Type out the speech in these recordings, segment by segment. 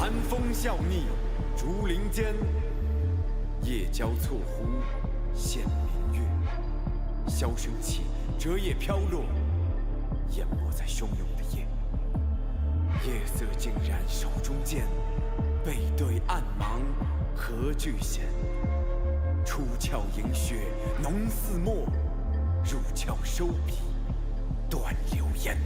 寒风笑逆，竹林间，夜交错忽，现明月。箫声起，折叶飘落，淹没在汹涌的夜。夜色竟然手中剑，背对暗芒，何惧险？出鞘迎雪，浓似墨；入鞘收笔，断流烟。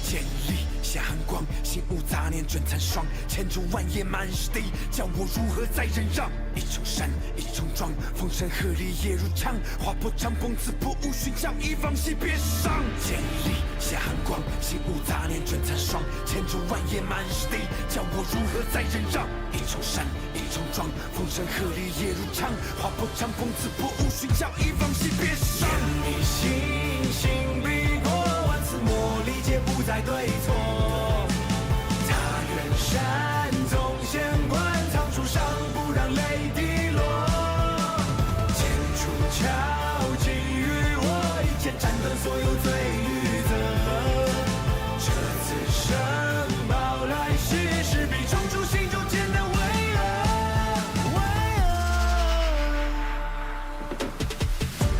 剑力下寒光，心无杂念卷残霜。千竹万叶满是敌，叫我如何再忍让？一重山，一重装，风声鹤唳夜如枪，划破长风，刺破乌云，叫一方息别伤。剑力下寒光，心无杂念卷残霜。千竹万叶满是敌，叫我如何再忍让？一重山，一重装，风声鹤唳夜如枪，划破长风，刺破乌云，叫一方息别伤。剑力行行必过，万次磨砺，皆不再对错。他远山纵险关，藏书上不让泪滴落。剑出鞘，给予我一剑斩断所有罪与责。这次生报来世，势必冲出心中间的巍峨。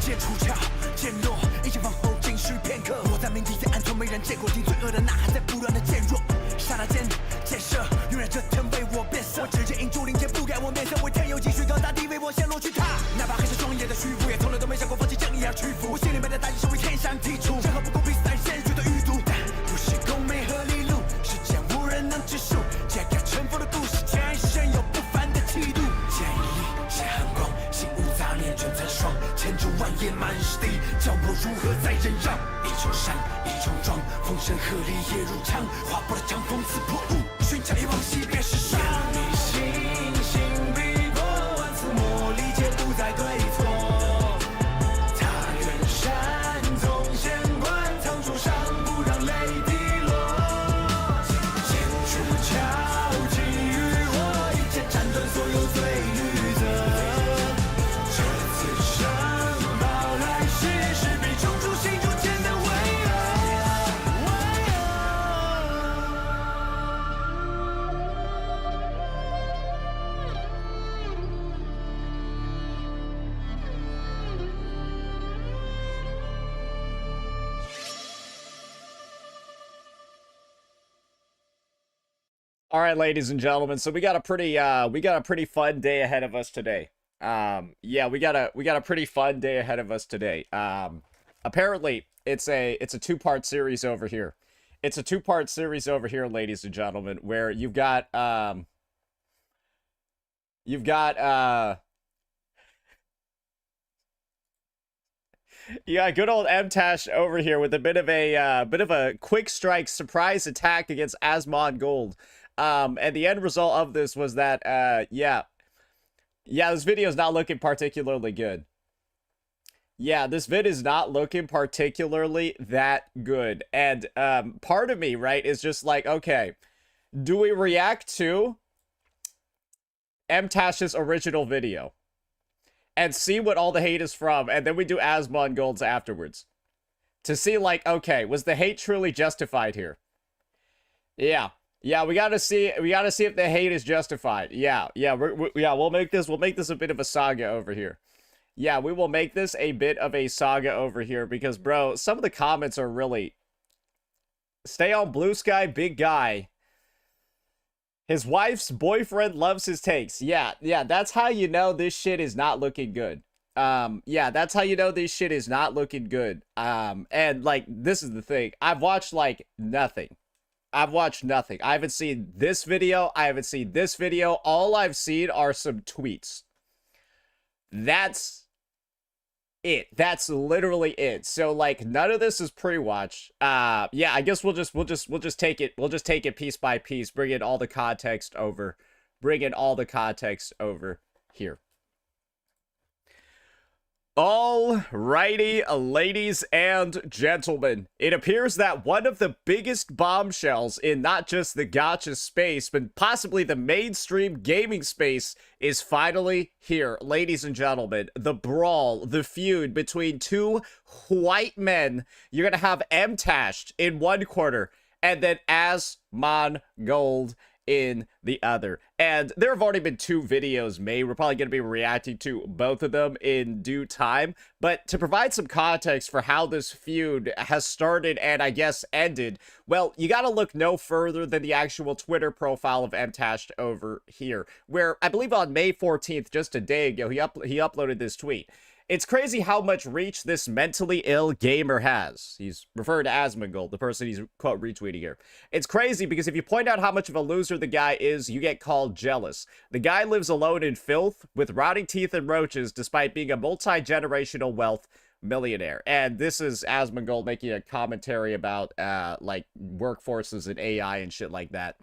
剑出鞘，剑落，一剑放后仅需片刻。我在鸣笛，在暗处没人见过，听罪恶的呐喊在不断的渐弱。刹那间，箭射，永远这天为我变色。我直接引注灵剑，不改我面色，为天有继续高大地为我陷落去踏。哪怕黑色双眼的虚浮，也从来都没想过放弃正义而屈服。我心里面的大义是为天下剔除，任何不公平是在鲜血的余毒。但不是功名和利禄，世间无人能知数。揭开尘封的故事，前一生有不凡的气度。剑力下寒光，心无杂念卷残霜。千竹万叶满是敌，叫我如何再忍让？一重山，一重装，风声鹤唳夜如枪，划破了长风，刺破雾，寻找一往昔便是伤。剑力行行必过，万次磨砺，皆不再对错。他远山纵险关，藏书上不让泪滴落。剑出鞘，给予我一剑斩断所有罪与责。这次生报来世，势必冲出心中间的巍峨。All right, ladies and gentlemen. So we got a pretty fun day ahead of us today. Yeah, we got a pretty fun day ahead of us today. Apparently it's a two-part series over here. It's a two-part series over here, ladies and gentlemen, where you've got you got good old Mtashed over here with a bit of a quick strike surprise attack against Asmongold. And the end result of this was that yeah, this video is not looking particularly good. Yeah, this vid is not looking particularly that good. And part of me, right, is just like, okay, do we react to Mtashed's original video and see what all the hate is from, and then we do Asmongold's afterwards to see, like, okay, was the hate truly justified here? Yeah, we gotta see if the hate is justified. Yeah, we'll make this a bit of a saga over here. Yeah, we will make this a bit of a saga over here because, bro, some of the comments are really... Stay on Blue Sky, big guy. His wife's boyfriend loves his takes. Yeah, that's how you know this shit is not looking good. Yeah, that's how you know this shit is not looking good. And, like, this is the thing. I've watched, like, nothing. I've watched nothing. I haven't seen this video. I haven't seen this video. All I've seen are some tweets. That's it. That's literally it. So, like, none of this is pre-watch. Yeah, I guess we'll just take it piece by piece, bring in all the context over here. Alrighty, ladies and gentlemen, it appears that one of the biggest bombshells in not just the gacha space, but possibly the mainstream gaming space is finally here. Ladies and gentlemen, the brawl, the feud between two white men. You're gonna have Mtashed in one corner, and then Asmongold in the other. And there have already been 2 videos made. We're probably going to be reacting to both of them in due time. But to provide some context for how this feud has started and I guess ended, well, you got to look no further than the actual Twitter profile of Mtashed over here, where I believe on May 14th, just a day ago, he uploaded this tweet. It's crazy how much reach this mentally ill gamer has. He's referring to Asmongold, the person he's quote retweeting here. It's crazy because if you point out how much of a loser the guy is, you get called jealous. The guy lives alone in filth with rotting teeth and roaches despite being a multi-generational wealth millionaire. And this is Asmongold making a commentary about like workforces and AI and shit like that.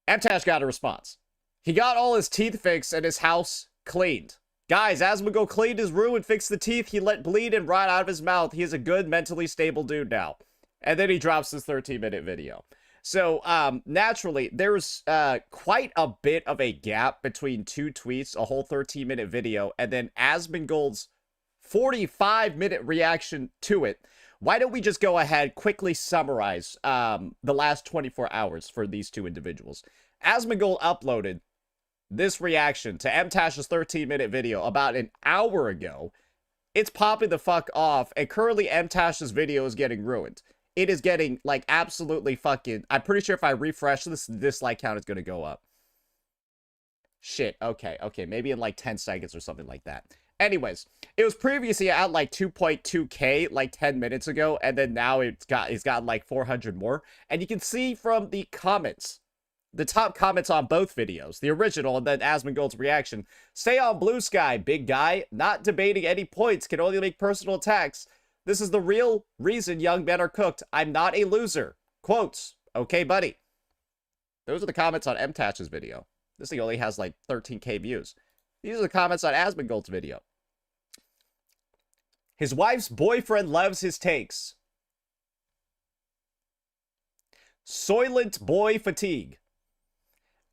Mtashed got a response. He got all his teeth fixed and his house cleaned. Guys, Asmongold cleaned his room and fixed the teeth he let bleed and rot out of his mouth. He is a good, mentally stable dude now. And then he drops this 13-minute video. So, naturally, there's quite a bit of a gap between 2 tweets, a whole 13-minute video, and then Asmongold's 45-minute reaction to it. Why don't we just go ahead, quickly summarize the last 24 hours for these 2 individuals. Asmongold uploaded this reaction to Mtash's 13-minute video about an hour ago. It's popping the fuck off, and currently Mtash's video is getting ruined. It is getting, like, absolutely fucking... I'm pretty sure if I refresh this, the dislike count is gonna go up. Shit, okay, maybe in, like, 10 seconds or something like that. Anyways, it was previously at, like, 2.2k, like, 10 minutes ago, and then now it's gotten, like, 400 more. And you can see from the comments, the top comments on both videos, the original and then Asmongold's reaction. Stay on blue sky, big guy. Not debating any points, can only make personal attacks. This is the real reason young men are cooked. I'm not a loser. Quotes. Okay, buddy. Those are the comments on Mtash's video. This thing only has like 13k views. These are the comments on Asmongold's video. His wife's boyfriend loves his takes. Soylent boy fatigue.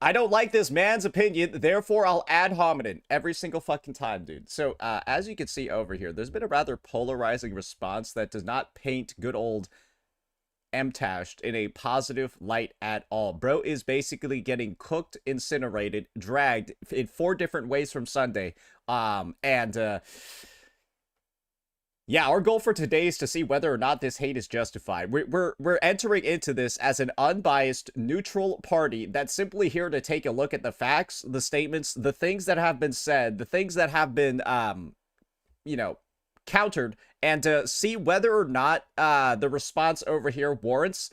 I don't like this man's opinion, therefore I'll ad hominem every single fucking time, dude. So, as you can see over here, there's been a rather polarizing response that does not paint good old Mtashed in a positive light at all. Bro is basically getting cooked, incinerated, dragged in 4 different ways from Sunday. Yeah, our goal for today is to see whether or not this hate is justified. We're entering into this as an unbiased, neutral party that's simply here to take a look at the facts, the statements, the things that have been said, the things that have been, you know, countered, and to see whether or not the response over here warrants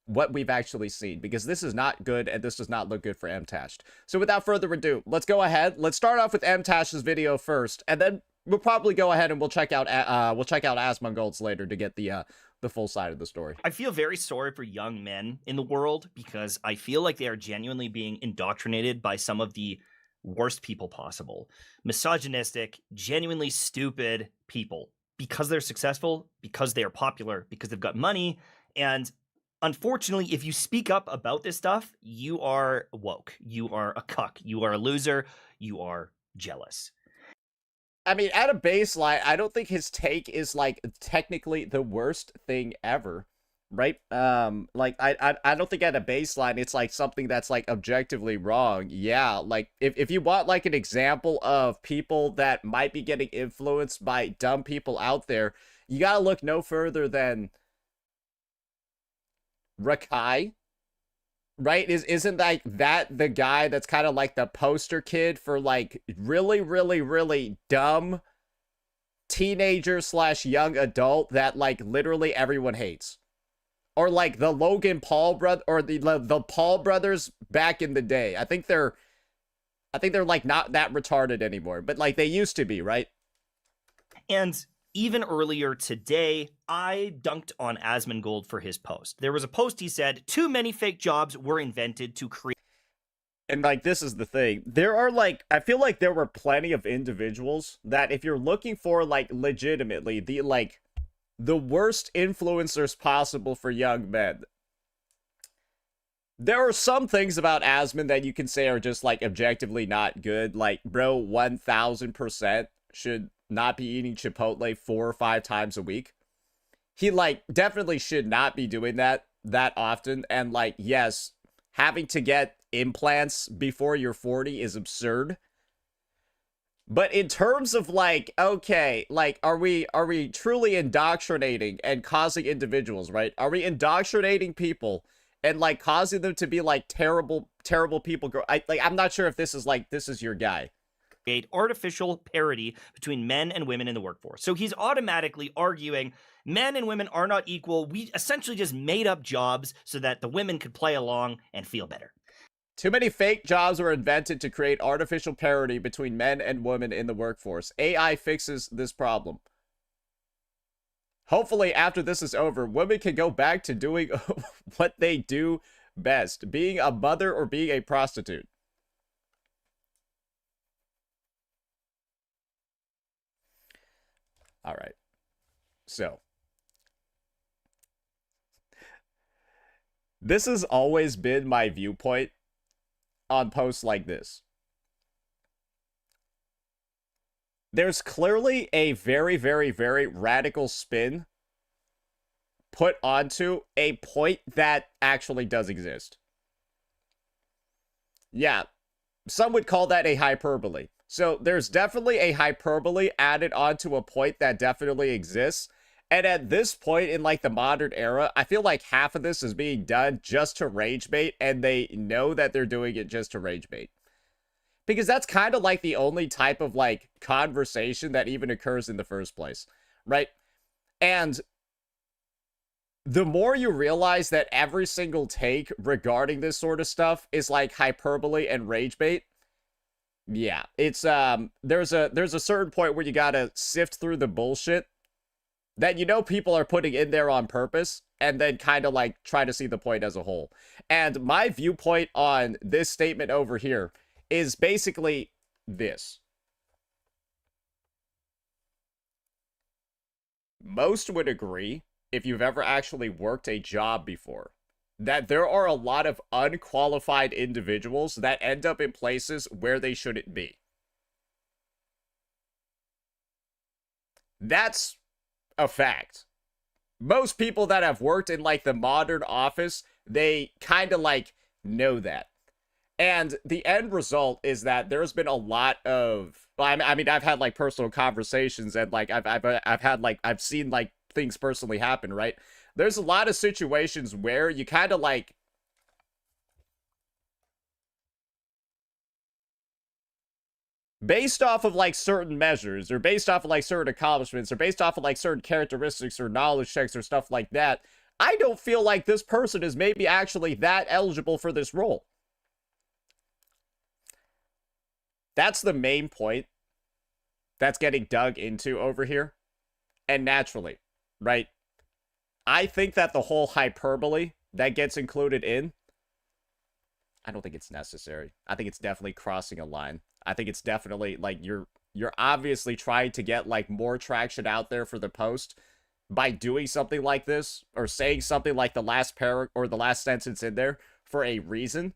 what we've actually seen, because this is not good and this does not look good for Mtashed. So without further ado, let's go ahead. Let's start off with Mtash's video first, and then we'll probably go ahead and we'll check out Asmongold's later to get the full side of the story. I feel very sorry for young men in the world because I feel like they are genuinely being indoctrinated by some of the worst people possible. Misogynistic, genuinely stupid people because they're successful, because they are popular, because they've got money. And unfortunately, if you speak up about this stuff, you are woke. You are a cuck. You are a loser. You are jealous. I mean, at a baseline, I don't think his take is, like, technically the worst thing ever, right? Like, I don't think at a baseline it's, like, something that's, like, objectively wrong. Yeah, like, if you want, like, an example of people that might be getting influenced by dumb people out there, you gotta look no further than Rakai. Right? Isn't like that the guy that's kind of like the poster kid for like really, really, really dumb teenager / young adult that like literally everyone hates? Or like the Logan Paul brother or the Paul brothers back in the day. I think they're like not that retarded anymore, but like they used to be, right? And even earlier today, I dunked on Asmongold for his post. There was a post he said, too many fake jobs were invented to create. And like, this is the thing. There are like, I feel like there were plenty of individuals that if you're looking for like legitimately the worst influencers possible for young men, there are some things about Asmon that you can say are just like objectively not good. Like, bro, 1000% should not be eating Chipotle 4 or 5 times a week. He like definitely should not be doing that. that often, and like, yes, having to get implants before you're 40 is absurd. But in terms of like, okay, like, are we truly indoctrinating and causing individuals, right? Are we indoctrinating people and like causing them to be like terrible people? I'm not sure if this is your guy. Create artificial parity between men and women in the workforce. So he's automatically arguing men and women are not equal. We essentially just made up jobs so that the women could play along and feel better. Too many fake jobs were invented to create artificial parity between men and women in the workforce. AI fixes this problem. Hopefully, after this is over, women can go back to doing what they do best, being a mother or being a prostitute. All right. So, this has always been my viewpoint on posts like this. There's clearly a very, very, very radical spin put onto a point that actually does exist. Yeah, some would call that a hyperbole. So there's definitely a hyperbole added onto a point that definitely exists. And at this point in like the modern era, I feel like half of this is being done just to rage bait, and they know that they're doing it just to rage bait. Because that's kind of like the only type of like conversation that even occurs in the first place, right? And the more you realize that every single take regarding this sort of stuff is like hyperbole and rage bait, yeah, it's there's a certain point where you gotta sift through the bullshit that you know people are putting in there on purpose, and then kind of like try to see the point as a whole. And my viewpoint on this statement over here is basically this. Most would agree, if you've ever actually worked a job before, that there are a lot of unqualified individuals that end up in places where they shouldn't be. That's a fact. Most people that have worked in like the modern office, they kind of like know that. And the end result is that there's been a lot of, I mean, I've had like personal conversations, and like I've seen like things personally happen, right? There's a lot of situations where you kind of like based off of like certain measures, or based off of like certain accomplishments, or based off of like certain characteristics or knowledge checks or stuff like that, I don't feel like this person is maybe actually that eligible for this role. That's the main point that's getting dug into over here. And naturally, right? I think that the whole hyperbole that gets included in, I don't think it's necessary. I think it's definitely crossing a line. I think it's definitely like you're obviously trying to get like more traction out there for the post by doing something like this, or saying something like the last paragraph or the last sentence in there for a reason.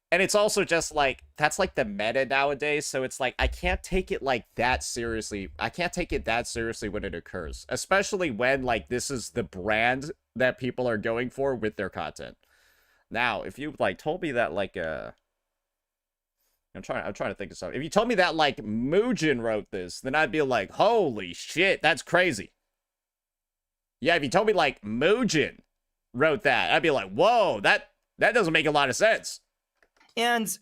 And it's also just like, that's like the meta nowadays, so it's like, I can't take it like that seriously. I can't take it that seriously when it occurs, especially when like this is the brand that people are going for with their content. Now, if you like told me that like I'm trying to think of something. If you told me that like Mugen wrote this, then I'd be like, holy shit, that's crazy. Yeah, if you told me like Mugen wrote that, I'd be like, whoa, that doesn't make a lot of sense. And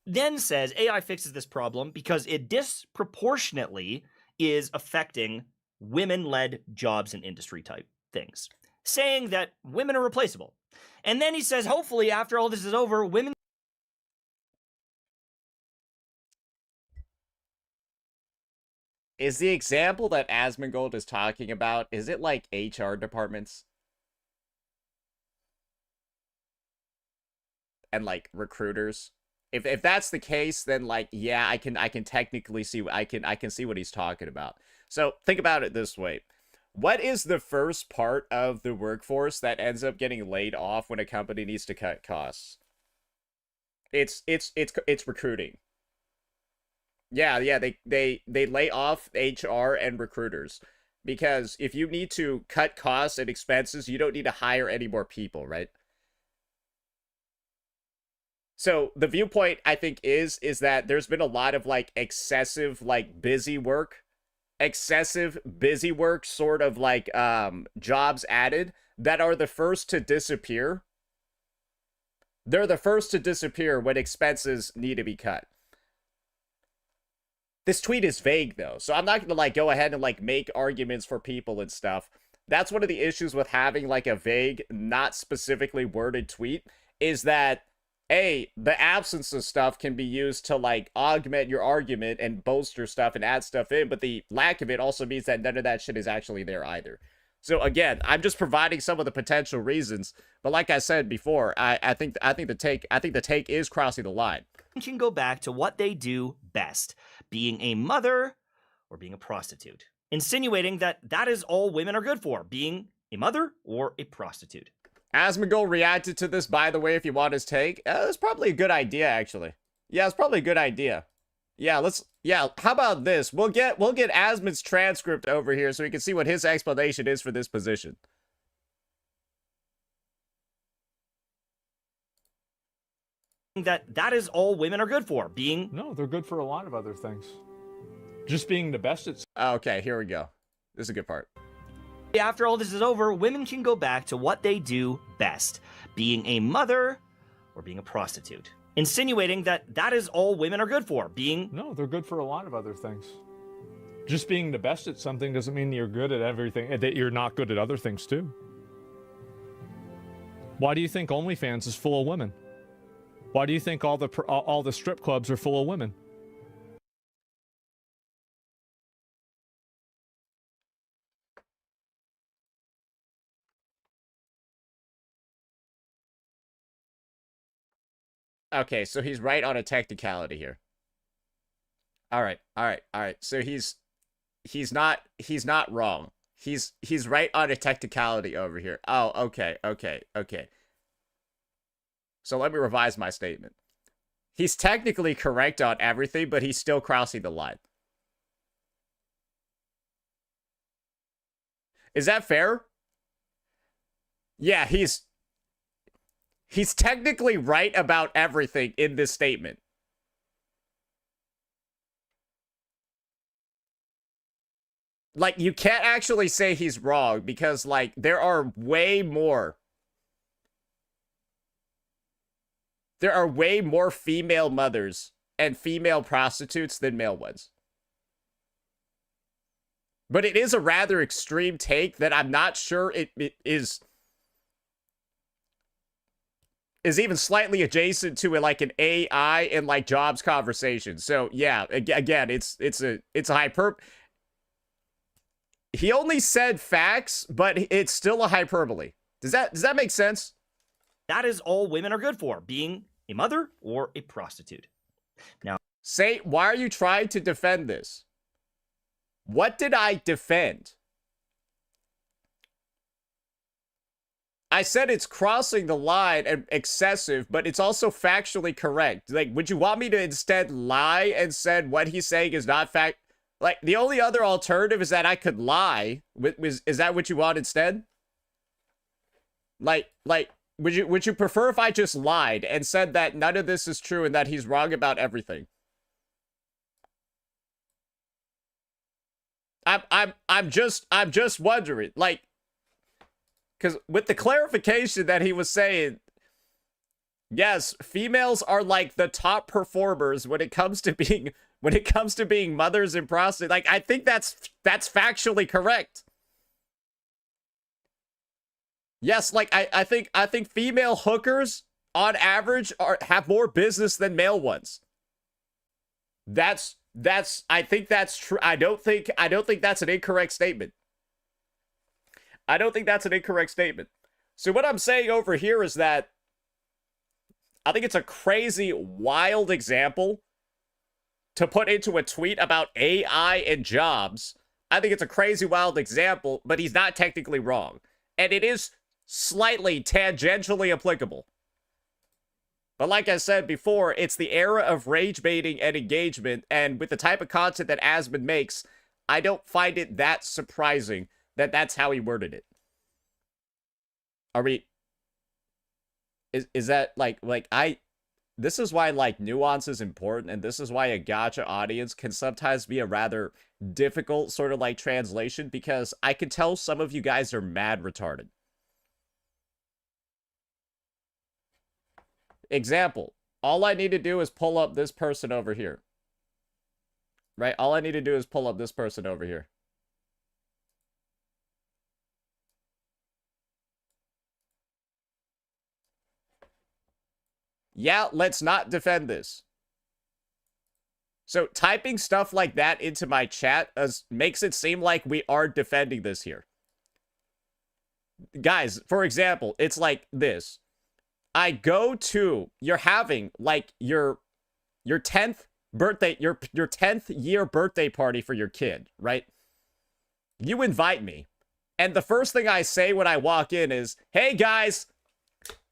then says AI fixes this problem because it disproportionately is affecting women-led jobs and industry type things, saying that women are replaceable. And then he says, hopefully, after all this is over, women... Is the example that Asmongold is talking about, is it like HR departments? And like recruiters? If that's the case, then like, yeah, I can technically see, I can see what he's talking about. So think about it this way. What is the first part of the workforce that ends up getting laid off when a company needs to cut costs? It's recruiting. Yeah, they lay off HR and recruiters Because if you need to cut costs and expenses, you don't need to hire any more people, right? So the viewpoint, I think, is that there's been a lot of, like, excessive, like, busy work sort of, like, jobs added that are the first to disappear. They're the first to disappear when expenses need to be cut. This tweet is vague, though, so I'm not going to, like, go ahead and, like, make arguments for people and stuff. That's one of the issues with having, like, a vague, not specifically worded tweet, is that, A, the absence of stuff can be used to, like, augment your argument and bolster stuff and add stuff in, but the lack of it also means that none of that shit is actually there either. So again, I'm just providing some of the potential reasons, but like I said before, I think the take is crossing the line. Can go back to what they do best, being a mother or being a prostitute, insinuating that that is all women are good for, being a mother or a prostitute. Asmongold reacted to this, by the way, if you want his take. It's probably a good idea, actually. Yeah, it's probably a good idea. Yeah, how about this? We'll get Asmon's transcript over here so we can see what his explanation is for this position. That is all women are good for, being... No, they're good for a lot of other things. Just being the best at... Okay, here we go. This is a good part. After all this is over, women can go back to what they do best, being a mother or being a prostitute, insinuating that that is all women are good for, being... No, they're good for a lot of other things. Just being the best at something doesn't mean you're good at everything, that you're not good at other things too. Why do you think OnlyFans is full of women? Why do you think all the strip clubs are full of women? Okay, so he's right on a technicality here. All right. So he's not wrong. He's right on a technicality over here. Oh, okay. So let me revise my statement. He's technically correct on everything, but he's still crossing the line. Is that fair? Yeah, he's technically right about everything in this statement. Like, you can't actually say he's wrong because, like, there are way more female mothers and female prostitutes than male ones. But it is a rather extreme take that I'm not sure it is even slightly adjacent to like an AI and like jobs conversation. So yeah, again, it's a hyper. He only said facts, but it's still a hyperbole. Does that make sense? That is all women are good for, being a mother or a prostitute. Now, say, why are you trying to defend this? What did I defend? I said it's crossing the line and excessive, but it's also factually correct. Like, would you want me to instead lie and said what he's saying is not fact? Like, the only other alternative is that I could lie. Is that what you want instead? Like, would you prefer if I just lied and said that none of this is true and that he's wrong about everything? I'm just wondering, like, because with the clarification that he was saying, yes, females are like the top performers when it comes to being mothers and prostitutes. Like, I think that's factually correct. Yes, like I think female hookers on average have more business than male ones. I think that's true. I don't think that's an incorrect statement. I don't think that's an incorrect statement. So what I'm saying over here is that I think it's a crazy, wild example to put into a tweet about AI and jobs. I think it's a crazy, wild example, but he's not technically wrong. And it is slightly tangentially applicable. But like I said before, it's the era of rage baiting and engagement, and with the type of content that Asmon makes, I don't find it that surprising that that's how he worded it. Are we... Is that, like, this is why, like, nuance is important, and this is why a gacha audience can sometimes be a rather difficult sort of, like, translation, because I can tell some of you guys are mad retarded. Example. All I need to do is pull up this person over here. Right? All I need to do is pull up this person over here. Yeah, let's not defend this. So typing stuff like that into my chat makes it seem like we are defending this here. Guys, for example, it's like this. I go to, you're having like your 10th birthday, your 10th year birthday party for your kid, right? You invite me. And the first thing I say when I walk in is, hey guys,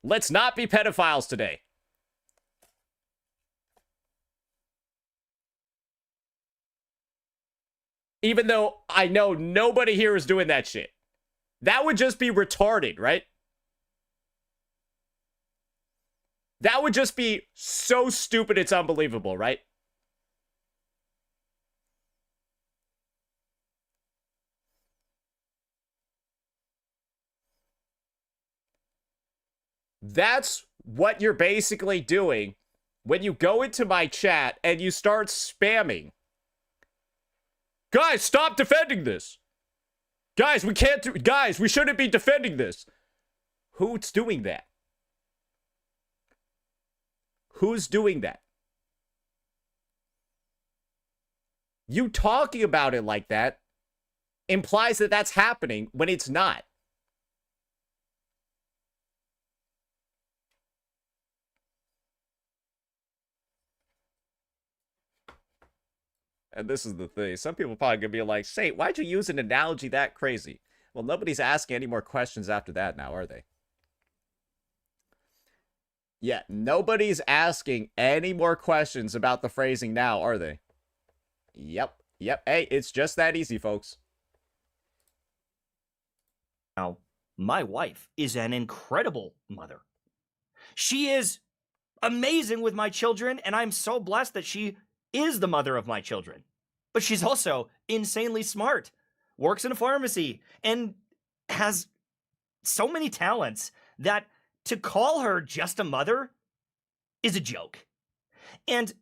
let's not be pedophiles today. Even though I know nobody here is doing that shit. That would just be retarded, right? That would just be so stupid it's unbelievable, right? That's what you're basically doing when you go into my chat and you start spamming. Guys, stop defending this. Guys, we can't do... Guys, we shouldn't be defending this. Who's doing that? Who's doing that? You talking about it like that implies that that's happening when it's not. And this is the thing. Some people probably gonna be like, say, why'd you use an analogy that crazy? Well, nobody's asking any more questions after that now, are they? Yeah, nobody's asking any more questions about the phrasing now, are they? Yep. Hey, it's just that easy, folks. Now, my wife is an incredible mother. She is amazing with my children, and I'm so blessed that she is the mother of my children. But she's also insanely smart, works in a pharmacy, and has so many talents that to call her just a mother is a joke. And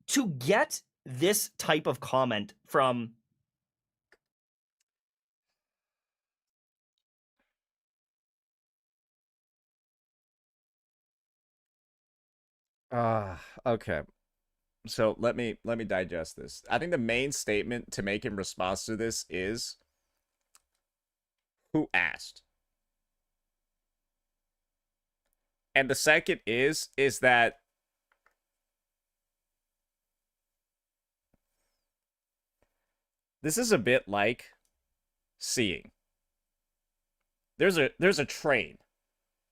to get this type of comment from... Okay. So let me digest this. I think the main statement to make in response to this is, who asked? And the second is that this is a bit like seeing. There's a train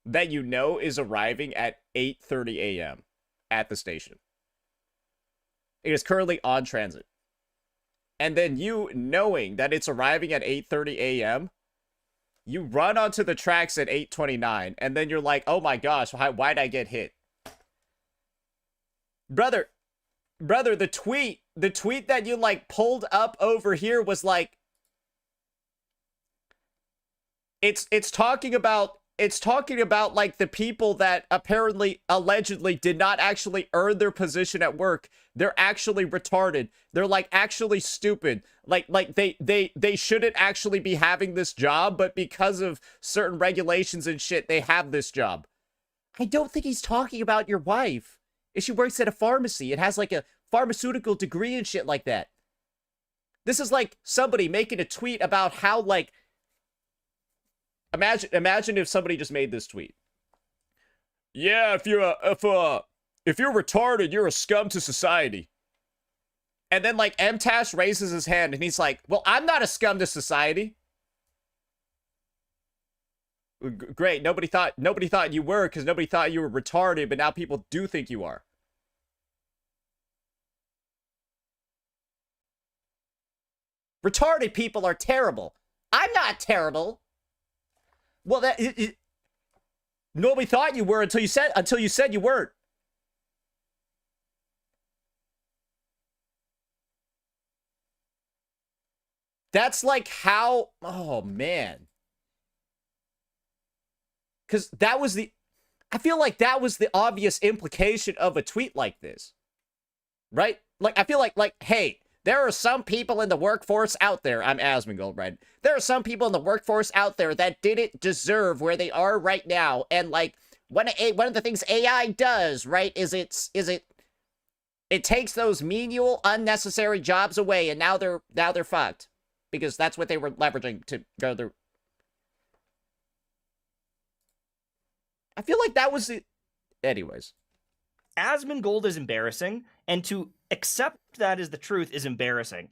that you know is arriving at 8:30 a.m. at the station. It is currently on transit. And then you, knowing that it's arriving at 8:30 a.m., you run onto the tracks at 8:29, and then you're like, oh my gosh, why'd I get hit? Brother, the tweet that you, like, pulled up over here was like, it's talking about like the people that apparently, allegedly did not actually earn their position at work. They're actually retarded. They're like actually stupid. Like they shouldn't actually be having this job, but because of certain regulations and shit, they have this job. I don't think he's talking about your wife. If she works at a pharmacy, it has like a pharmaceutical degree and shit like that. This is like somebody making a tweet about how, like, Imagine if somebody just made this tweet. Yeah, if you're retarded, you're a scum to society. And then, like, Mtashed raises his hand and he's like, well, I'm not a scum to society. Great, nobody thought you were, because nobody thought you were retarded, but now people do think you are. Retarded people are terrible. I'm not terrible. Well, nobody thought you were until you said you weren't. That's like how, oh man. Because that was I feel like that was the obvious implication of a tweet like this. Right? Like, I feel like, hey, there are some people in the workforce out there, I'm Asmongold, right? There are some people in the workforce out there that didn't deserve where they are right now. And like, one of the things AI does, right, is it takes those menial, unnecessary jobs away, and now they're fucked. Because that's what they were leveraging to go through. I feel like that was the... Anyways. Asmongold is embarrassing, and to accept that as the truth is embarrassing.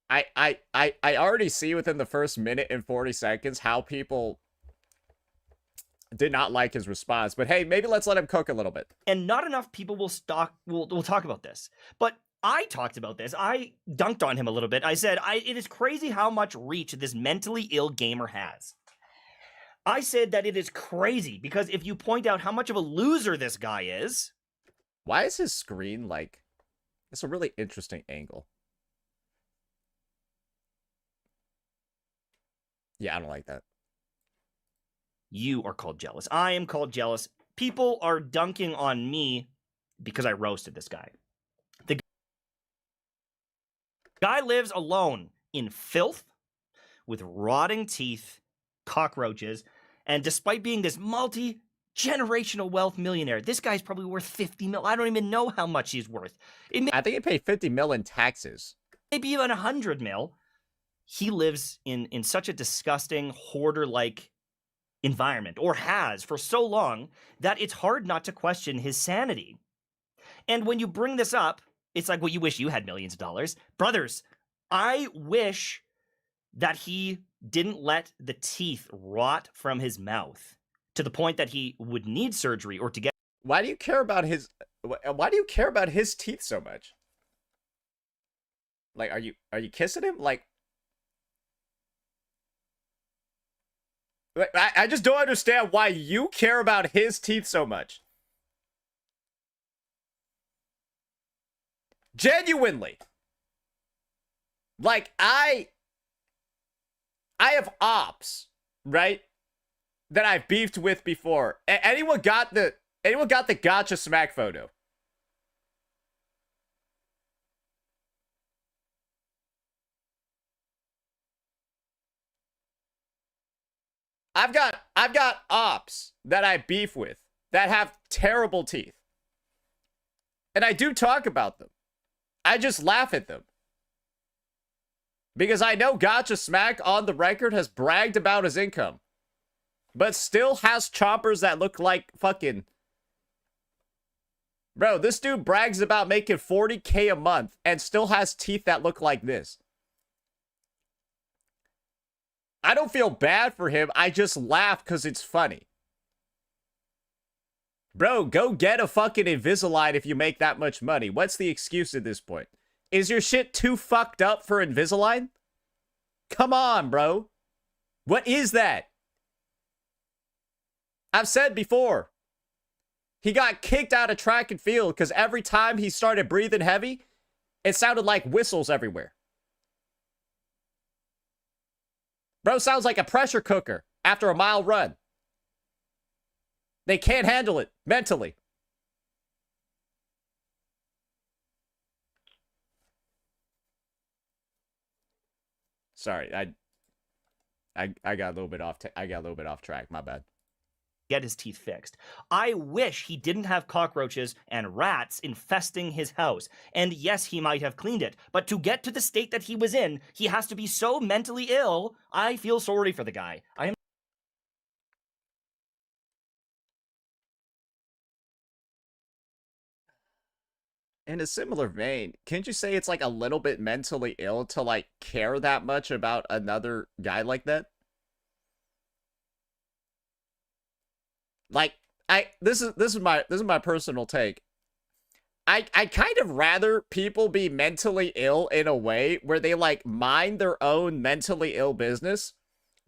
I already see within the first minute and 40 seconds how people did not like his response. But hey, maybe let's let him cook a little bit. And not enough people will talk about this. But I talked about this. I dunked on him a little bit. I said, it is crazy how much reach this mentally ill gamer has. I said that it is crazy because if you point out how much of a loser this guy is... Why is his screen like... It's a really interesting angle. Yeah, I don't like that. You are called jealous. I am called jealous. People are dunking on me because I roasted this guy. The guy lives alone in filth with rotting teeth, cockroaches, and despite being this multi-generational wealth millionaire, this guy's probably worth 50 mil. I don't even know how much he's worth. I think he paid 50 mil in taxes. Maybe even 100 mil. He lives in such a disgusting, hoarder-like environment, or has for so long, that it's hard not to question his sanity. And when you bring this up, it's like, well, you wish you had millions of dollars. Brothers, I wish that he didn't let the teeth rot from his mouth to the point that he would need surgery or to get... Why do you care about his teeth so much? Like, are you kissing him? Like, I just don't understand why you care about his teeth so much. Genuinely. Like, I have ops, right? That I've beefed with before. Anyone got the gotcha smack photo? I've got ops that I beef with that have terrible teeth. And I do talk about them. I just laugh at them. Because I know Gotcha Smack on the record has bragged about his income. But still has chompers that look like fucking... Bro, this dude brags about making 40K a month and still has teeth that look like this. I don't feel bad for him. I just laugh because it's funny. Bro, go get a fucking Invisalign if you make that much money. What's the excuse at this point? Is your shit too fucked up for Invisalign? Come on, bro. What is that? I've said before. He got kicked out of track and field because every time he started breathing heavy, it sounded like whistles everywhere. Bro sounds like a pressure cooker after a mile run. They can't handle it mentally. Sorry, I got a little bit off. I got a little bit off track. My bad. Get his teeth fixed. I wish he didn't have cockroaches and rats infesting his house. And yes, he might have cleaned it, but to get to the state that he was in, he has to be so mentally ill. I feel sorry for the guy. I am... In a similar vein, can't you say it's like a little bit mentally ill to like care that much about another guy like that? Like, this is my personal take. I kind of rather people be mentally ill in a way where they, like, mind their own mentally ill business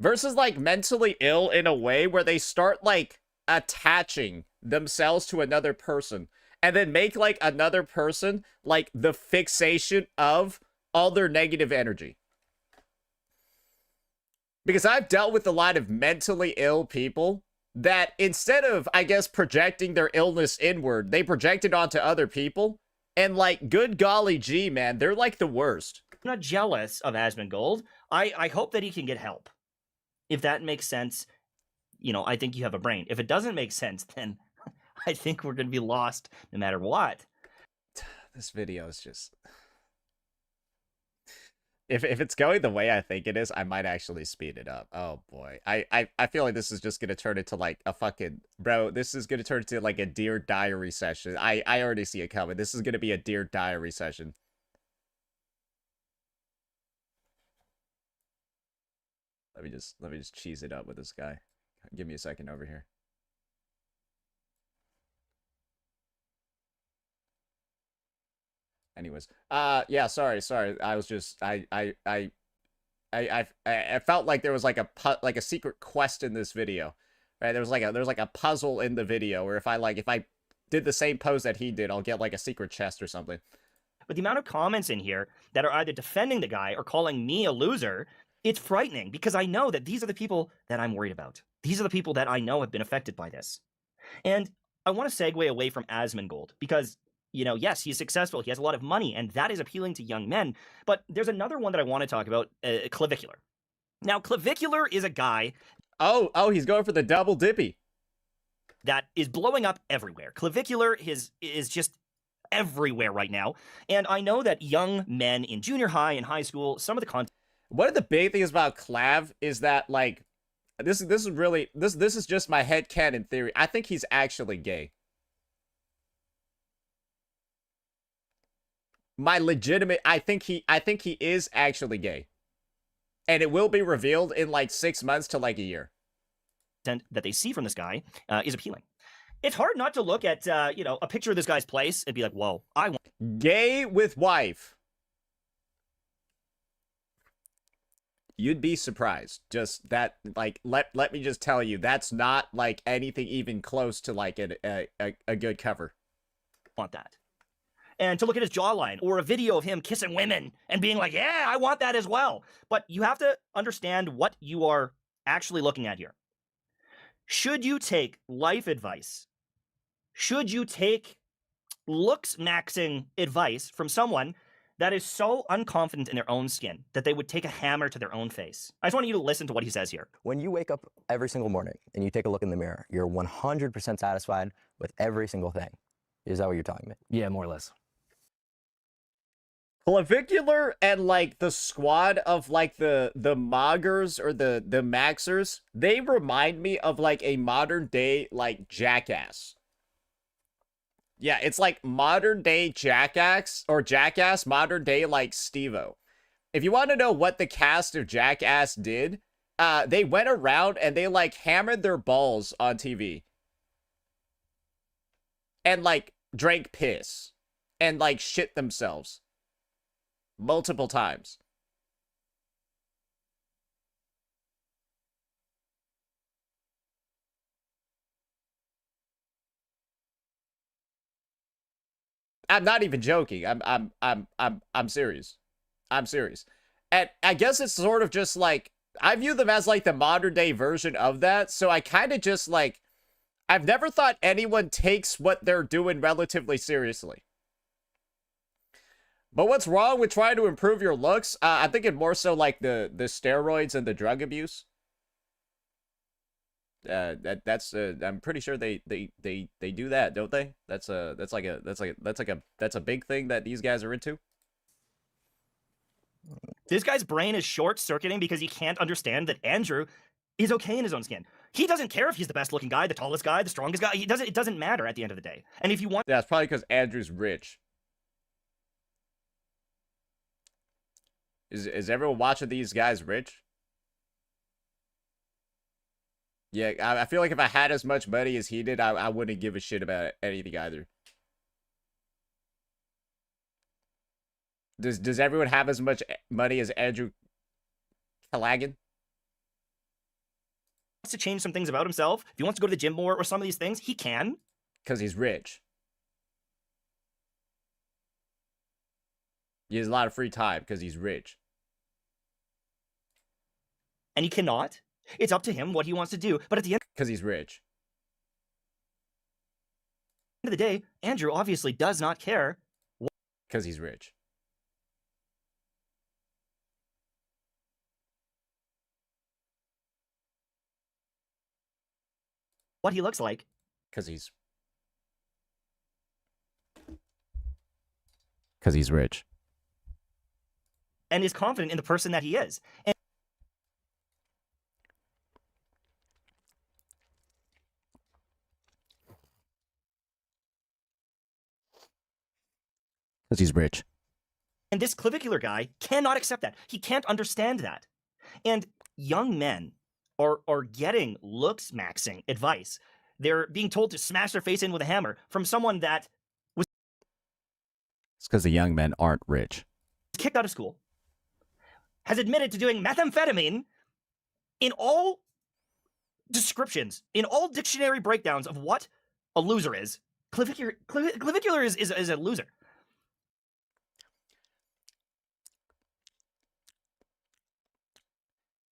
versus, like, mentally ill in a way where they start, like, attaching themselves to another person and then make, like, another person, like, the fixation of all their negative energy. Because I've dealt with a lot of mentally ill people that instead of, I guess, projecting their illness inward, they project it onto other people. And, like, good golly gee, man, they're, like, the worst. I'm not jealous of Asmongold. I hope that he can get help. If that makes sense, you know, I think you have a brain. If it doesn't make sense, then I think we're going to be lost no matter what. This video is just... If it's going the way I think it is, I might actually speed it up. Oh, boy. I feel like this is just going to turn into, like, a fucking... Bro, this is going to turn into, like, a Dear Diary session. I already see it coming. This is going to be a Dear Diary session. Let me just cheese it up with this guy. Give me a second over here. Anyways, yeah, sorry. I was just, I felt like there was like a secret quest in this video, right? There's like a puzzle in the video where if I did the same pose that he did, I'll get like a secret chest or something. But the amount of comments in here that are either defending the guy or calling me a loser, it's frightening because I know that these are the people that I'm worried about. These are the people that I know have been affected by this. And I want to segue away from Asmongold because, you know, yes, he's successful. He has a lot of money, and that is appealing to young men. But there's another one that I want to talk about, Clavicular. Now, Clavicular is a guy... Oh, he's going for the double dippy. ...that is blowing up everywhere. Clavicular is just everywhere right now. And I know that young men in junior high and high school, some of the content... One of the big things about Clav is that, like, this is just my headcanon theory. I think he's actually gay. I think he is actually gay. And it will be revealed in like 6 months to like a year. That they see from this guy is appealing. It's hard not to look at, you know, a picture of this guy's place and be like, whoa, I want... Gay with wife. You'd be surprised. Just that, like, let me just tell you, that's not like anything even close to like a good cover. Want that. And to look at his jawline, or a video of him kissing women and being like, yeah, I want that as well. But you have to understand what you are actually looking at here. Should you take life advice? Should you take looks maxing advice from someone that is so unconfident in their own skin that they would take a hammer to their own face? I just want you to listen to what he says here. When you wake up every single morning and you take a look in the mirror, you're 100% satisfied with every single thing. Is that what you're talking about? Yeah, more or less. Clavicular and like the squad of like the Moggers or the Maxers, they remind me of like a modern day like Jackass. Yeah, it's like modern day Jackass, modern day like Steve-O. If you want to know what the cast of Jackass did, they went around and they like hammered their balls on TV. And like drank piss. And like shit themselves. Multiple times. I'm not even joking. I'm serious. I'm serious. And I guess it's sort of just like, I view them as like the modern day version of that. So I kind of just like, I've never thought anyone takes what they're doing relatively seriously. But what's wrong with trying to improve your looks? I think it more so like the steroids and the drug abuse. That's I'm pretty sure they do that, don't they? That's a big thing that these guys are into. This guy's brain is short-circuiting because he can't understand that Andrew is okay in his own skin. He doesn't care if he's the best-looking guy, the tallest guy, the strongest guy. It doesn't matter at the end of the day. And if you want... Yeah, it's probably because Andrew's rich. Is everyone watching these guys rich? Yeah, I feel like if I had as much money as he did, I wouldn't give a shit about anything either. Does everyone have as much money as Andrew Callaghan? Wants to change some things about himself, if he wants to go to the gym more or some of these things, he can. Because he's rich. He has a lot of free time because he's rich. And he cannot. It's up to him what he wants to do. But at the end Because he's rich. of the day, Andrew obviously does not care Because he's rich. what he looks like. Because he's rich. And is confident in the person that he is. And Because he's rich. this clavicular guy cannot accept that. He can't understand that. And young men are getting looks maxing advice. They're being told to smash their face in with a hammer from someone that was It's because the young men aren't rich. kicked out of school, has admitted to doing methamphetamine in all descriptions, in all dictionary breakdowns of what a loser is. Clavicular is a loser.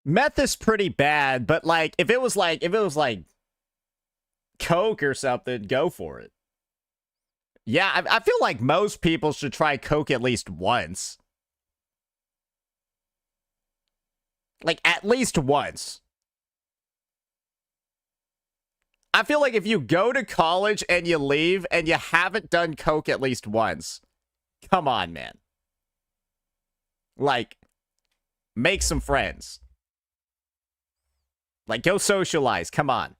Meth is pretty bad, but like if it was like coke or something, go for it. Yeah, I feel like most people should try coke at least once. Like at least once. I feel like if you go to college and you leave and you haven't done coke at least once, come on, man. Like, make some friends. Like, go socialize. Come on.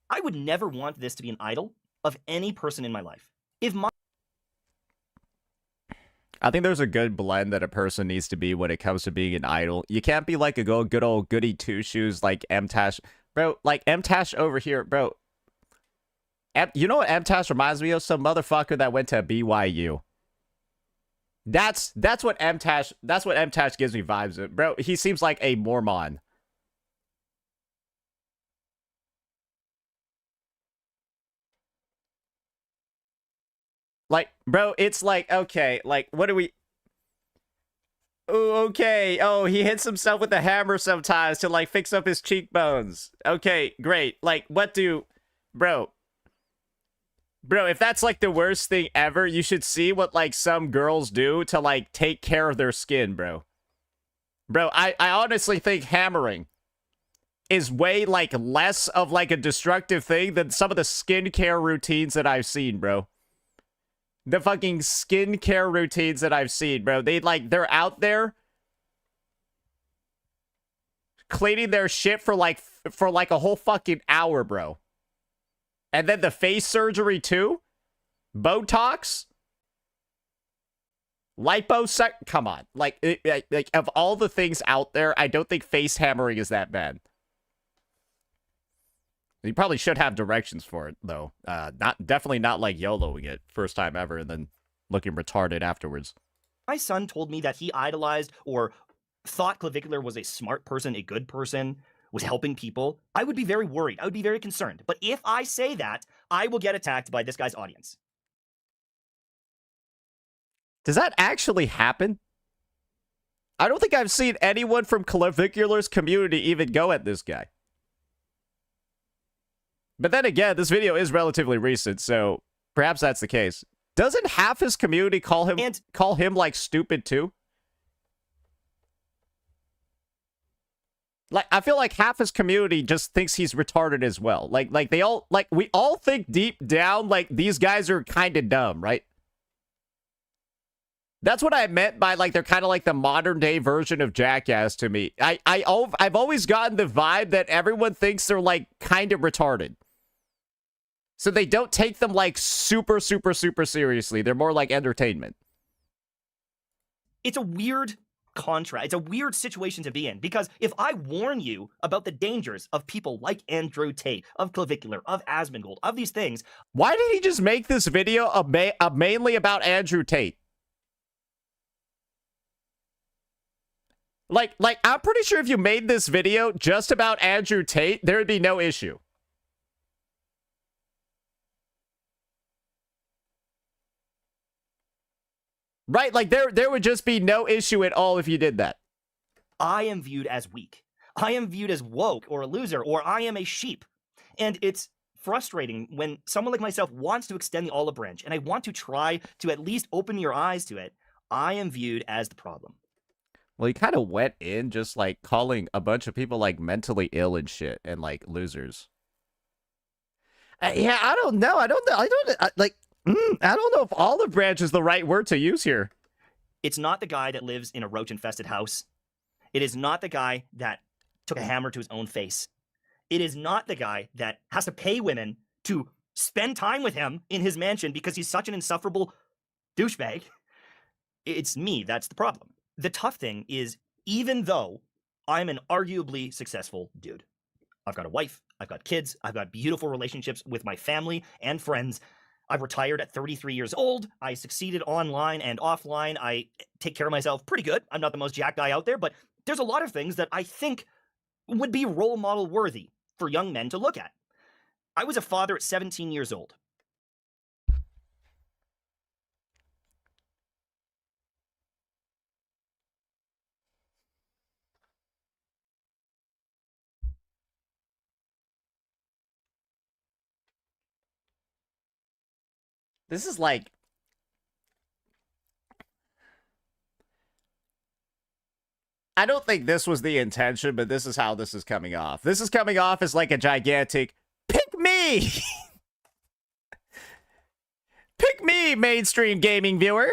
I would never want this to be an idol of any person in my life. If my I think there's a good blend that a person needs to be when it comes to being an idol. You can't be like a good old goody two-shoes like Mtashed. Bro, like Mtashed over here, bro. You know what Mtashed reminds me of? Some motherfucker that went to BYU. That's what Mtashed gives me vibes of. Bro, he seems like a Mormon. Like, bro, it's like, okay, like, what do we... Oh, okay, oh, he hits himself with a hammer sometimes to, like, fix up his cheekbones. Okay, great. Like, what do... Bro, if that's, like, the worst thing ever, you should see what, like, some girls do to, like, take care of their skin, bro. Bro, I honestly think hammering is way, like, less of, like, a destructive thing than some of the skincare routines that I've seen, bro. The fucking skincare routines that I've seen, bro. They're out there cleaning their shit for like a whole fucking hour, bro. And then the face surgery too? Botox? Liposuction? Come on. Like, of all the things out there, I don't think face hammering is that bad. You probably should have directions for it, though. Definitely not like YOLOing it first time ever and then looking retarded afterwards. my son told me that he idolized or thought Clavicular was a smart person, a good person, was helping people, I would be very worried. I would be very concerned. But if I say that, I will get attacked by this guy's audience. Does that actually happen? I don't think I've seen anyone from Clavicular's community even go at this guy. But then again, this video is relatively recent, so perhaps that's the case. Doesn't half his community call him like stupid too? Like, I feel like half his community just thinks he's retarded as well. Like we all think deep down like these guys are kind of dumb, right? That's what I meant by like they're kind of like the modern day version of Jackass to me. I've always gotten the vibe that everyone thinks they're like kind of retarded. So they don't take them like super seriously. They're more like entertainment. It's a weird contrast. It's a weird situation to be in because if I warn you about the dangers of people like Andrew Tate, of Clavicular, of Asmongold, of these things. Why did he just make this video mainly about Andrew Tate? Like, I'm pretty sure if you made this video just about Andrew Tate, there would be no issue. Right? Like, there would just be no issue at all if you did that. I am viewed as weak. I am viewed as woke or a loser, or I am a sheep. And it's frustrating when someone like myself wants to extend the olive branch and I want to try to at least open your eyes to it. I am viewed as the problem. Well, he kind of went in just, like, calling a bunch of people, like, mentally ill and shit and, like, losers. Yeah, I don't know. I don't know if olive branch is the right word to use here. It's not the guy that lives in a roach-infested house. It is not the guy that took a hammer to his own face. It is not the guy that has to pay women to spend time with him in his mansion because he's such an insufferable douchebag. It's me. That's the problem. The tough thing is, even though I'm an arguably successful dude, I've got a wife, I've got kids, I've got beautiful relationships with my family and friends. I've retired at 33 years old. I succeeded online and offline. I take care of myself pretty good. I'm not the most jacked guy out there, but there's a lot of things that I think would be role model worthy for young men to look at. I was a father at 17 years old. This is like... I don't think this was the intention, but this is how this is coming off. This is coming off as like a gigantic, pick me! Pick me, mainstream gaming viewer!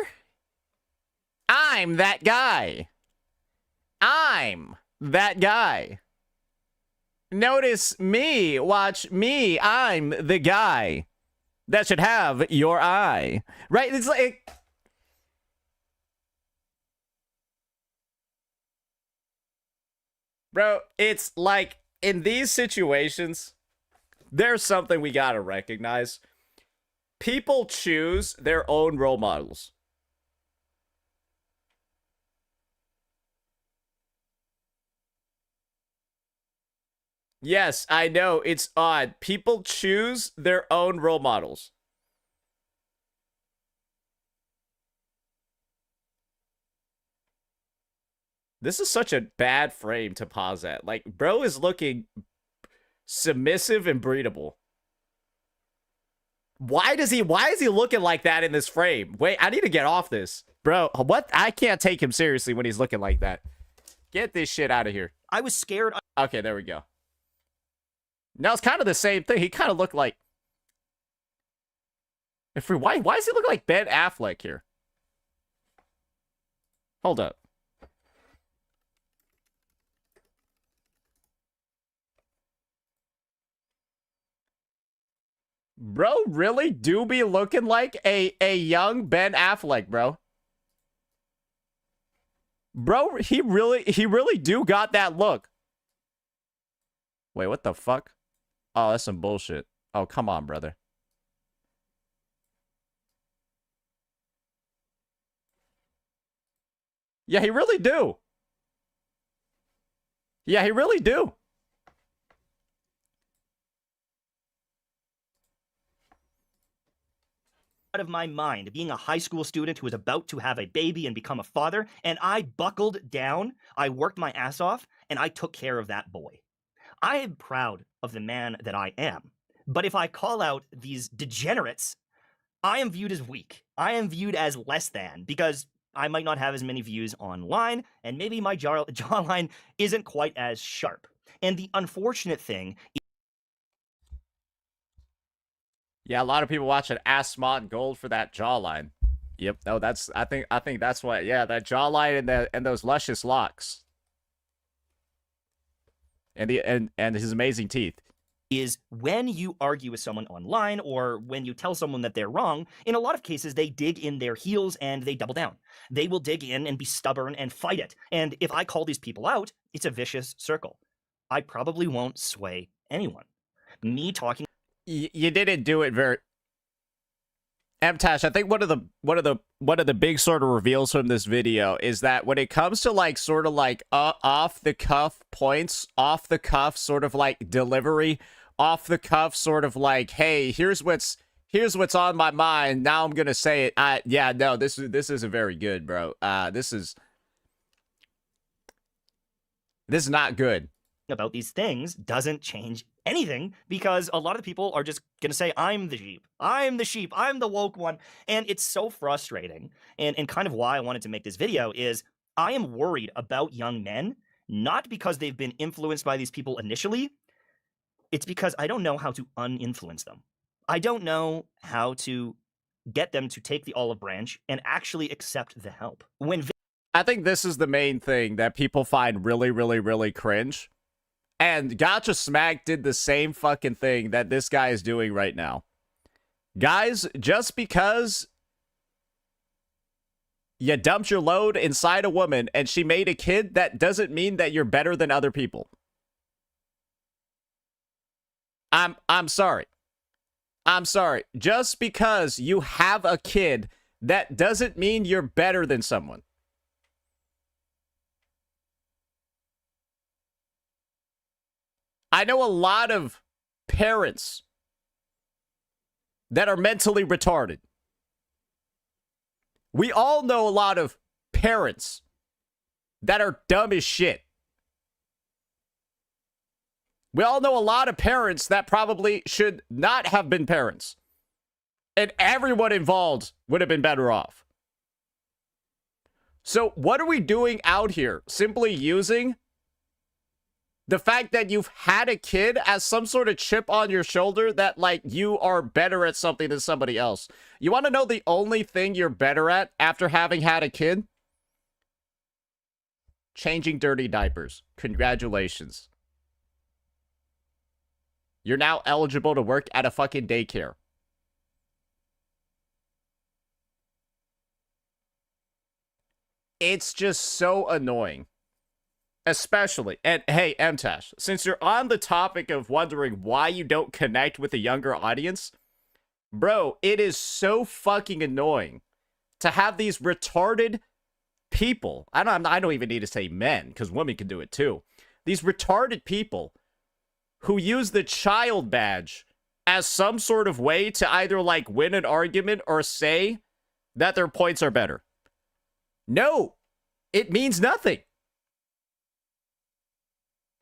I'm that guy. I'm that guy. Notice me, watch me, I'm the guy that should have your eye. Right? It's like... Bro, it's like, in these situations, there's something we gotta recognize. People choose their own role models. Yes, I know, it's odd. People choose their own role models. This is such a bad frame to pause at. Like, bro is looking submissive and breedable. Why is he looking like that in this frame? Wait, I need to get off this. Bro, what? I can't take him seriously when he's looking like that. Get this shit out of here. I was scared. Okay, there we go. Now it's kind of the same thing. He kind of looked like... Why does he look like Ben Affleck here? Hold up. Bro really do be looking like a young Ben Affleck, bro. Bro, he really do got that look. Wait, what the fuck? Oh, that's some bullshit. Oh, come on, brother. Yeah, he really do. Yeah, he really do. Out of my mind, being a high school student who was about to have a baby and become a father, and I buckled down, I worked my ass off, and I took care of that boy. I am proud of the man that I am. But if I call out these degenerates, I am viewed as weak. I am viewed as less than, because I might not have as many views online, and maybe my jawline isn't quite as sharp. And the unfortunate thing... Yeah, a lot of people watching Asmongold for that jawline. Yep. No, that's I think that's what. Yeah, that jawline and those luscious locks. And his amazing teeth. Is when you argue with someone online or when you tell someone that they're wrong, in a lot of cases, they dig in their heels and they double down. They will dig in and be stubborn and fight it. And if I call these people out, it's a vicious circle. I probably won't sway anyone. Me talking... You didn't do it very... Mtashed, I think one of the big sort of reveals from this video is that when it comes to like sort of like off the cuff points, off the cuff sort of like delivery, off the cuff sort of like, hey, here's what's on my mind. Now I'm gonna say it. Yeah, no, this isn't very good, bro. This is not good. About these things doesn't change anything, because a lot of people are just gonna say, I'm the sheep, I'm the woke one. And it's so frustrating. And kind of why I wanted to make this video is I am worried about young men, not because they've been influenced by these people initially. It's because I don't know how to uninfluence them. I don't know how to get them to take the olive branch and actually accept the help. I think this is the main thing that people find really, really, really cringe. And Gotcha Smack did the same fucking thing that this guy is doing right now. Guys, just because you dumped your load inside a woman and she made a kid, that doesn't mean that you're better than other people. I'm sorry. I'm sorry. Just because you have a kid, that doesn't mean you're better than someone. I know a lot of parents that are mentally retarded. We all know a lot of parents that are dumb as shit. We all know a lot of parents that probably should not have been parents. And everyone involved would have been better off. So what are we doing out here? Simply using the fact that you've had a kid as some sort of chip on your shoulder that, like, you are better at something than somebody else. You want to know the only thing you're better at after having had a kid? Changing dirty diapers. Congratulations. You're now eligible to work at a fucking daycare. It's just so annoying. Especially, and hey, Mtashed, since you're on the topic of wondering why you don't connect with a younger audience, bro, it is so fucking annoying to have these retarded people. I don't even need to say men, because women can do it too. These retarded people who use the child badge as some sort of way to either like win an argument or say that their points are better. No, it means nothing.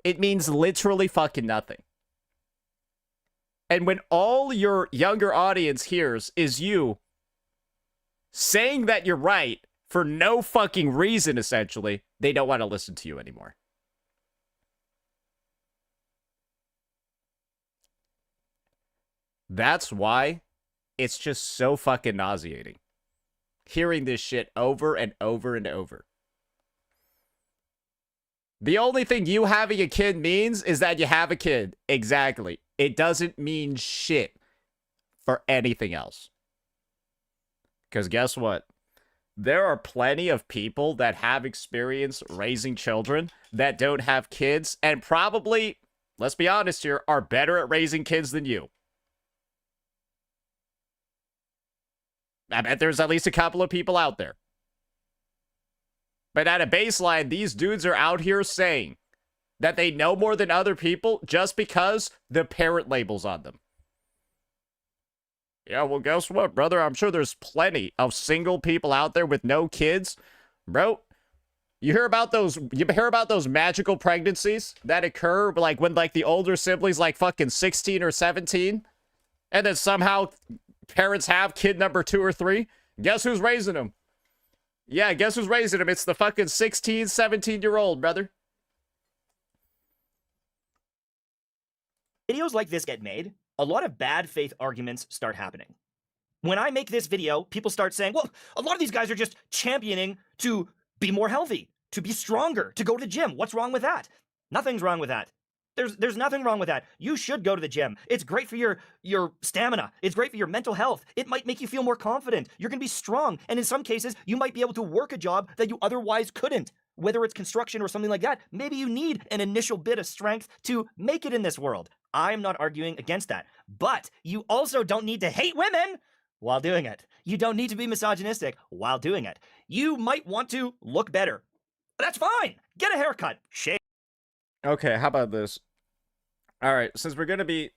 It means literally fucking nothing. And when all your younger audience hears is you saying that you're right for no fucking reason, essentially, they don't want to listen to you anymore. That's why it's just so fucking nauseating. Hearing this shit over and over and over. The only thing you having a kid means is that you have a kid. Exactly. It doesn't mean shit for anything else. Because guess what? There are plenty of people that have experience raising children that don't have kids and probably, let's be honest here, are better at raising kids than you. I bet there's at least a couple of people out there. But at a baseline, these dudes are out here saying that they know more than other people just because the parent label's on them. Yeah, well, guess what, brother? I'm sure there's plenty of single people out there with no kids. Bro, you hear about those magical pregnancies that occur like when like the older siblings like fucking 16 or 17 and then somehow parents have kid number 2 or 3? Guess who's raising them? Yeah, guess who's raising him? It's the fucking 16, 17-year-old, brother. Videos like this get made, a lot of bad faith arguments start happening. When I make this video, people start saying, well, a lot of these guys are just championing to be more healthy, to be stronger, to go to the gym. What's wrong with that? Nothing's wrong with that. There's nothing wrong with that. You should go to the gym. It's great for your stamina. It's great for your mental health. It might make you feel more confident. You're going to be strong. And in some cases, you might be able to work a job that you otherwise couldn't. Whether it's construction or something like that, maybe you need an initial bit of strength to make it in this world. I'm not arguing against that. But you also don't need to hate women while doing it. You don't need to be misogynistic while doing it. You might want to look better. That's fine. Get a haircut. Shave. Okay, how about this? All right, since we're gonna be...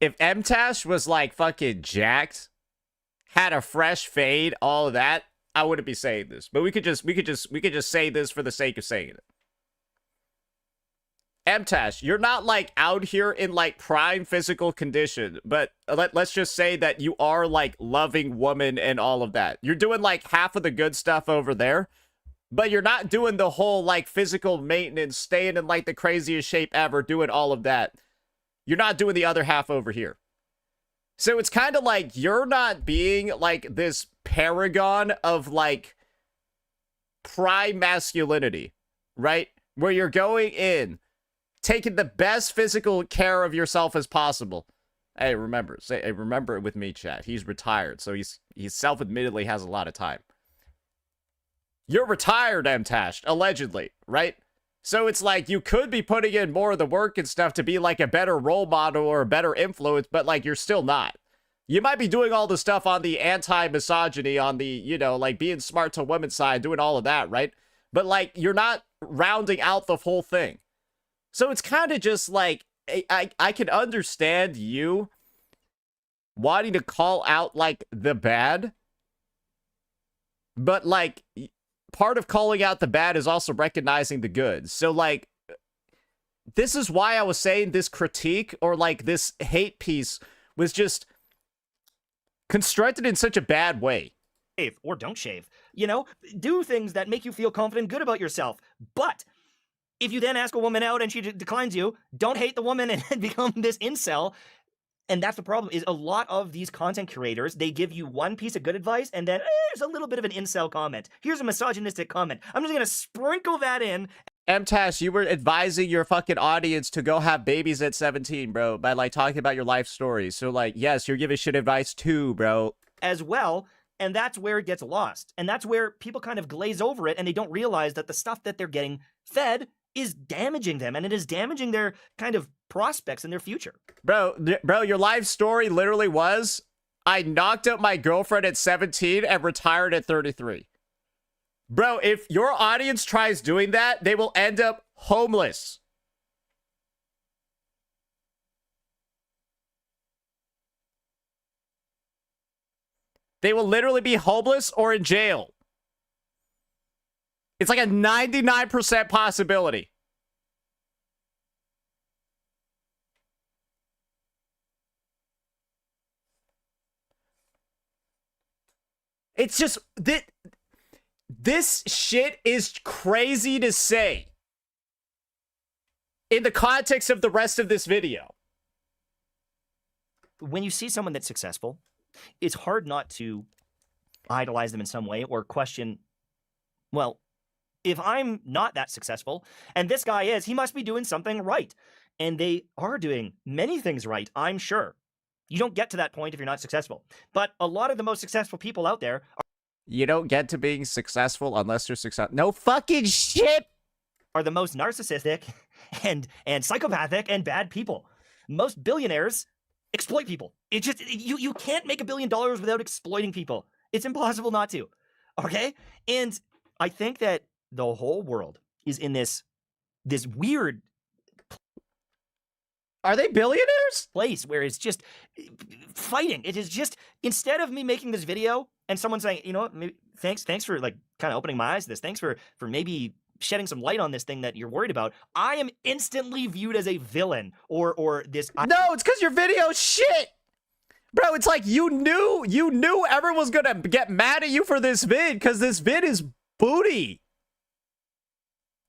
If Mtashed was like fucking jacked, had a fresh fade, all of that, I wouldn't be saying this. But we could just say this for the sake of saying it. Mtashed, you're not like out here in like prime physical condition, but let's just say that you are like loving woman and all of that. You're doing like half of the good stuff over there, but you're not doing the whole like physical maintenance, staying in like the craziest shape ever, doing all of that. You're not doing the other half over here. So it's kind of like you're not being like this paragon of like prime masculinity, right? Where you're going in, taking the best physical care of yourself as possible. Hey, remember it with me, chat. He's retired, so he's self-admittedly has a lot of time. You're retired, Mtashed, allegedly, right? So it's like you could be putting in more of the work and stuff to be like a better role model or a better influence, but like you're still not. You might be doing all the stuff on the anti-misogyny, on the, you know, like being smart to women's side, doing all of that, right? But like you're not rounding out the whole thing. So it's kind of just like, I can understand you wanting to call out like the bad, but like part of calling out the bad is also recognizing the good. So like, this is why I was saying this critique or like this hate piece was just constructed in such a bad way. Shave or don't shave. You know, do things that make you feel confident, good about yourself. But if you then ask a woman out and she declines you, don't hate the woman and become this incel. And that's the problem, is a lot of these content creators, they give you one piece of good advice and then there's a little bit of an incel comment. Here's a misogynistic comment. I'm just going to sprinkle that in. Mtashed, you were advising your fucking audience to go have babies at 17, bro, by like talking about your life story. So like, yes, you're giving shit advice too, bro. As well. And that's where it gets lost. And that's where people kind of glaze over it and they don't realize that the stuff that they're getting fed is damaging them, and it is damaging their kind of prospects in their future. Bro, your life story literally was, I knocked up my girlfriend at 17 and retired at 33. Bro, if your audience tries doing that, they will end up homeless. They will literally be homeless or in jail. It's like a 99% possibility. It's just that this shit is crazy to say in the context of the rest of this video. When you see someone that's successful, it's hard not to idolize them in some way or question, well, if I'm not that successful and this guy is, he must be doing something right. And they are doing many things right, I'm sure. You don't get to that point if you're not successful. But a lot of the most successful people out there You don't get to being successful unless you're successful. No fucking shit! Are the most narcissistic and psychopathic and bad people. Most billionaires exploit people. It just, you can't make $1 billion without exploiting people. It's impossible not to. Okay? And I think that the whole world is in this weird Are they billionaires? place where it's just fighting. It is just, instead of me making this video and someone saying, you know what, maybe, thanks for like kind of opening my eyes to this. Thanks for maybe shedding some light on this thing that you're worried about. I am instantly viewed as a villain or this. No, it's because your video's shit. Bro, it's like you knew everyone was gonna get mad at you for this vid because this vid is booty.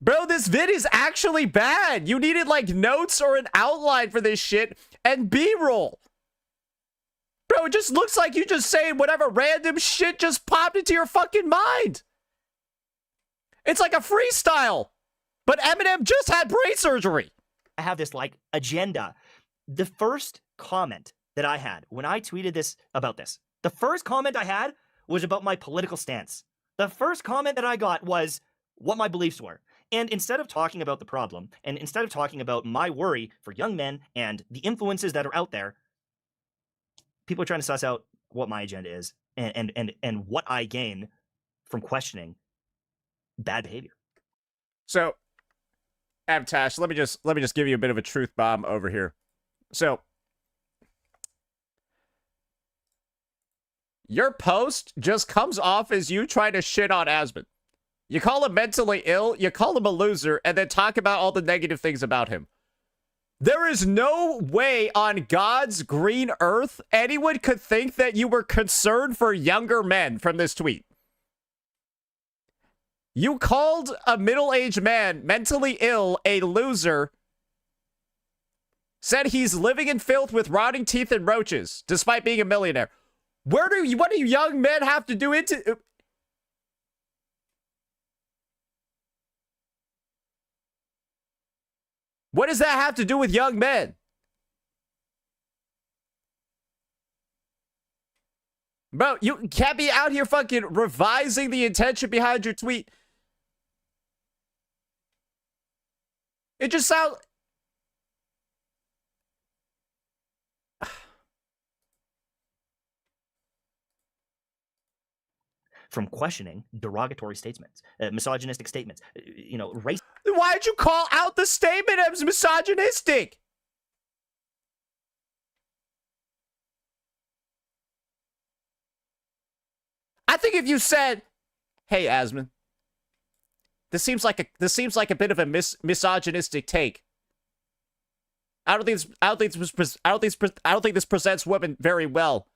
Bro, this vid is actually bad. You needed like notes or an outline for this shit and B-roll. Bro, it just looks like you just saying whatever random shit just popped into your fucking mind. It's like a freestyle. But Eminem just had brain surgery. I have this like agenda. The first comment that I had when I tweeted this about this, the first comment I had was about my political stance. The first comment that I got was what my beliefs were. And instead of talking about the problem, and instead of talking about my worry for young men and the influences that are out there, people are trying to suss out what my agenda is and what I gain from questioning bad behavior. So, Mtashed, let me just give you a bit of a truth bomb over here. So, your post just comes off as you trying to shit on Asmon. You call him mentally ill, you call him a loser, and then talk about all the negative things about him. There is no way on God's green earth anyone could think that you were concerned for younger men from this tweet. You called a middle-aged man mentally ill a loser, said he's living in filth with rotting teeth and roaches, despite being a millionaire. What do young men have to do into... What does that have to do with young men? Bro, you can't be out here fucking revising the intention behind your tweet. It just sounds... From questioning derogatory statements, misogynistic statements, race. Why'd you call out the statement as misogynistic? I think if you said, "Hey, Asmon, this seems like a bit of a misogynistic take. I don't think this presents women very well.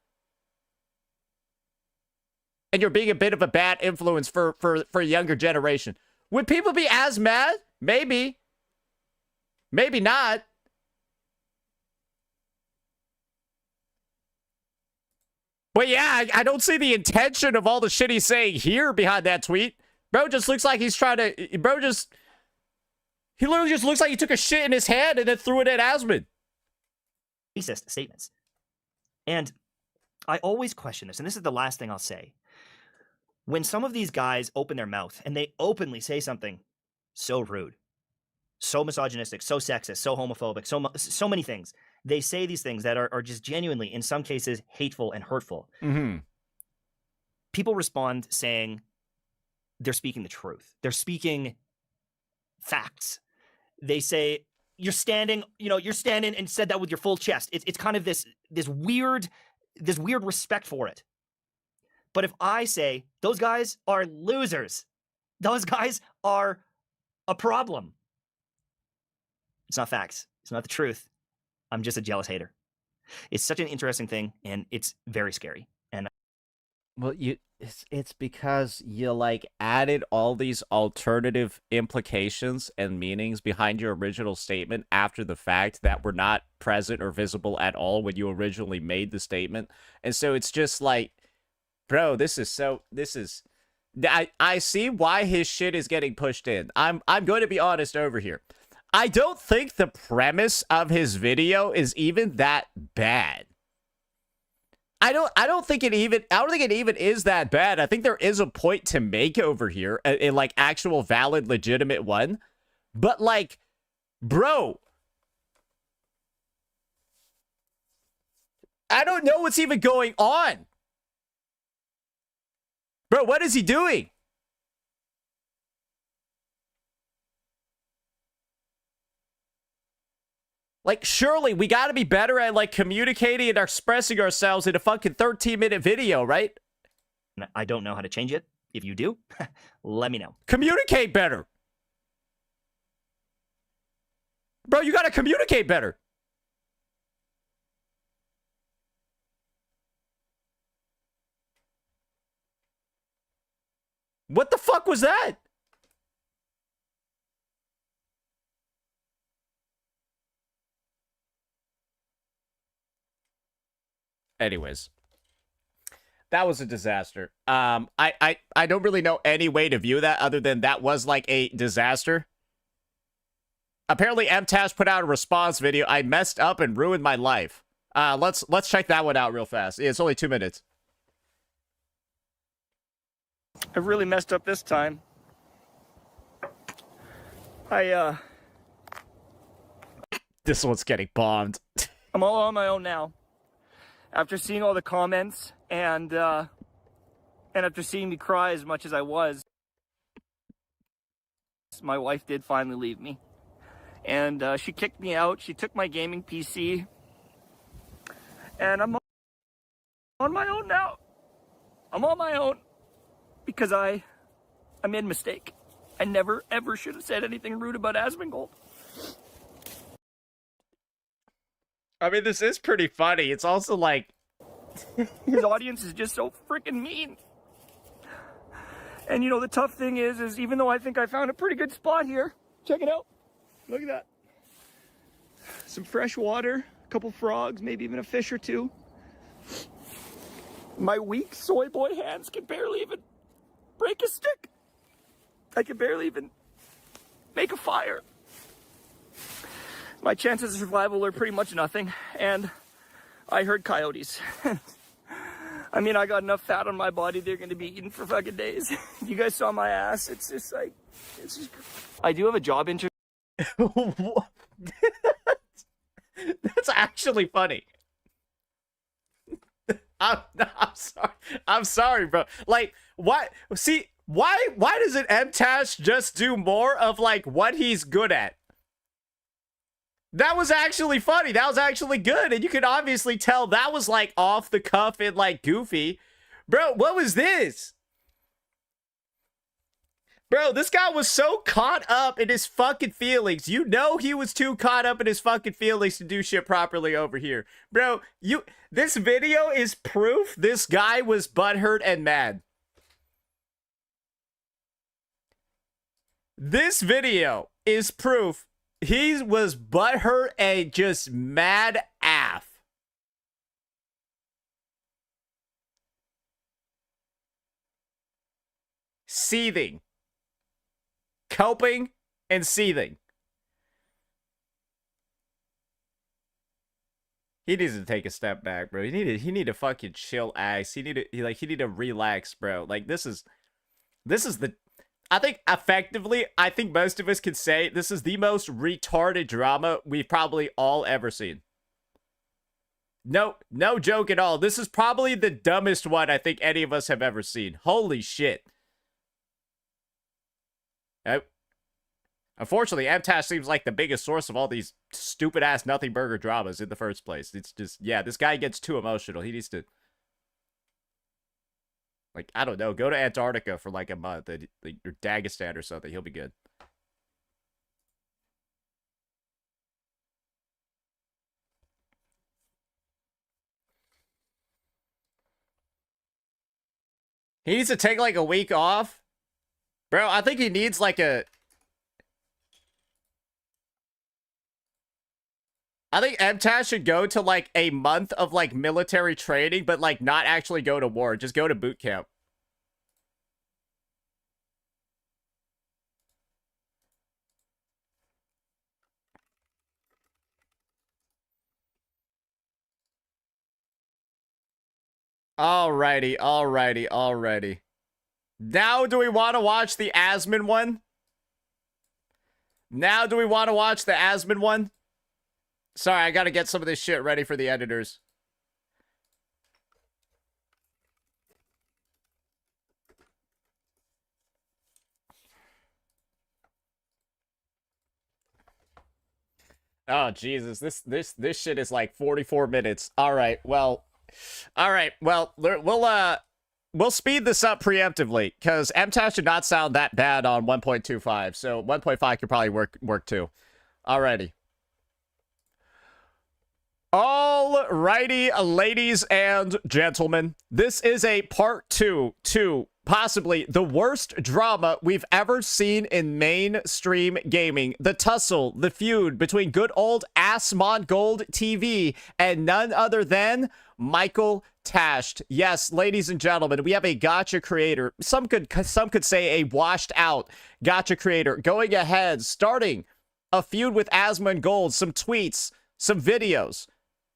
And you're being a bit of a bad influence for a younger generation." Would people be as mad? Maybe. Maybe not. But yeah, I don't see the intention of all the shit he's saying here behind that tweet. Bro just looks like he's trying to... He literally just looks like he took a shit in his hand and then threw it at Asmon. Racist statements. And I always question this, and this is the last thing I'll say. When some of these guys open their mouth and they openly say something so rude, so misogynistic, so sexist, so homophobic, so many things, they say these things that are just genuinely, in some cases, hateful and hurtful. Mm-hmm. People respond saying they're speaking the truth. They're speaking facts. They say, you're standing and said that with your full chest. It's kind of this weird respect for it. But if I say, those guys are losers, those guys are a problem, it's not facts. It's not the truth. I'm just a jealous hater. It's such an interesting thing, and it's very scary. And well, it's because you like added all these alternative implications and meanings behind your original statement after the fact that were not present or visible at all when you originally made the statement. And so it's just like, bro, I see why his shit is getting pushed in. I'm going to be honest over here. I don't think the premise of his video is even that bad. I don't think it even is that bad. I think there is a point to make over here, a like actual valid legitimate one. But like, bro, I don't know what's even going on. Bro, what is he doing? Like, surely we gotta be better at, like, communicating and expressing ourselves in a fucking 13-minute video, right? I don't know how to change it. If you do, let me know. Communicate better. Bro, you gotta communicate better. What the fuck was that? Anyways, that was a disaster. I don't really know any way to view that other than that was like a disaster. Apparently, Mtashed put out a response video. I messed up and ruined my life. Let's check that one out real fast. It's only 2 minutes. I really messed up this time. This one's getting bombed. I'm all on my own now. After seeing all the comments and after seeing me cry as much as I was, my wife did finally leave me. And she kicked me out. She took my gaming PC. And I'm on my own now. I'm on my own because I made a mistake. I never, ever should have said anything rude about Asmongold. I mean, this is pretty funny. It's also like... His audience is just so freaking mean. And you know, the tough thing is even though I think I found a pretty good spot here, check it out. Look at that. Some fresh water, a couple frogs, maybe even a fish or two. My weak soy boy hands can barely even break a stick. I can barely even make a fire. My chances of survival are pretty much nothing, and I heard coyotes. I mean, I got enough fat on my body, they're gonna be eating for fucking days. You guys saw my ass, it's just like, I do have a job interview. That's actually funny. I'm sorry. I'm sorry, bro. Like, why? See, why doesn't Mtashed just do more of like what he's good at? That was actually funny. That was actually good, and you can obviously tell that was like off the cuff and like goofy, bro. What was this? Bro, this guy was so caught up in his fucking feelings. You know he was too caught up in his fucking feelings to do shit properly over here. Bro, this video is proof this guy was butthurt and mad. This video is proof he was butthurt and just mad af. Seething. Coping and seething. He needs to take a step back, bro. He need to fucking chill ass. He need to relax, bro. Like this is the, I think effectively, I think most of us could say this is the most retarded drama we've probably all ever seen. No joke at all. This is probably the dumbest one I think any of us have ever seen. Holy shit. Unfortunately, Mtashed seems like the biggest source of all these stupid-ass nothing burger dramas in the first place. It's just, yeah, this guy gets too emotional. He needs to, like, I don't know, go to Antarctica for like a month, or Dagestan or something. He'll be good. He needs to take like a week off. Bro, I think he needs like a... I think Mtashed should go to like a month of like military training, but like not actually go to war. Just go to boot camp. Alrighty. Now do we want to watch the Asmon one? Sorry, I gotta get some of this shit ready for the editors. Oh Jesus, this shit is like 44 minutes. All right, well, we'll speed this up preemptively because Mtashed should not sound that bad on 1.25, so 1.5 could probably work too. Alrighty. Alrighty, ladies and gentlemen, this is a part 2 to possibly the worst drama we've ever seen in mainstream gaming. The tussle, the feud between good old Asmongold TV and none other than Michael Mtashed. Yes, ladies and gentlemen, we have a gacha creator. Some could say a washed out gacha creator going ahead, starting a feud with Asmongold, some tweets, some videos.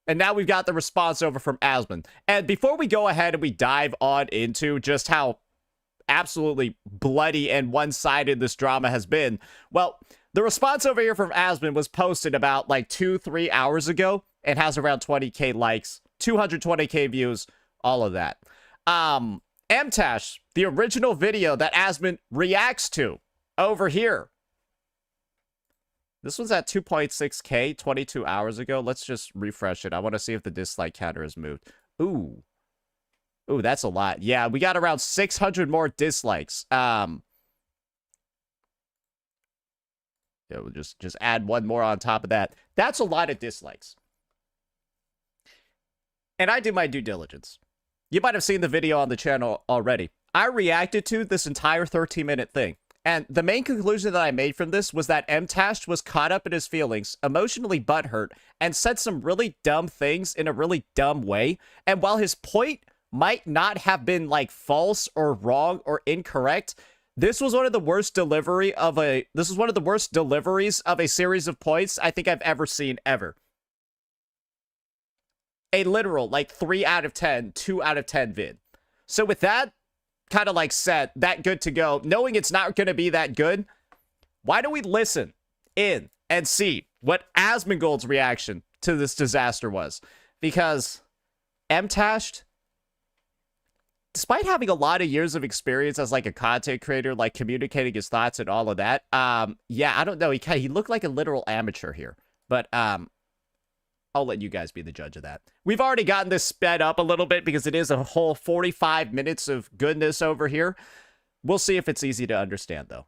And now we've got the response over from Asmon. And before we go ahead and we dive on into just how absolutely bloody and one-sided this drama has been, well, The response over here from Asmon was posted about like 2-3 hours ago and has around 20k likes, 220k views, all of that. Mtashed, the original video that Asmon reacts to over here. This was at 2.6k 22 hours ago. Let's just refresh it. I want to see if the dislike counter has moved. Ooh. Ooh, that's a lot. Yeah, we got around 600 more dislikes. Yeah, we'll just add one more on top of that. That's a lot of dislikes. And I did my due diligence. You might have seen the video on the channel already. I reacted to this entire 13-minute thing. And the main conclusion that I made from this was that Mtashed was caught up in his feelings, emotionally butthurt, and said some really dumb things in a really dumb way. And while his point might not have been like false or wrong or incorrect, this was one of the worst deliveries of a series of points I think I've ever seen ever. A literal like 3 out of 10, 2 out of 10 vid. So with that kind of like set, that good to go, knowing it's not going to be that good, why don't we listen in and see what Asmongold's reaction to this disaster was? Because Mtashed, despite having a lot of years of experience as like a content creator, like communicating his thoughts and all of that, yeah, I don't know, he looked like a literal amateur here, but I'll let you guys be the judge of that. We've already gotten this sped up a little bit because it is a whole 45 minutes of goodness over here. We'll see if it's easy to understand, though.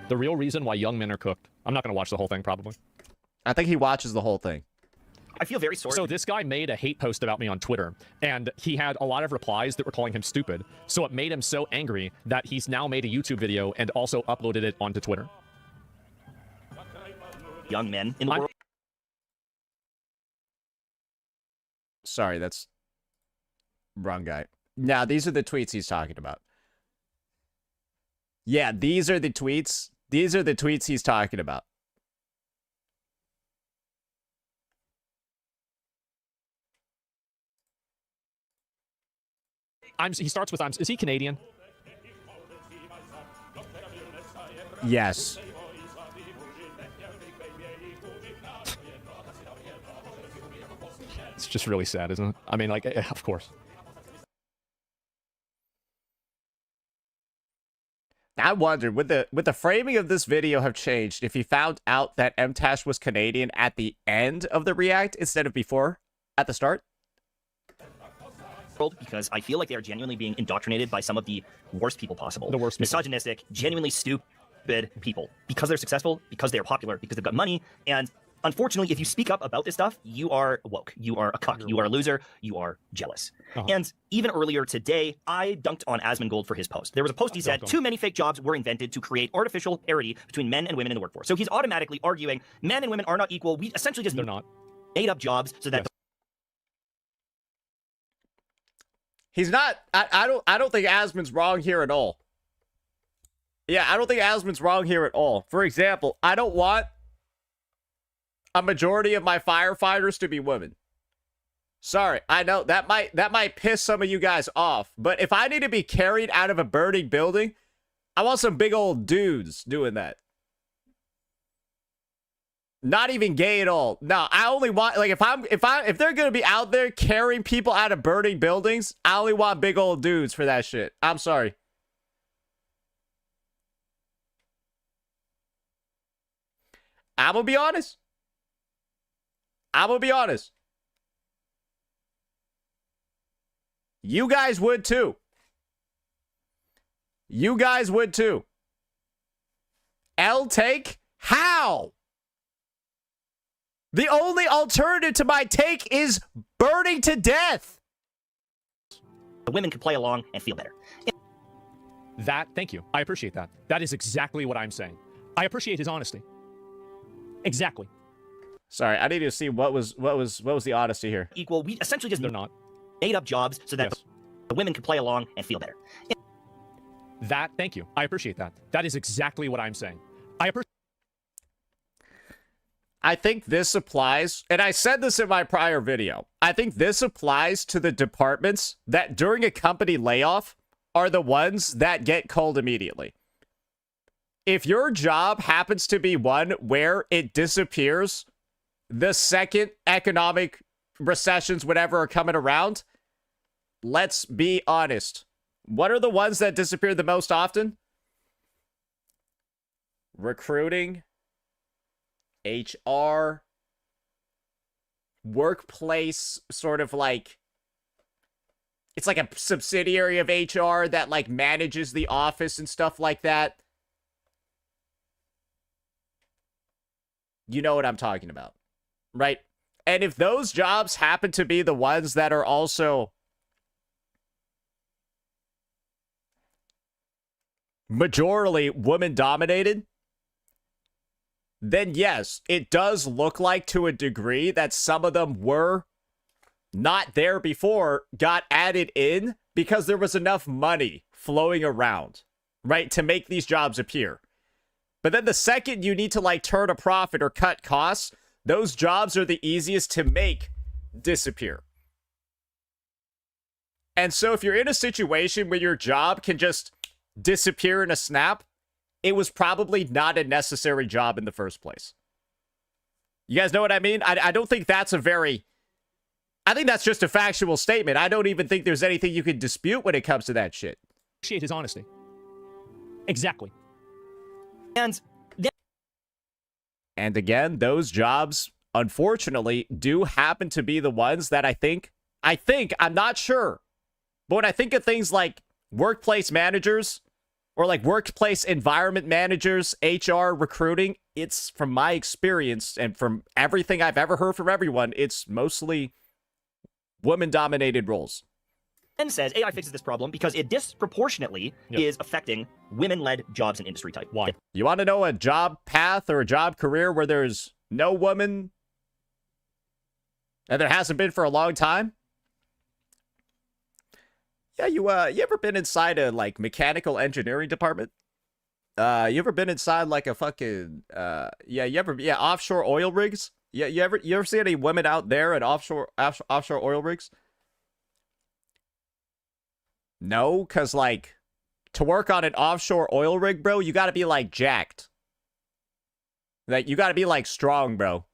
The real reason why young men are cooked. I'm not going to watch the whole thing, probably. I think he watches the whole thing. I feel very sorry. So this guy made a hate post about me on Twitter, and he had a lot of replies that were calling him stupid. So it made him so angry that he's now made a YouTube video and also uploaded it onto Twitter. Young men in the world. Sorry, that's wrong guy. Now, these are the tweets he's talking about. Yeah, these are the tweets. These are the tweets he's talking about. He starts with, is he Canadian? Yes. It's just really sad, isn't it? I mean, like, of course. I wondered, would the framing of this video have changed if he found out that Mtashed was Canadian at the end of the react instead of before, at the start? Because I feel like they are genuinely being indoctrinated by some of the worst people possible. The worst people. Misogynistic, genuinely stupid people. Because they're successful, because they're popular, because they've got money, and unfortunately, if you speak up about this stuff, you are woke. You are a cuck. You are a loser. You are jealous. And even earlier today, I dunked on Asmongold for his post. There was a post he said, too many fake jobs were invented to create artificial parity between men and women in the workforce. So he's automatically arguing men and women are not equal. We essentially just made up jobs so that... He's not... I don't think Asmon's wrong here at all. Yeah, I don't think Asmon's wrong here at all. For example, I don't want a majority of my firefighters to be women. Sorry, I know that might piss some of you guys off, but if I need to be carried out of a burning building, I want some big old dudes doing that. Not even gay at all. No, I only want, like, if they're gonna be out there carrying people out of burning buildings, I only want big old dudes for that shit. I'm sorry. I'm gonna be honest. You guys would too. You guys would too. L take? How? The only alternative to my take is burning to death. The women can play along and feel better. Thank you. I appreciate that. That is exactly what I'm saying. I appreciate his honesty. Exactly. Sorry, I need to see what was the honesty here. Equal. We essentially just made up jobs so that the women can play along and feel better. Thank you. I appreciate that. That is exactly what I'm saying. I think this applies, and I said this in my prior video, I think this applies to the departments that during a company layoff are the ones that get called immediately. if your job happens to be one where it disappears the second economic recessions, whatever, are coming around, let's be honest. What are the ones that disappear the most often? Recruiting, HR, workplace, sort of like, it's like a subsidiary of HR that like manages the office and stuff like that. You know what I'm talking about, right? And if those jobs happen to be the ones that are also majorly woman-dominated, then yes, it does look like to a degree that some of them were not there before, got added in because there was enough money flowing around, right, to make these jobs appear. But then the second you need to like turn a profit or cut costs, those jobs are the easiest to make disappear. And so if you're in a situation where your job can just disappear in a snap, it was probably not a necessary job in the first place. You guys know what I mean? I don't think that's a very... I think that's just a factual statement. I don't even think there's anything you can dispute when it comes to that shit. Appreciate his honesty. Exactly. And again, those jobs, unfortunately, do happen to be the ones that I think, I'm not sure, but when I think of things like workplace managers or like workplace environment managers, HR, recruiting, it's, from my experience and from everything I've ever heard from everyone, it's mostly women-dominated roles. And says AI fixes this problem because it disproportionately is affecting women-led jobs and industry type. Why? You want to know a job path or a job career where there's no woman and there hasn't been for a long time? Yeah, you ever been inside a like mechanical engineering department? You ever been inside like a fucking offshore oil rigs? Yeah, you ever see any women out there at offshore oil rigs? No, because, like, to work on an offshore oil rig, bro, you gotta be, like, jacked. Like, you gotta be, like, strong, bro.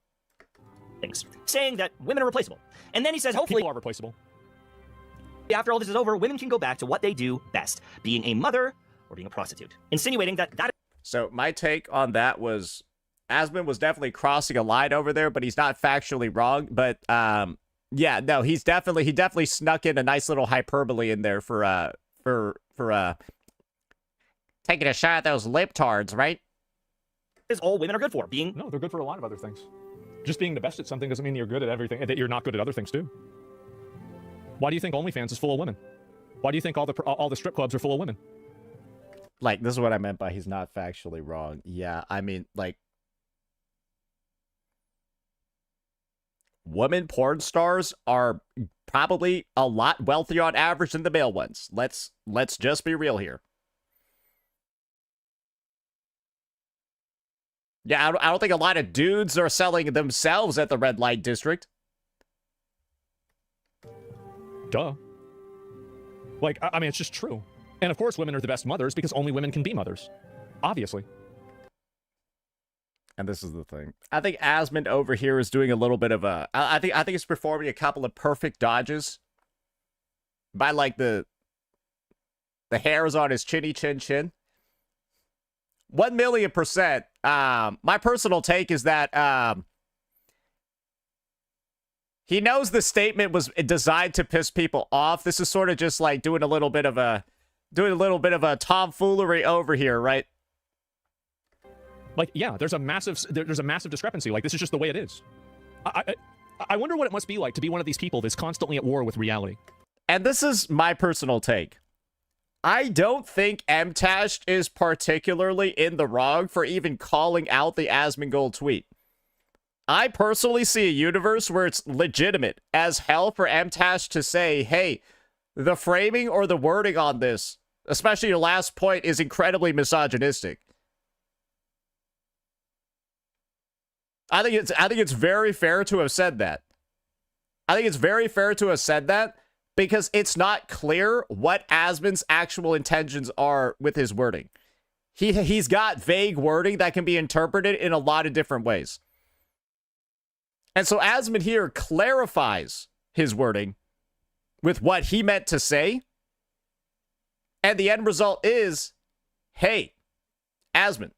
Things. Saying that women are replaceable. And then he says, hopefully, People are replaceable. after all this is over, women can go back to what they do best, being a mother or being a prostitute. Insinuating that So, my take on that was, Asmon was definitely crossing a line over there, but he's not factually wrong. But, yeah, no, he definitely snuck in a nice little hyperbole in there for taking a shot at those libtards, right? is all women are good for, being... No, they're good for a lot of other things. Just being the best at something doesn't mean you're good at everything, that you're not good at other things too. Why do you think OnlyFans is full of women? Why do you think all the strip clubs are full of women? Like, this is what I meant by he's not factually wrong. Yeah, I mean, like, women porn stars are probably a lot wealthier on average than the male ones. Let's just be real here. Yeah, I don't think a lot of dudes are selling themselves at the red light district. Duh. Like, I mean, it's just true. And of course, women are the best mothers because only women can be mothers. Obviously. And this is the thing. I think Asmon over here is doing a little bit of a... I think he's performing a couple of perfect dodges. By, like, the hairs on his chinny chin chin. 1,000,000%. My personal take is that he knows the statement was designed to piss people off. This is sort of just like doing a little bit of a tomfoolery over here, right? Like, yeah, there's a massive discrepancy. Like, this is just the way it is. I wonder what it must be like to be one of these people that's constantly at war with reality. And this is my personal take. I don't think Mtashed is particularly in the wrong for even calling out the Asmongold tweet. I personally see a universe where it's legitimate as hell for Mtashed to say, hey, the framing or the wording on this, especially your last point, is incredibly misogynistic. I think it's very fair to have said that. I think it's very fair to have said that because it's not clear what Asmon's actual intentions are with his wording. He's got vague wording that can be interpreted in a lot of different ways. And so Asmon here clarifies his wording with what he meant to say. And the end result is, hey, Asmon,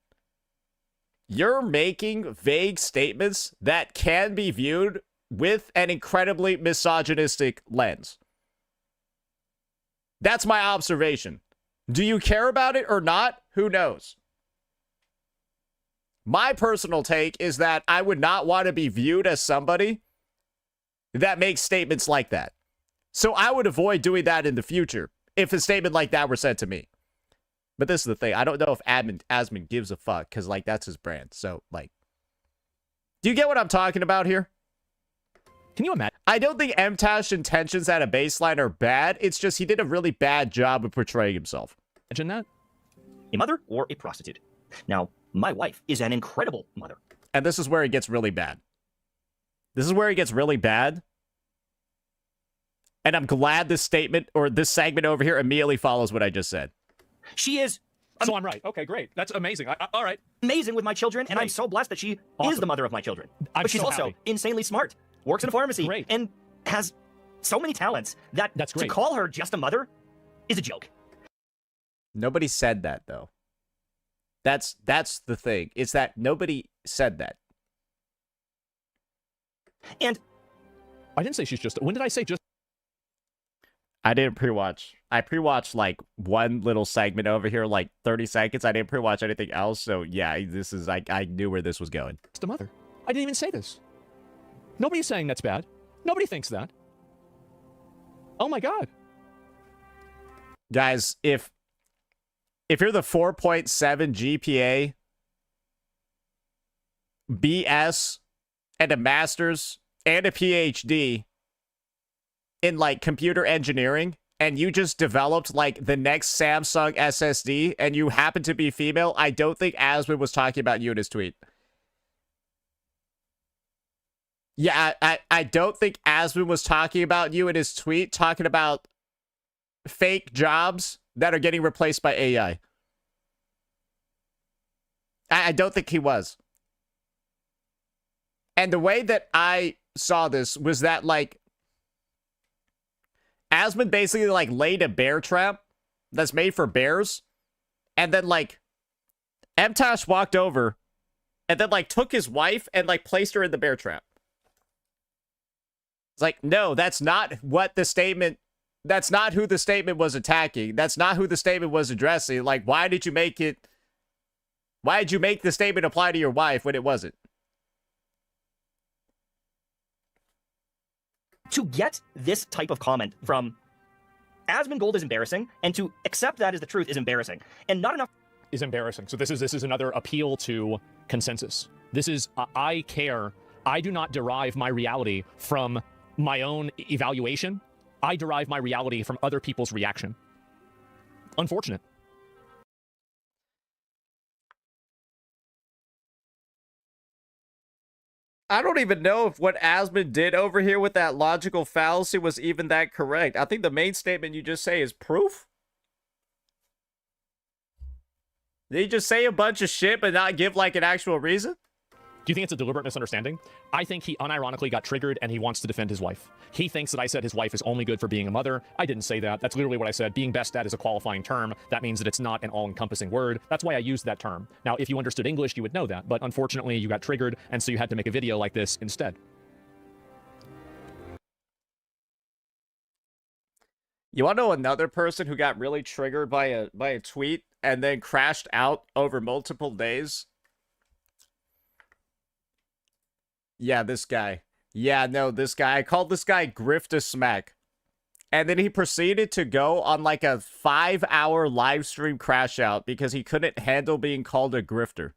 you're making vague statements that can be viewed with an incredibly misogynistic lens. That's my observation. Do you care about it or not? Who knows? My personal take is that I would not want to be viewed as somebody that makes statements like that. So I would avoid doing that in the future if a statement like that were said to me. But this is the thing. I don't know if Asmon gives a fuck because, like, that's his brand. So, like, do you get what I'm talking about here? Can you imagine? I don't think Mtashed's intentions at a baseline are bad. It's just he did a really bad job of portraying himself. Imagine that? A mother or a prostitute. Now, my wife is an incredible mother. And this is where it gets really bad. This is where it gets really bad. And I'm glad this statement or this segment over here immediately follows what I just said. She is So I'm right. Okay, great. That's amazing. All right. amazing with my children, and I'm Great. so blessed that she is Awesome. the mother of my children. I'm But she's so also happy. insanely smart, works in a pharmacy, Great. and has so many talents that That's to great. call her just a mother is a joke. Nobody said that, though. That's the thing. It's that nobody said that. And I didn't say she's just. When did I say just? I didn't pre-watch. I pre-watched like one little segment over here, like 30 seconds. I didn't pre-watch anything else. So yeah, this is like I knew where this was going. A mother. I didn't even say this. Nobody's saying that's bad. Nobody thinks that. Oh my god. Guys, if you're the 4.7 GPA, BS, and a master's and a PhD in like computer engineering, and you just developed like the next Samsung SSD and you happen to be female, I don't think Asmon was talking about you in his tweet. Yeah, I don't think Asmon was talking about you in his tweet, talking about fake jobs that are getting replaced by AI. I don't think he was. And the way that I saw this was that, like, Asmon basically, like, laid a bear trap that's made for bears. And then, like, Mtashed walked over and then, like, took his wife and, like, placed her in the bear trap. It's like, no, that's not what the statement... That's not who the statement was attacking. That's not who the statement was addressing. Like, why did you make it... Why did you make the statement apply to your wife when it wasn't? to get this type of comment from Asmongold is embarrassing, and to accept that as the truth is embarrassing. And not enough Is embarrassing. So this is another appeal to consensus. This is I care. I do not derive my reality from my own evaluation. I derive my reality from other people's reaction. Unfortunate. I don't even know if what Asmon did over here with that logical fallacy was even that correct. I think the main statement you just say is proof. Did he just say a bunch of shit but not give like an actual reason? Do you think it's a deliberate misunderstanding? I think he unironically got triggered and he wants to defend his wife. He thinks that I said his wife is only good for being a mother. I didn't say that. That's literally what I said. Being best at is a qualifying term. That means that it's not an all-encompassing word. That's why I used that term. Now, if you understood English, you would know that. But unfortunately, you got triggered, and so you had to make a video like this instead. You want to know another person who got really triggered by a tweet and then crashed out over multiple days? Yeah, this guy. Yeah, no, this guy. I called this guy Grifta Smack. And then he proceeded to go on like a 5-hour live stream crash out because he couldn't handle being called a grifter.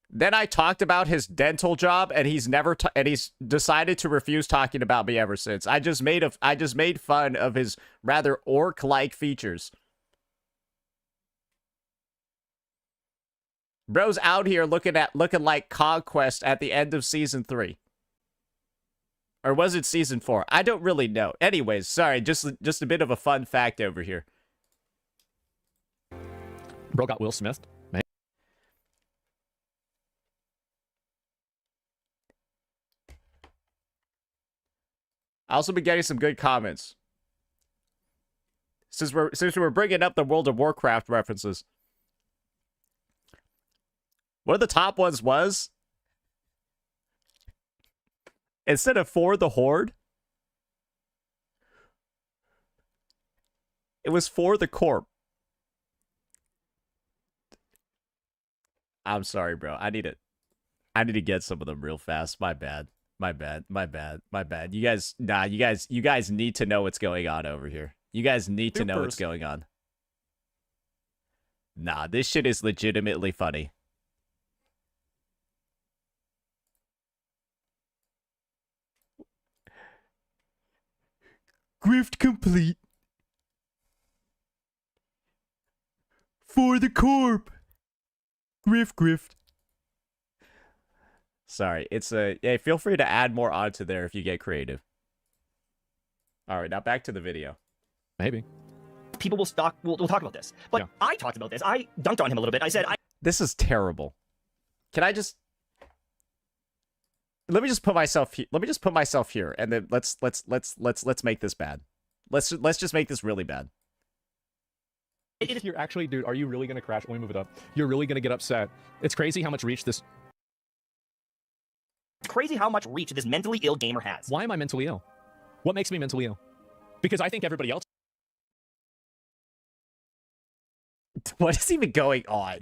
Then I talked about his dental job, and he's decided to refuse talking about me ever since. I just made fun of his rather orc-like features. Bro's out here looking like Conquest at the end of season 3. Or was it season 4? I don't really know. Anyways, sorry, just a bit of a fun fact over here. Bro got Will Smith. Man. I also been getting some good comments. Since we're bringing up the World of Warcraft references. One of the top ones was, instead of for the Horde, it was for the Corp. I'm sorry, bro. I need to get some of them real fast. My bad. My bad. You guys, you guys need to know what's going on over here. You guys need to know what's going on. Nah, this shit is legitimately funny. Grift complete. For the Corp. Grift. Sorry, it's a... Yeah, feel free to add more onto there if you get creative. Alright, now back to the video. Maybe. People will talk about this. But yeah. I talked about this. I dunked on him a little bit. I said... This is terrible. Can I just... Let me just put myself here. Let me just put myself here, and then let's make this bad. Let's just make this really bad. You're actually, dude, are you really gonna crash? Let me move it up. You're really gonna get upset. It's crazy how much reach this... It's crazy how much reach this mentally ill gamer has. Why am I mentally ill? What makes me mentally ill? Because I think everybody else... What is even going on?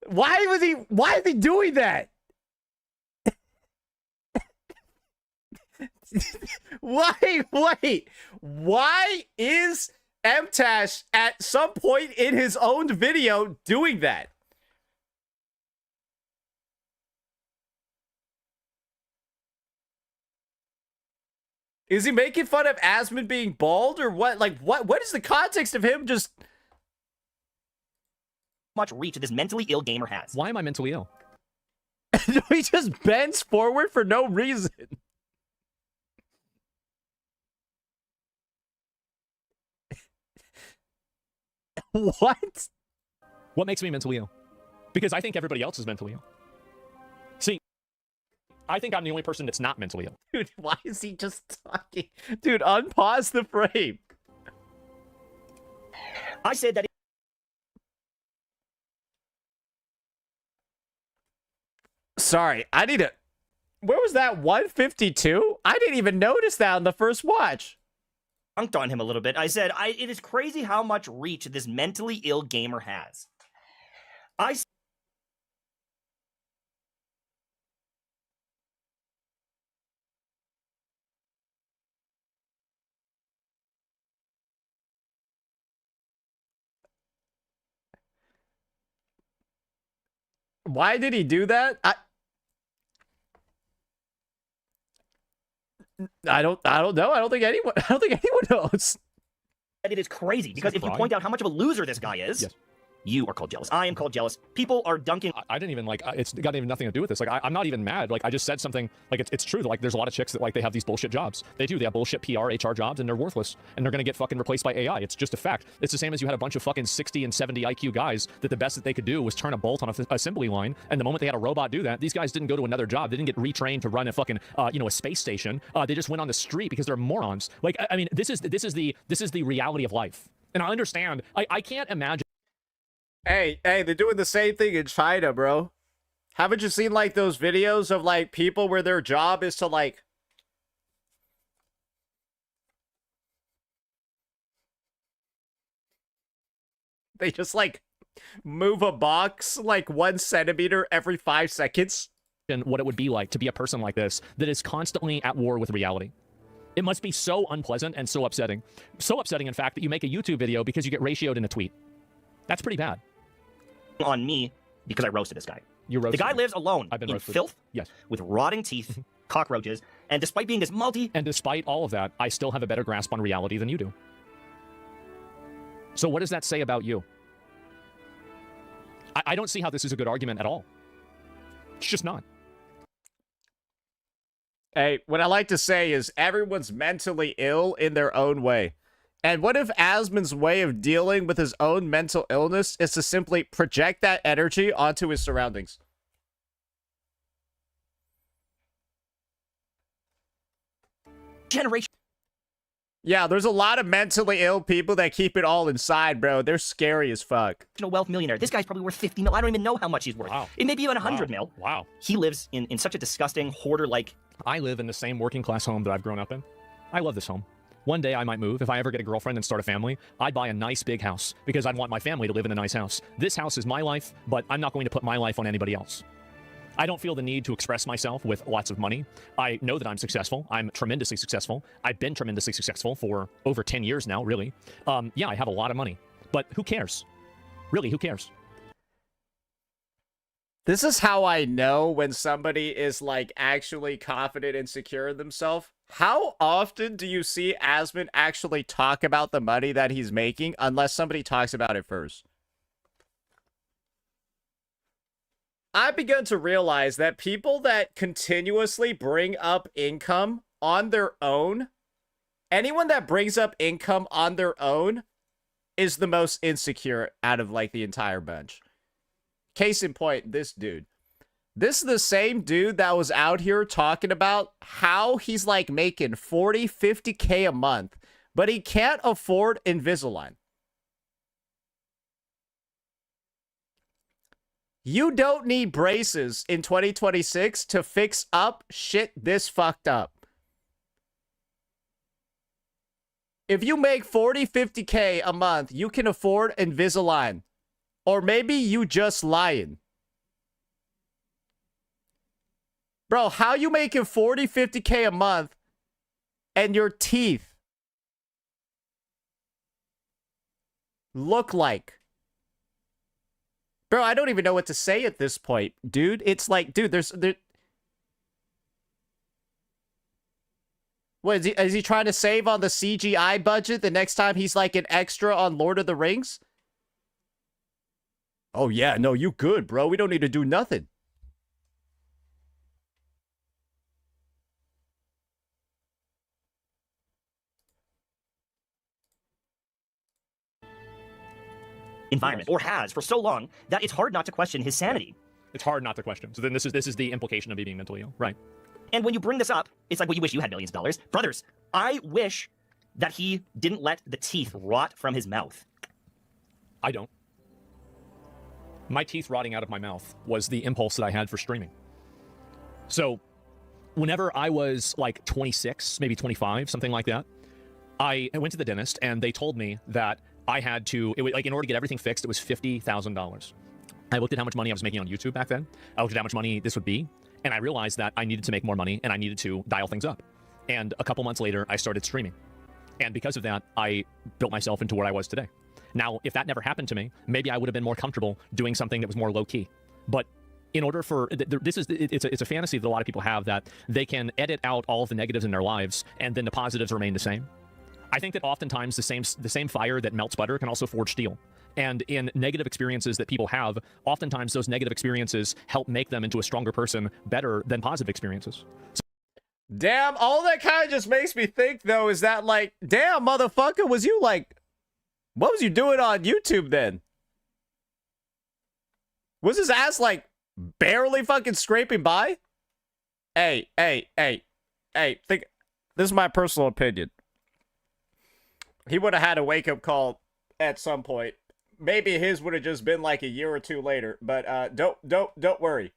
Why is he doing that? Why is Mtashed at some point in his own video doing that? Is he making fun of Asmon being bald or what? Like, what is the context of him just... Much reach this mentally ill gamer has. Why am I mentally ill? He just bends forward for no reason. What? What makes me mentally ill? Because I think everybody else is mentally ill. See, I think I'm the only person that's not mentally ill. Dude, why is he just talking? Dude, unpause the frame. I said that... Sorry, I need to... Where was that, 152? I didn't even notice that on the first watch. Dunked on him a little bit. I said, it is crazy how much reach this mentally ill gamer has. Why did he do that? I don't know. I don't think anyone knows. It is crazy because if you point out how much of a loser this guy is, yes. You are called jealous. I am called jealous. People are dunking. I didn't even like. It's got even nothing to do with this. Like, I'm not even mad. Like, I just said something. Like, it's true. Like, there's a lot of chicks that like they have these bullshit jobs. They do. They have bullshit PR, HR jobs, and they're worthless. And they're gonna get fucking replaced by AI. It's just a fact. It's the same as you had a bunch of fucking 60 and 70 IQ guys that the best that they could do was turn a bolt on a assembly line. And the moment they had a robot do that, these guys didn't go to another job. They didn't get retrained to run a fucking a space station. They just went on the street because they're morons. Like, I mean, this is the reality of life. And I understand. I can't imagine. Hey, they're doing the same thing in China, bro. Haven't you seen, like, those videos of, like, people where their job is to, like... They just, like, move a box, like, 1 centimeter every 5 seconds? And what it would be like to be a person like this that is constantly at war with reality. It must be so unpleasant and so upsetting. So upsetting, in fact, that you make a YouTube video because you get ratioed in a tweet. That's pretty bad. On me because I roasted this guy. You roasted the guy me. lives alone I've been in roasted. filth, yes, with rotting teeth, cockroaches, and despite being this And despite all of that, I still have a better grasp on reality than you do. So what does that say about you? I don't see how this is a good argument at all. It's just not. Hey, what I like to say is everyone's mentally ill in their own way. And what if Asmon's way of dealing with his own mental illness is to simply project that energy onto his surroundings? Generation. Yeah, there's a lot of mentally ill people that keep it all inside, bro. They're scary as fuck. Wealth millionaire. This guy's probably worth 50 mil. I don't even know how much he's worth. Wow. It may be even 100 mil. Wow. He lives in such a disgusting hoarder-like. I live in the same working class home that I've grown up in. I love this home. One day I might move. If I ever get a girlfriend and start a family, I'd buy a nice big house because I'd want my family to live in a nice house. This house is my life, but I'm not going to put my life on anybody else. I don't feel the need to express myself with lots of money. I know that I'm successful. I'm tremendously successful. I've been tremendously successful for over 10 years now, really. Yeah, I have a lot of money, but who cares? Really, who cares? This is how I know when somebody is, like, actually confident and secure in themselves. How often do you see Asmon actually talk about the money that he's making unless somebody talks about it first? I've begun to realize that people that continuously bring up income on their own, anyone that brings up income on their own is the most insecure out of, like, the entire bunch. Case in point, this dude. This is the same dude that was out here talking about how he's, like, making 40, 50K a month, but he can't afford Invisalign. You don't need braces in 2026 to fix up shit this fucked up. If you make 40, 50K a month, you can afford Invisalign. Or maybe you just lying. Bro, how you making 40, 50K a month and your teeth look like? Bro, I don't even know what to say at this point, dude. It's like, dude, What, is he trying to save on the CGI budget the next time he's like an extra on Lord of the Rings? Oh yeah, no, you good, bro. We don't need to do nothing. Environment, or has for so long that it's hard not to question his sanity. It's hard not to question. So then this is the implication of me being mentally ill, right? And when you bring this up, it's like, well, you wish you had millions of dollars. Brothers, I wish that he didn't let the teeth rot from his mouth. I don't. My teeth rotting out of my mouth was the impulse that I had for streaming. So whenever I was like 26, maybe 25, something like that, I went to the dentist and they told me that I had to, like, in order to get everything fixed, it was $50,000. I looked at how much money I was making on YouTube back then. I looked at how much money this would be, and I realized that I needed to make more money and I needed to dial things up. And a couple months later, I started streaming. And because of that, I built myself into where I was today. Now, if that never happened to me, maybe I would have been more comfortable doing something that was more low-key. But in order for, it's a fantasy that a lot of people have, that they can edit out all of the negatives in their lives and then the positives remain the same. I think that oftentimes the same fire that melts butter can also forge steel. And in negative experiences that people have, oftentimes those negative experiences help make them into a stronger person better than positive experiences. So damn, all that kind of just makes me think, though, is that, like, damn, motherfucker, was you, like, what was you doing on YouTube then? Was his ass, like, barely fucking scraping by? Hey, think, this is my personal opinion. He would have had a wake-up call at some point. Maybe his would have just been like a year or two later, but don't worry.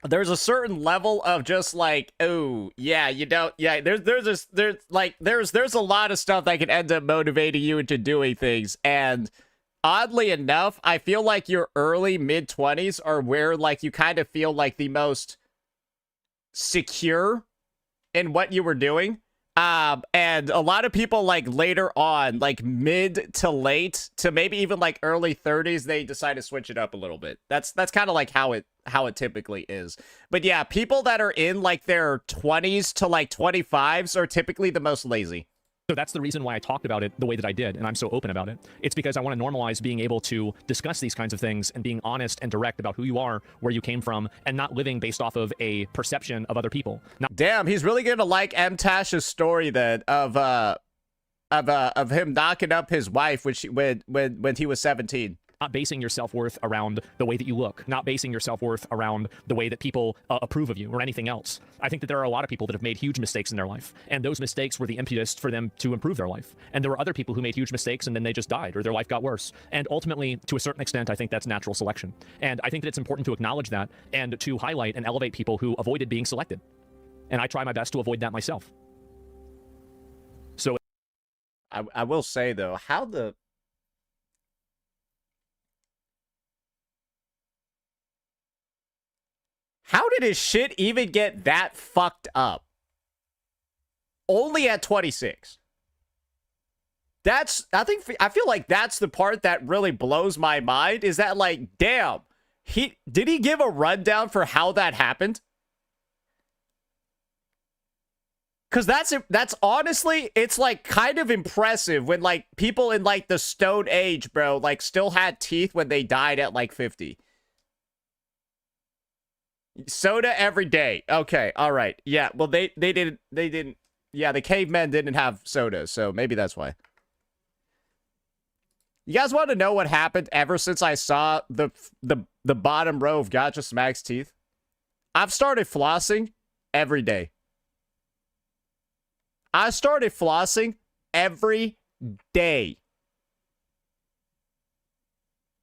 There's a certain level of just like, oh yeah, you don't, yeah. There's a lot of stuff that can end up motivating you into doing things, and oddly enough, I feel like your early mid-20s are where like you kind of feel like the most secure in what you were doing. And a lot of people like later on, like mid to late to maybe even like early 30s, they decide to switch it up a little bit. That's kind of like how it typically is. But yeah, people that are in like their 20s to like 25s are typically the most lazy. So that's the reason why I talked about it the way that I did, and I'm so open about it. It's because I want to normalize being able to discuss these kinds of things and being honest and direct about who you are, where you came from, and not living based off of a perception of other people. Damn, he's really gonna like Mtashed's story then of him knocking up his wife when he was 17. Not basing your self-worth around the way that you look, not basing your self-worth around the way that people approve of you or anything else. I think that there are a lot of people that have made huge mistakes in their life, and those mistakes were the impetus for them to improve their life. And there were other people who made huge mistakes and then they just died or their life got worse. And ultimately, to a certain extent, I think that's natural selection. And I think that it's important to acknowledge that and to highlight and elevate people who avoided being selected. And I try my best to avoid that myself. So I will say though, how did his shit even get that fucked up? Only at 26. I feel like that's the part that really blows my mind, is that like, damn, did he give a rundown for how that happened? Cause that's honestly, it's like kind of impressive when like people in like the Stone Age, bro, like still had teeth when they died at like 50. Soda every day. Okay, all right. Yeah, well they didn't. Yeah, the cavemen didn't have soda, so maybe that's why. You guys want to know what happened ever since I saw the bottom row of Gotcha Smack's teeth? I've started flossing every day. I started flossing every day.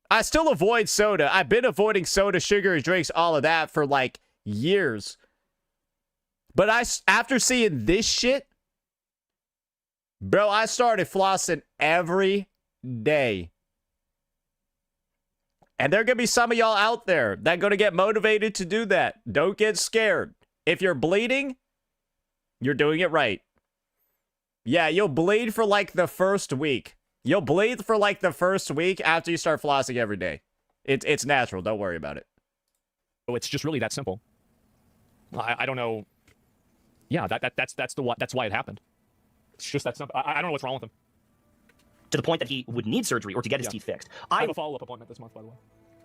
I still avoid soda. I've been avoiding soda, sugary drinks, all of that for like years. But after seeing this shit, bro, I started flossing every day. And there are going to be some of y'all out there that are going to get motivated to do that. Don't get scared. If you're bleeding, you're doing it right. Yeah, you'll bleed for like the first week. You'll bleed for like the first week after you start flossing every day. It's natural. Don't worry about it. So it's just really that simple. I don't know. Yeah, that's why it happened. It's just that simple. I don't know what's wrong with him. To the point that he would need surgery or to get his teeth fixed. I have a follow-up appointment this month, by the way.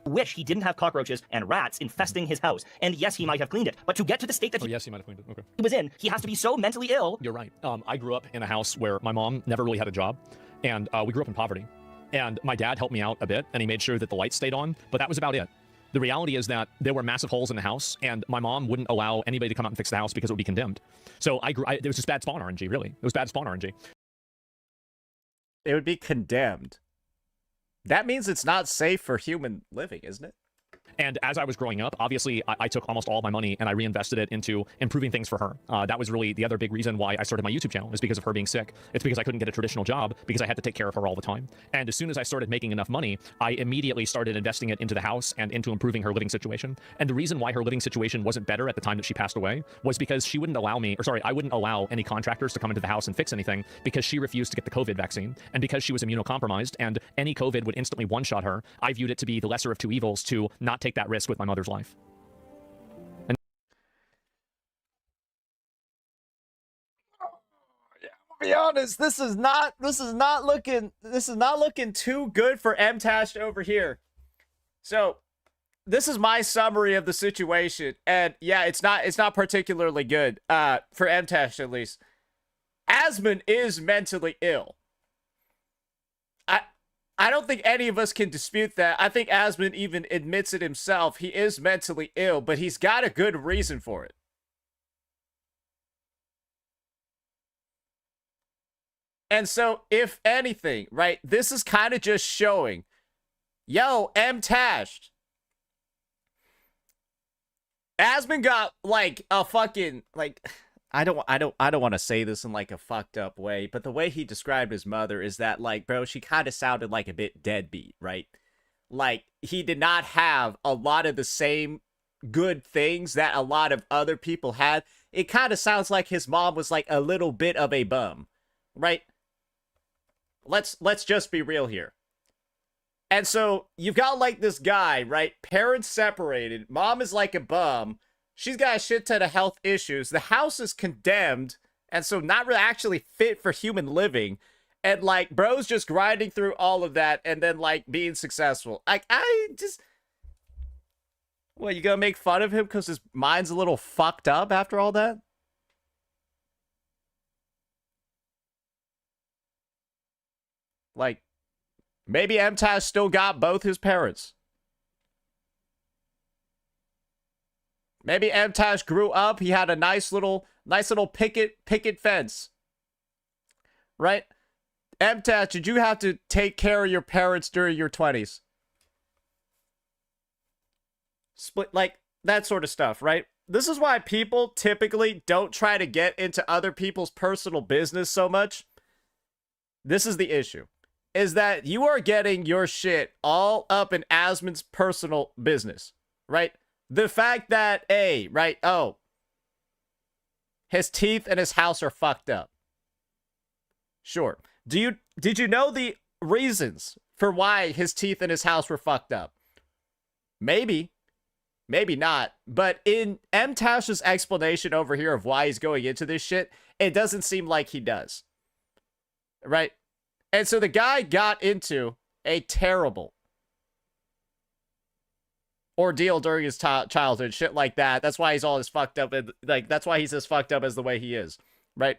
Wish he didn't have cockroaches and rats infesting his house. And yes, he might have cleaned it. But to get to the state that yes, he might have cleaned it. Okay. he was in, he has to be so mentally ill. You're right. I grew up in a house where my mom never really had a job, and we grew up in poverty. And my dad helped me out a bit, and he made sure that the lights stayed on, but that was about it. The reality is that there were massive holes in the house, and my mom wouldn't allow anybody to come out and fix the house because it would be condemned. So it was just bad spawn RNG, really. It was bad spawn RNG. It would be condemned. That means it's not safe for human living, isn't it? And as I was growing up, obviously, I took almost all of my money and I reinvested it into improving things for her. That was really the other big reason why I started my YouTube channel, is because of her being sick. It's because I couldn't get a traditional job because I had to take care of her all the time. And as soon as I started making enough money, I immediately started investing it into the house and into improving her living situation. And the reason why her living situation wasn't better at the time that she passed away was because she wouldn't allow me, I wouldn't allow any contractors to come into the house and fix anything because she refused to get the COVID vaccine. And because she was immunocompromised and any COVID would instantly one-shot her, I viewed it to be the lesser of two evils to not take that risk with my mother's life. And I'll be honest, this is not looking too good for Mtashed over here. So, this is my summary of the situation, and yeah, it's not particularly good for Mtashed at least. Asmon is mentally ill. I don't think any of us can dispute that. I think Asmon even admits it himself. He is mentally ill, but he's got a good reason for it. And so, if anything, right, this is kind of just showing, yo, Mtashed. Asmon got like a fucking like. I don't want to say this in like a fucked up way, but the way he described his mother is that like, bro, she kind of sounded like a bit deadbeat, right? Like he did not have a lot of the same good things that a lot of other people had. It kind of sounds like his mom was like a little bit of a bum, right? Let's just be real here. And so you've got like this guy, right? Parents separated. Mom is like a bum. She's got a shit ton of health issues. The house is condemned. And so not really actually fit for human living. And, like, bro's just grinding through all of that and then, like, being successful. Like, I just... What, you gonna make fun of him because his mind's a little fucked up after all that? Like, maybe Mtashed still got both his parents. Maybe Mtashed grew up, he had a nice little picket fence. Right? Mtashed, did you have to take care of your parents during your 20s? Split, like, that sort of stuff, right? This is why people typically don't try to get into other people's personal business so much. This is the issue. Is that you are getting your shit all up in Asmon's personal business, right? The fact that, right, oh, his teeth and his house are fucked up. Sure. Did you know the reasons for why his teeth and his house were fucked up? Maybe. Maybe not. But in Mtash's explanation over here of why he's going into this shit, it doesn't seem like he does. Right? And so the guy got into a terrible ordeal during his childhood, shit like that. That's why he's all as fucked up. And, like, that's why he's as fucked up as the way he is. Right?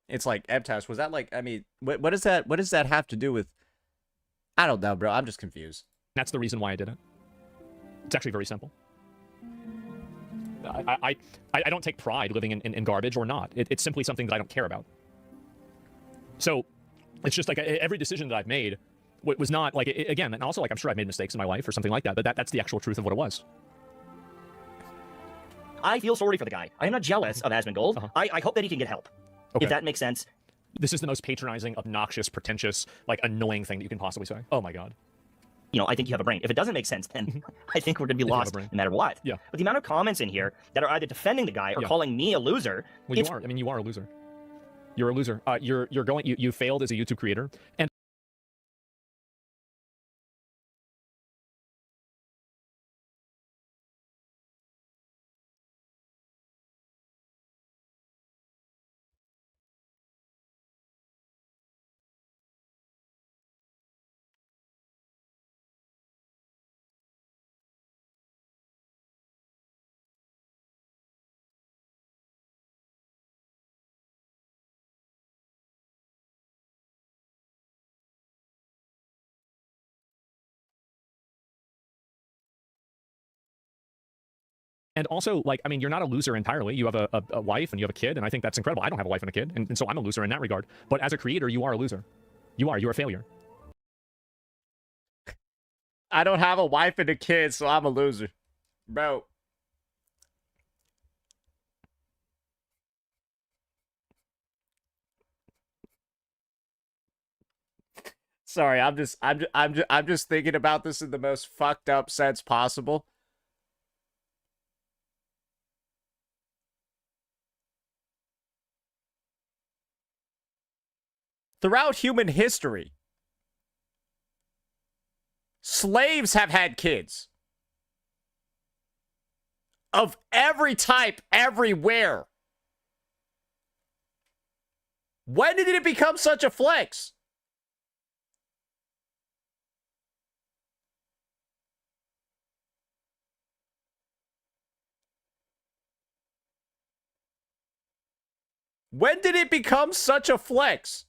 It's like, Mtash, was that like, I mean, what does that have to do with, I don't know, bro. I'm just confused. That's the reason why I did it. It's actually very simple. I don't take pride living in garbage or not. It's simply something that I don't care about. So it's just like every decision that I've made was not like, again, and also like I'm sure I've made mistakes in my life or something like that, but that's the actual truth of what it was. I feel sorry for the guy. I am not jealous of Asmongold. I hope that he can get help. Okay. If that makes sense. This is the most patronizing, obnoxious, pretentious, like annoying thing that you can possibly say. Oh my god. You know, I think you have a brain. If it doesn't make sense, then I think we're going to be lost no matter what. Yeah. But the amount of comments in here that are either defending the guy or calling me a loser. Well, you are. I mean, you are a loser. You're a loser. You failed as a YouTube creator. And also, like, I mean, you're not a loser entirely. You have a wife and you have a kid, and I think that's incredible. I don't have a wife and a kid, and so I'm a loser in that regard. But as a creator, you are a loser. You're a failure. I don't have a wife and a kid, so I'm a loser. Bro. Sorry, I'm just thinking about this in the most fucked up sense possible. Throughout human history, slaves have had kids. Of every type, everywhere. When did it become such a flex? When did it become such a flex?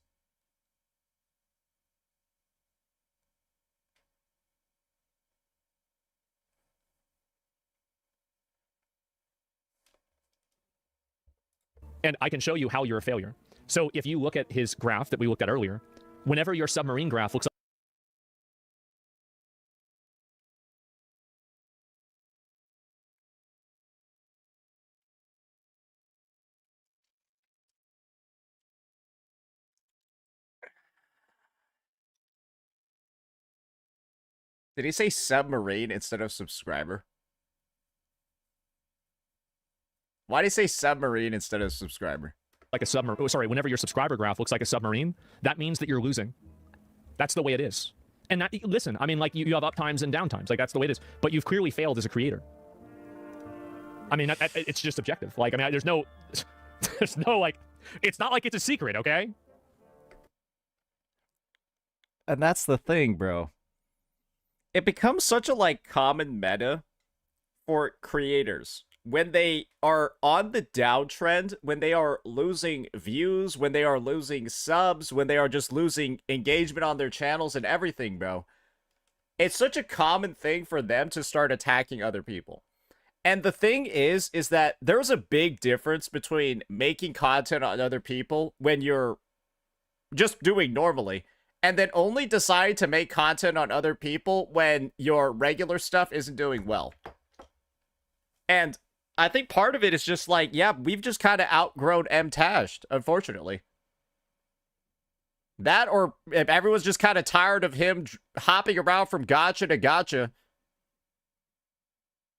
And I can show you how you're a failure. So if you look at his graph that we looked at earlier, whenever your submarine graph looks Did he say submarine instead of subscriber? Why did he say submarine instead of subscriber? like a submarine, oh, sorry, whenever your subscriber graph looks like a submarine, that means that you're losing. That's the way it is. And that, listen, I mean, like, you have up times and down times. Like, that's the way it is. But you've clearly failed as a creator. I mean, it's just objective. Like, I mean, there's no, like, it's not like it's a secret, okay? And that's the thing, bro. It becomes such a, like, common meta for creators. When they are on the downtrend, when they are losing views, when they are losing subs, when they are just losing engagement on their channels and everything, bro. It's such a common thing for them to start attacking other people. And the thing is that there's a big difference between making content on other people when you're just doing normally, and then only decide to make content on other people when your regular stuff isn't doing well. And I think part of it is just like, yeah, we've just kind of outgrown Mtashed, unfortunately. That, or if everyone's just kind of tired of him hopping around from gacha to gacha,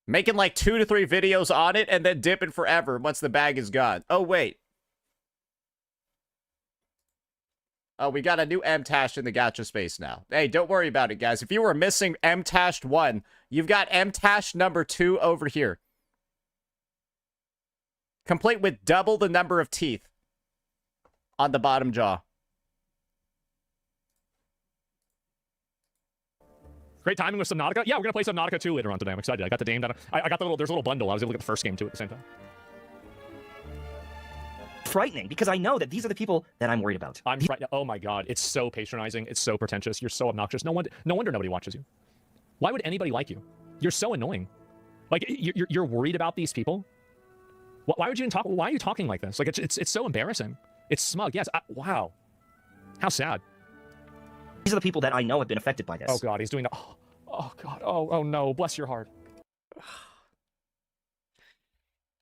making like 2 to 3 videos on it and then dipping forever once the bag is gone. Oh, wait. Oh, we got a new Mtashed in the gacha space now. Hey, don't worry about it, guys. If you were missing Mtashed 1, you've got Mtashed number 2 over here. Complete with double the number of teeth on the bottom jaw. Great timing with Subnautica. Yeah, we're gonna play Subnautica 2 later on today. I'm excited. I got the game down. I got the little. There's a little bundle. I was able to get the first game too at the same time. Frightening, because I know that these are the people that I'm worried about. I'm frightened. Oh my god, it's so patronizing. It's so pretentious. You're so obnoxious. No wonder nobody watches you. Why would anybody like you? You're so annoying. Like you're worried about these people. Why would you even talk? Why are you talking like this? Like it's so embarrassing. It's smug. Yes. Wow. How sad. These are the people that I know have been affected by this. Oh god, he's doing that. Oh god. Oh no. Bless your heart.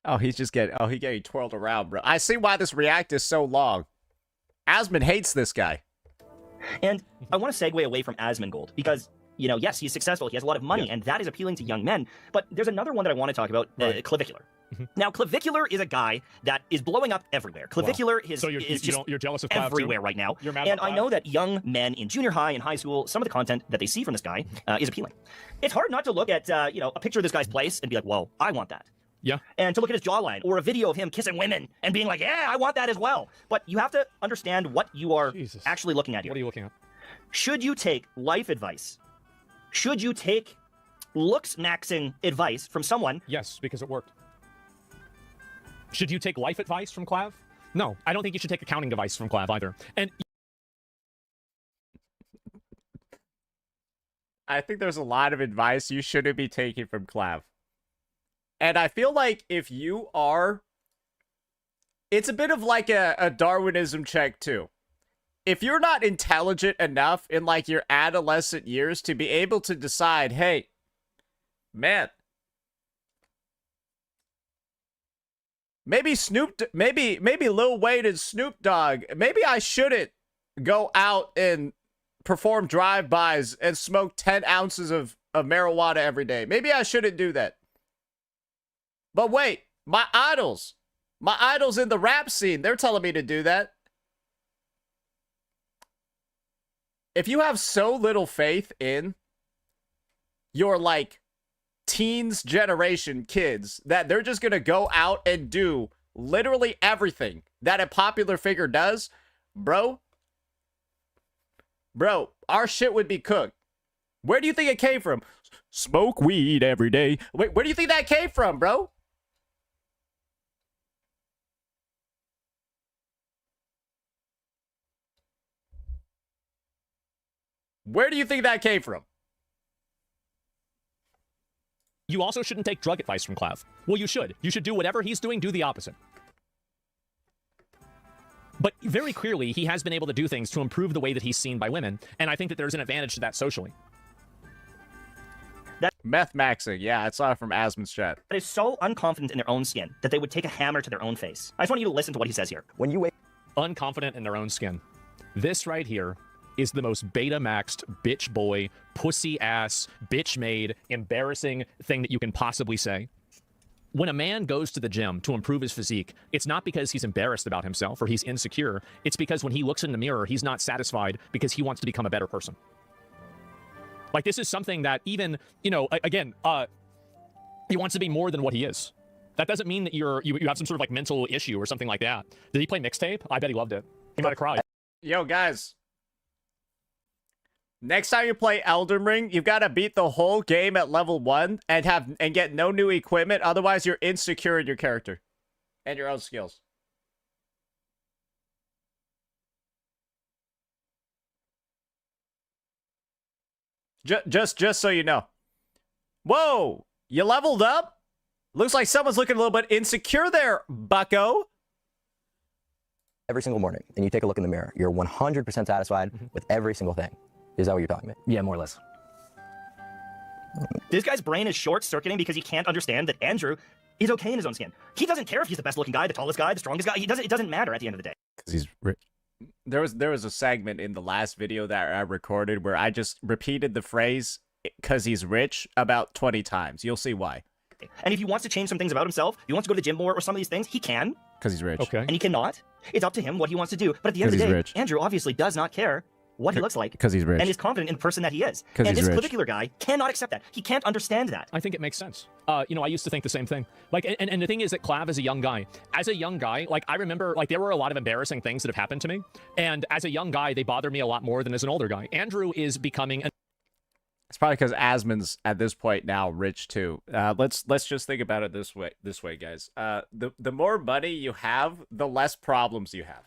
Oh, he's just getting. Oh, he getting twirled around, bro. I see why this react is so long. Asmon hates this guy. And I want to segue away from Asmongold because, you know, yes, he's successful. He has a lot of money, and that is appealing to young men. But there's another one that I want to talk about, Clavicular. Now, Clavicular is a guy that is blowing up everywhere. Clavicular is you're jealous of Clav everywhere too? right now. You're mad and about I know that young men in junior high and high school, some of the content that they see from this guy is appealing. It's hard not to look at a picture of this guy's place and be like, whoa, I want that. Yeah. And to look at his jawline or a video of him kissing women and being like, yeah, I want that as well. But you have to understand what you are actually looking at here. What are you looking at? Should you take life advice? Should you take looks-maxing advice from someone? Yes, because it worked. Should you take life advice from Clav? No, I don't think you should take accounting advice from Clav either. And I think there's a lot of advice you shouldn't be taking from Clav. And I feel like if you are, it's a bit of like a Darwinism check too. If you're not intelligent enough in like your adolescent years to be able to decide, hey, man, maybe maybe Lil Wayne and Snoop Dogg, maybe I shouldn't go out and perform drive-bys and smoke 10 ounces of marijuana every day. Maybe I shouldn't do that. But wait, my idols in the rap scene, they're telling me to do that. If you have so little faith in your, like, teens generation kids that they're just gonna go out and do literally everything that a popular figure does, bro, our shit would be cooked. Where do you think it came from? Smoke weed every day. Wait, where do you think that came from, bro? Where do you think that came from? you also shouldn't take drug advice from Clav. Well, you should. You should do whatever he's doing, do the opposite. But very clearly, he has been able to do things to improve the way that he's seen by women, and I think that there's an advantage to that socially. Meth maxing, yeah, I saw it from Asmon's chat. That is so unconfident in their own skin that they would take a hammer to their own face. I just want you to listen to what he says here. When you wake Unconfident in their own skin. This right here is the most beta-maxed, bitch boy, pussy-ass, bitch-made, embarrassing thing that you can possibly say. When a man goes to the gym to improve his physique, it's not because he's embarrassed about himself or he's insecure. It's because when he looks in the mirror, he's not satisfied because he wants to become a better person. Like, this is something that even, you know, again, he wants to be more than what he is. That doesn't mean that you have some sort of like mental issue or something like that. Did he play Mixtape? I bet he loved it. He might have cried. Yo, guys. Next time you play Elden Ring, you've got to beat the whole game at level 1 and get no new equipment. Otherwise, you're insecure in your character and your own skills. Just so you know. Whoa! You leveled up? Looks like someone's looking a little bit insecure there, bucko. Every single morning, and you take a look in the mirror, you're 100% satisfied with every single thing. Is that what you're talking about? Yeah, more or less. This guy's brain is short-circuiting because he can't understand that Andrew is okay in his own skin. He doesn't care if he's the best-looking guy, the tallest guy, the strongest guy. It doesn't matter at the end of the day. Because he's rich. There was a segment in the last video that I recorded where I just repeated the phrase "because he's rich" about 20 times. You'll see why. And if he wants to change some things about himself, if he wants to go to the gym more or some of these things, he can. Because he's rich. Okay. And he cannot. It's up to him what he wants to do. But at the end of the day, rich. Andrew obviously does not care what he looks like. Because he's rich. And is confident in the person that he is. And he's this rich. particular guy cannot accept that. He can't understand that. I think it makes sense. You know, I used to think the same thing. Like, and the thing is that Clav is a young guy. As a young guy, like, I remember, like, there were a lot of embarrassing things that have happened to me. And as a young guy, they bother me a lot more than as an older guy. Andrew is becoming an... It's probably because Asmon's at this point now rich too. Let's just think about it this way, guys. The more money you have, the less problems you have.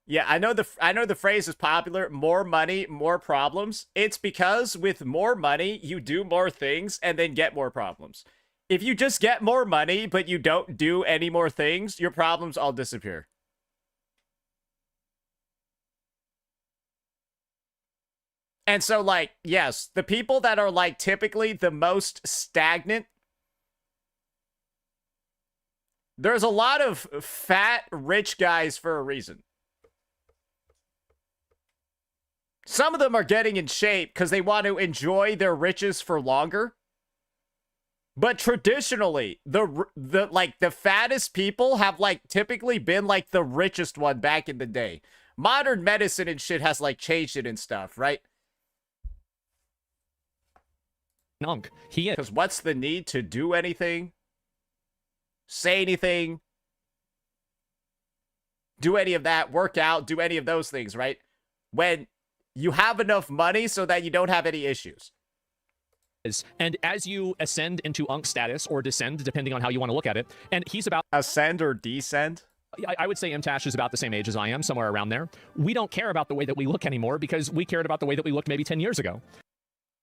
Yeah, I know the phrase is popular. More money, more problems. It's because with more money, you do more things and then get more problems. If you just get more money but you don't do any more things, your problems all disappear. And so, like, yes, the people that are, like, typically the most stagnant, there's a lot of fat, rich guys for a reason. Some of them are getting in shape because they want to enjoy their riches for longer. But traditionally, the fattest people have, like, typically been, like, the richest one back in the day. Modern medicine and shit has, like, changed it and stuff, right? Nunk. He is. Because what's the need to do anything? Say anything? Do any of that? Work out? Do any of those things, right? When you have enough money so that you don't have any issues. And as you ascend into Unk status, or descend, depending on how you want to look at it, and he's about... Ascend or descend? I would say Mtashed is about the same age as I am, somewhere around there. We don't care about the way that we look anymore because we cared about the way that we looked maybe 10 years ago.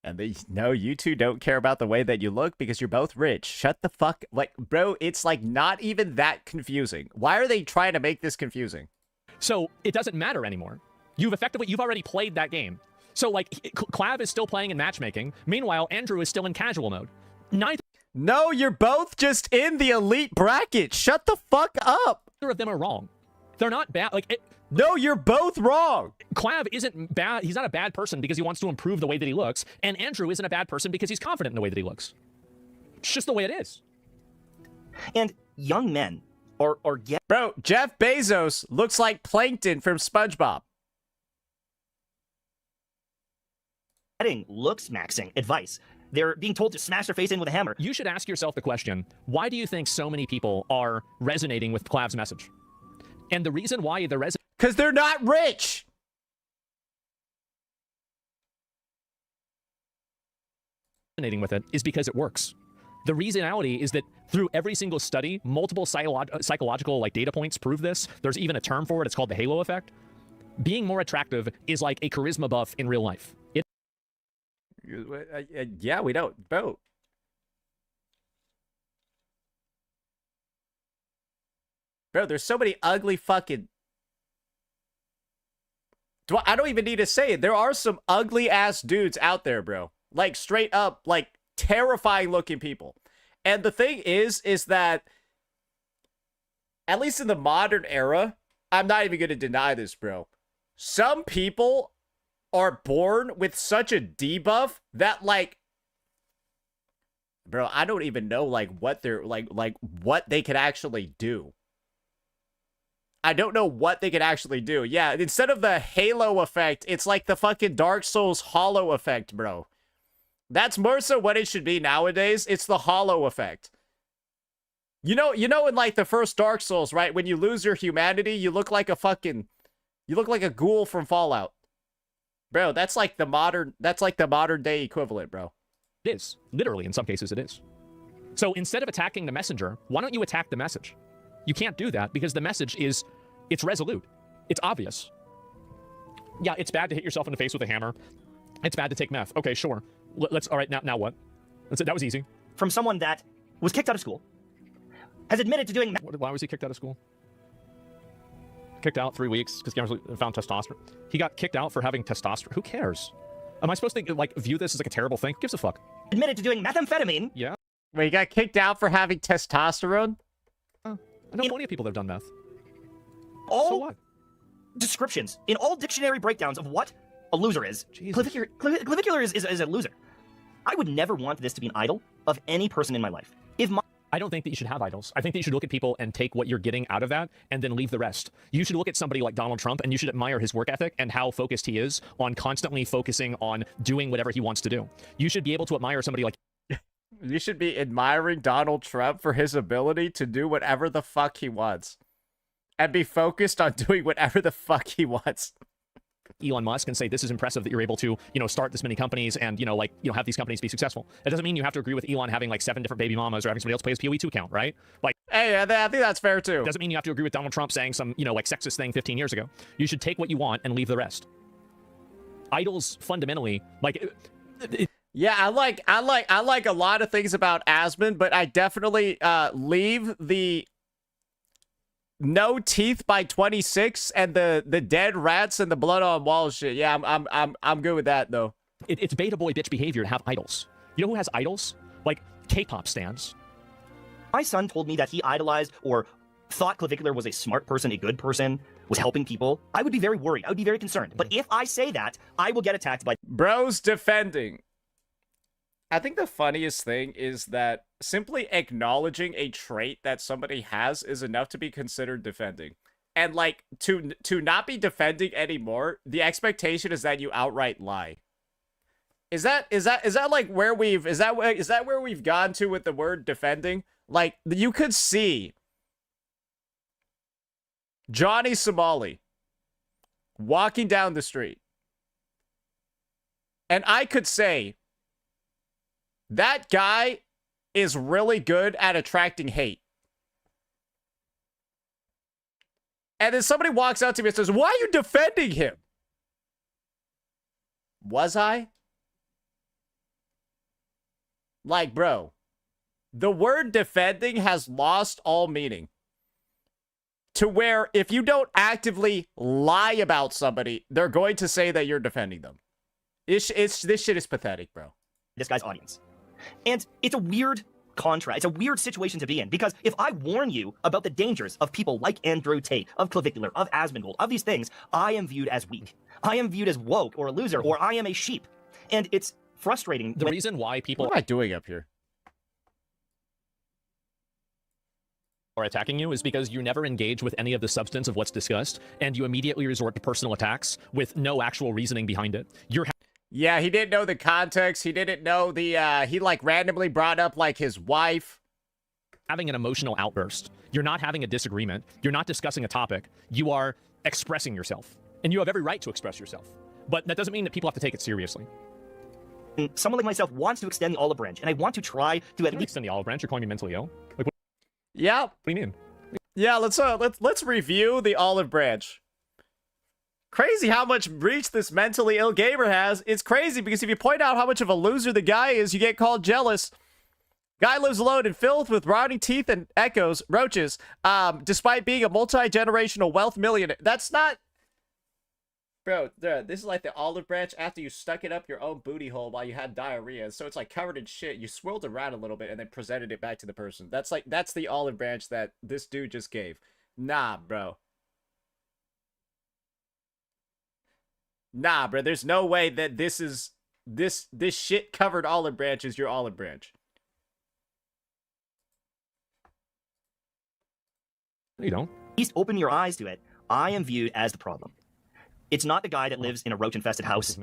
And no, you two don't care about the way that you look because you're both rich. Shut the fuck... Like, bro, it's, like, not even that confusing. Why are they trying to make this confusing? So, it doesn't matter anymore. You've already played that game. So, like, Clav is still playing in matchmaking. Meanwhile, Andrew is still in casual mode. Neither No, you're both just in the elite bracket. Shut the fuck up. of them are wrong. They're not bad. Like, No, you're both wrong. Clav isn't bad. He's not a bad person because he wants to improve the way that he looks. And Andrew isn't a bad person because he's confident in the way that he looks. It's just the way it is. And young men are Bro, Jeff Bezos looks like Plankton from SpongeBob. getting looks maxing advice. They're being told to smash their face in with a hammer. You should ask yourself the question, why do you think so many people are resonating with Clav's message? And the reason why they're Because they're not rich. resonating with it is because it works. The reasonality is that through every single study, multiple psychological like data points prove this. There's even a term for it. It's called the halo effect. Being more attractive is like a charisma buff in real life. Yeah, we don't. Bro. Bro, there's so many ugly fucking... I don't even need to say it. There are some ugly-ass dudes out there, bro. Like, straight up, like, terrifying-looking people. And the thing is that, at least in the modern era, I'm not even going to deny this, bro. Some people are born with such a debuff that, like, bro, I don't even know, like, what they're, like, what they could actually do. I don't know what they could actually do. Yeah, instead of the halo effect, it's like the fucking Dark Souls hollow effect, bro. That's more so what it should be nowadays. It's the hollow effect. You know, in like the first Dark Souls, right? When you lose your humanity, you look like a ghoul from Fallout. Bro, that's like the modern day equivalent, bro. It is. Literally, in some cases, it is. So instead of attacking the messenger, why don't you attack the message? You can't do that because the message it's resolute. It's obvious. Yeah, it's bad to hit yourself in the face with a hammer. It's bad to take meth. Okay, sure. All right, now what? That was easy. From someone that was kicked out of school, has admitted to doing... Why was he kicked out of school? Kicked out 3 weeks because he found testosterone. He got kicked out for having testosterone. Who cares? Am I supposed to like view this as like a terrible thing? Who gives a fuck? Admitted to doing methamphetamine. Yeah. Wait, he got kicked out for having testosterone? I know plenty of people that have done meth. All so what? descriptions in all dictionary breakdowns of what a loser is. Clavicular is a loser. I would never want this to be an idol of any person in my life. I don't think that you should have idols. I think that you should look at people and take what you're getting out of that and then leave the rest. You should look at somebody like Donald Trump and you should admire his work ethic and how focused he is on constantly focusing on doing whatever he wants to do. You should be able to admire somebody like... You should be admiring Donald Trump for his ability to do whatever the fuck he wants. And be focused on doing whatever the fuck he wants. Elon Musk and say, this is impressive that you're able to, start this many companies and, have these companies be successful. It doesn't mean you have to agree with Elon having like 7 different baby mamas or having somebody else pay his POE2 count, right? Like, hey, I think that's fair too. It doesn't mean you have to agree with Donald Trump saying some, like sexist thing 15 years ago. You should take what you want and leave the rest. Idols fundamentally, yeah, I like a lot of things about Asmon, but I definitely leave the no teeth by 26 and the dead rats and the blood on walls shit. Yeah, I'm good with that though. It's beta boy bitch behavior to have idols. You know who has idols? Like K-pop stans. My son told me that he idolized or thought Clavicular was a smart person, a good person, was helping people. I would be very worried. I would be very concerned. But if I say that, I will get attacked by bros defending. I think the funniest thing is that simply acknowledging a trait that somebody has is enough to be considered defending. And like to not be defending anymore, the expectation is that you outright lie. Is that like where we've is that where we've gone to with the word defending? Like you could see Johnny Somali walking down the street. And I could say that guy is really good at attracting hate. And then somebody walks out to me and says, why are you defending him? Was I? Like, bro, the word defending has lost all meaning. To where if you don't actively lie about somebody, they're going to say that you're defending them. This shit is pathetic, bro. This guy's audience. And it's a weird contrast. It's a weird situation to be in, because if I warn you about the dangers of people like Andrew Tate, of Clavicular, of Asmongold, of these things, I am viewed as weak. I am viewed as woke or a loser, or I am a sheep. And it's frustrating. The reason why people... What am I doing up here? ...are attacking you is because you never engage with any of the substance of what's discussed, and you immediately resort to personal attacks with no actual reasoning behind it. Yeah, he didn't know the context. He didn't know the, he like randomly brought up like his wife. Having an emotional outburst. You're not having a disagreement. You're not discussing a topic. You are expressing yourself. And you have every right to express yourself. But that doesn't mean that people have to take it seriously. Someone like myself wants to extend the olive branch, and I want to try to at least extend the olive branch. You're calling me mentally ill? Like, what? Yeah. What do you mean? Yeah, let's review the olive branch. Crazy how much reach this mentally ill gamer has. It's crazy because if you point out how much of a loser the guy is, you get called jealous. Guy lives alone in filth with rotting teeth and roaches, despite being a multi-generational wealth millionaire. That's not... Bro, this is like the olive branch after you stuck it up your own booty hole while you had diarrhea. So it's like covered in shit. You swirled around a little bit and then presented it back to the person. That's the olive branch that this dude just gave. Nah, bro. Nah, bro, there's no way that this shit covered olive branch is your olive branch. You don't. At least open your eyes to it. I am viewed as the problem. It's not the guy that lives in a roach-infested house.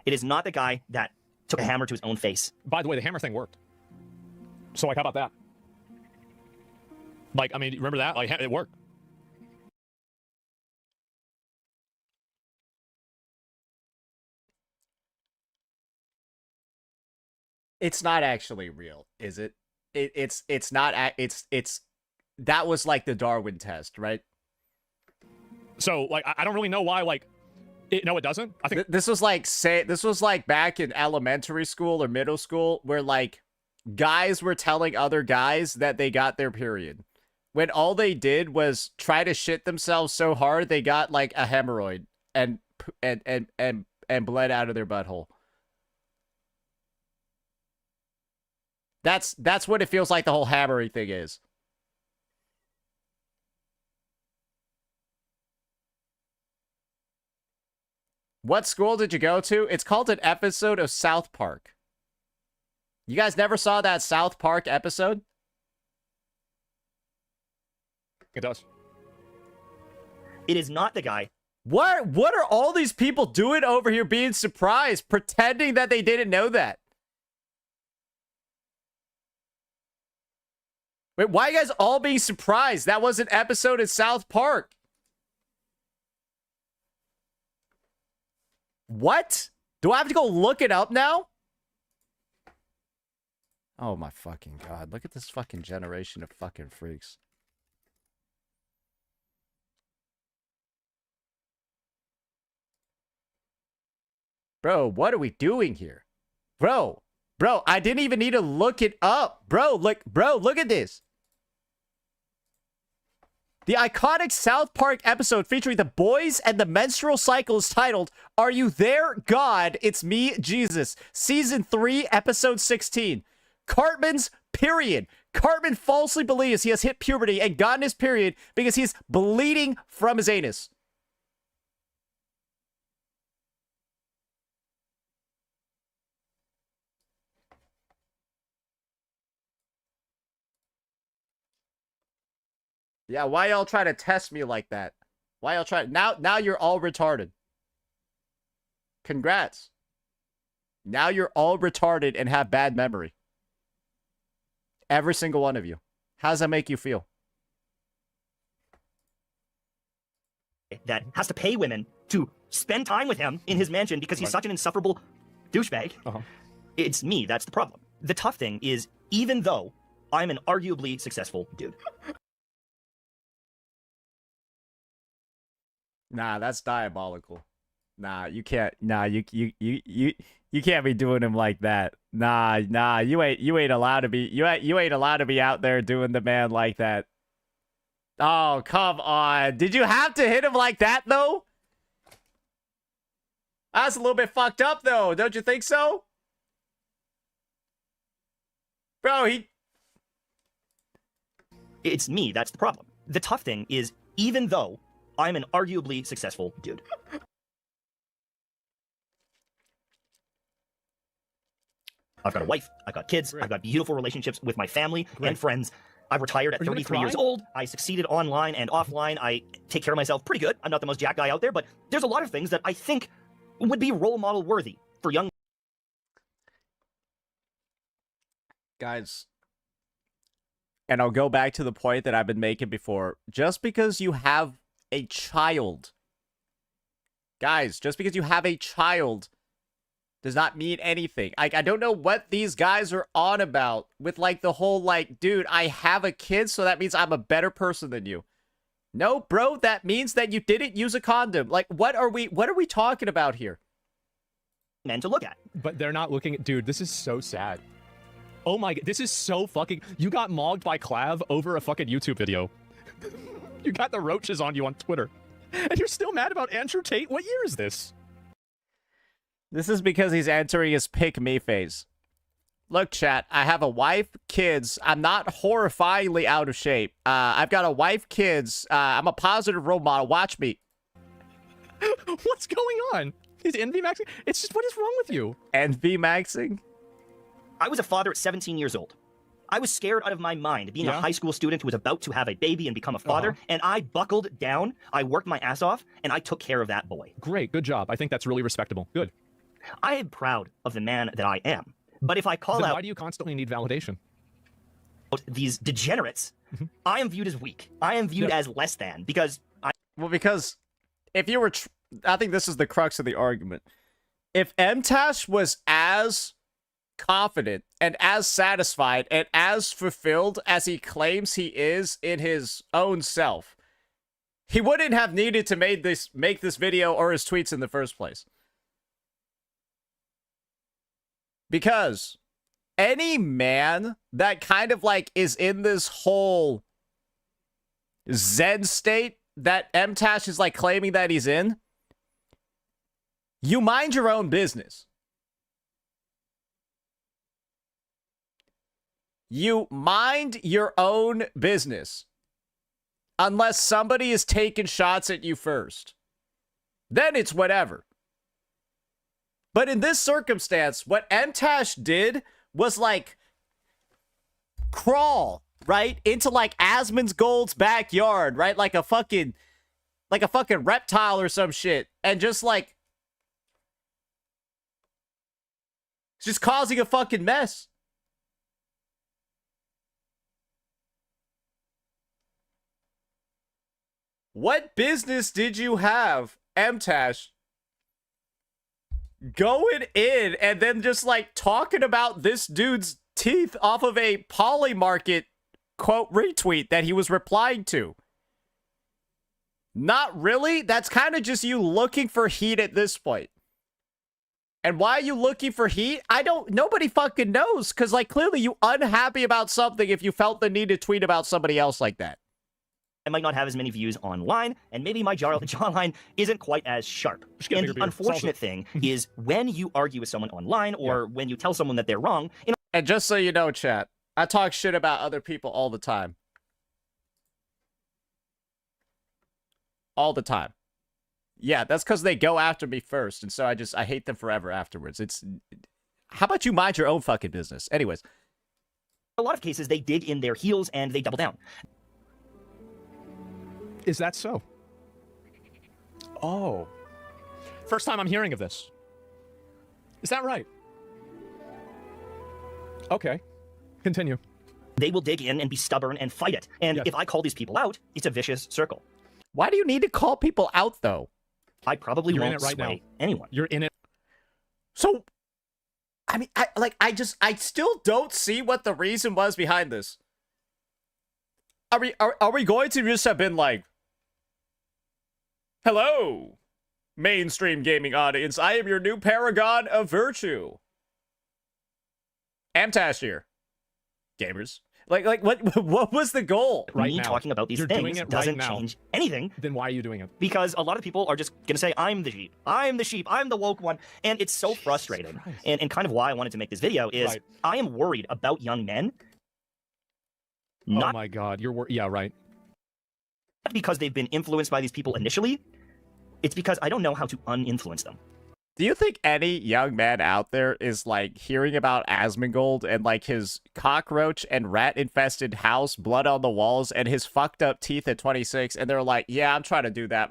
It is not the guy that took a hammer to his own face. By the way, the hammer thing worked. So, like, how about that? Like, I mean, remember that? Like, it worked. It's not actually real, is it? It's not. It's that was like the Darwin test, right? So, like, I don't really know why, like, no, it doesn't. I think This was like back in elementary school or middle school where like guys were telling other guys that they got their period when all they did was try to shit themselves so hard they got like a hemorrhoid and bled out of their butthole. That's what it feels like the whole hammery thing is. What school did you go to? It's called an episode of South Park. You guys never saw that South Park episode? it does. It is not the guy. What are all these people doing over here being surprised, pretending that they didn't know that? Wait, why are you guys all being surprised? That was an episode in South Park. What? Do I have to go look it up now? Oh my fucking god. Look at this fucking generation of fucking freaks. Bro, what are we doing here? Bro, I didn't even need to look it up. Bro, look at this. The iconic South Park episode featuring the boys and the menstrual cycle is titled, Are You There, God? It's Me, Jesus. Season 3, Episode 16. Cartman's period. Cartman falsely believes he has hit puberty and gotten his period because he's bleeding from his anus. Yeah, why y'all try to test me like that? Why y'all try... Now you're all retarded. Congrats. Now you're all retarded and have bad memory. Every single one of you. How does that make you feel? That has to pay women to spend time with him in his mansion because he's such an insufferable douchebag. It's me, that's the problem. The tough thing is, even though I'm an arguably successful dude. Nah, that's diabolical. Nah, you can't. Nah, you can't be doing him like that. Nah, you ain't allowed to be. You ain't allowed to be out there doing the man like that. Oh, come on. Did you have to hit him like that though? That's a little bit fucked up though. Don't you think so? Bro, It's me, that's the problem. The tough thing is, even though I'm an arguably successful dude. I've got a wife, I've got kids, I've got beautiful relationships with my family and friends. I retired at 33 years old. I succeeded online and offline. I take care of myself pretty good. I'm not the most jack guy out there, but there's a lot of things that I think would be role model worthy for young guys. And I'll go back to the point that I've been making before. Just because you have a child, guys, just because you have a child does not mean anything. I don't know what these guys are on about with like the whole like, dude, I have a kid, so that means I'm a better person than you. No, bro, that means that you didn't use a condom. Like, what are we talking about here? Men to look at. But they're not looking at, dude, this is so sad. Oh my god, this is so fucking, you got mogged by Clav over a fucking YouTube video. You got the roaches on you on Twitter. And you're still mad about Andrew Tate? What year is this? This is because he's entering his pick me phase. Look, chat, I have a wife, kids. I'm not horrifyingly out of shape. I've got a wife, kids. I'm a positive role model. Watch me. What's going on? Is envy maxing? It's just, what is wrong with you? Envy maxing? I was a father at 17 years old. I was scared out of my mind being a high school student who was about to have a baby and become a father, and I buckled down, I worked my ass off, and I took care of that boy. Great, good job. I think that's really respectable. Good. I am proud of the man that I am. But if I call then out... why do you constantly need validation? these degenerates, I am viewed as weak. I am viewed as less than because Well, because if you were, I think this is the crux of the argument. If Mtashed was as confident and as satisfied and as fulfilled as he claims he is in his own self, he wouldn't have needed to make this video or his tweets in the first place. Because any man that kind of like is in this whole Zen state that Mtashed is like claiming that he's in, you mind your own business. You mind your own business. Unless somebody is taking shots at you first. Then it's whatever. But in this circumstance, what Mtashed did was like crawl, right? Into like Asmongold's backyard, right? Like a fucking reptile or some shit. And just like just causing a fucking mess. What business did you have, Mtashed, going in and then just like talking about this dude's teeth off of a Polymarket quote retweet that he was replying to? Not really. That's kind of just you looking for heat at this point. And why are you looking for heat? Nobody fucking knows. Because like clearly you unhappy about something if you felt the need to tweet about somebody else like that. I might not have as many views online, and maybe my jawline isn't quite as sharp. And the unfortunate thing is when you argue with someone online or when you tell someone that they're wrong. And just so you know, chat, I talk shit about other people all the time. All the time. Yeah, that's because they go after me first, and so I hate them forever afterwards. How about you mind your own fucking business? Anyways. A lot of cases, they dig in their heels and they double down. Is that so? Oh. First time I'm hearing of this. Is that right? Okay. Continue. They will dig in and be stubborn and fight it. And if I call these people out, it's a vicious circle. Why do you need to call people out, though? I probably won't right sway now. anyone. You're in it. So, I mean, I still don't see what the reason was behind this. Are we going to just have been like, hello, mainstream gaming audience. I am your new paragon of virtue. Mtashed here, gamers. Like what was the goal? Right Me now. talking about these You're things doing it doesn't right now. change anything. Then why are you doing it? Because a lot of people are just going to say, I'm the sheep. I'm the sheep. I'm the woke one. And it's so frustrating. And kind of why I wanted to make this video is I am worried about young men. Oh my God. Yeah, right. Not because they've been influenced by these people initially. It's because I don't know how to uninfluence them. Do you think any young man out there is like hearing about Asmongold and like his cockroach and rat infested house, blood on the walls, and his fucked up teeth at 26, and they're like, yeah, I'm trying to do that.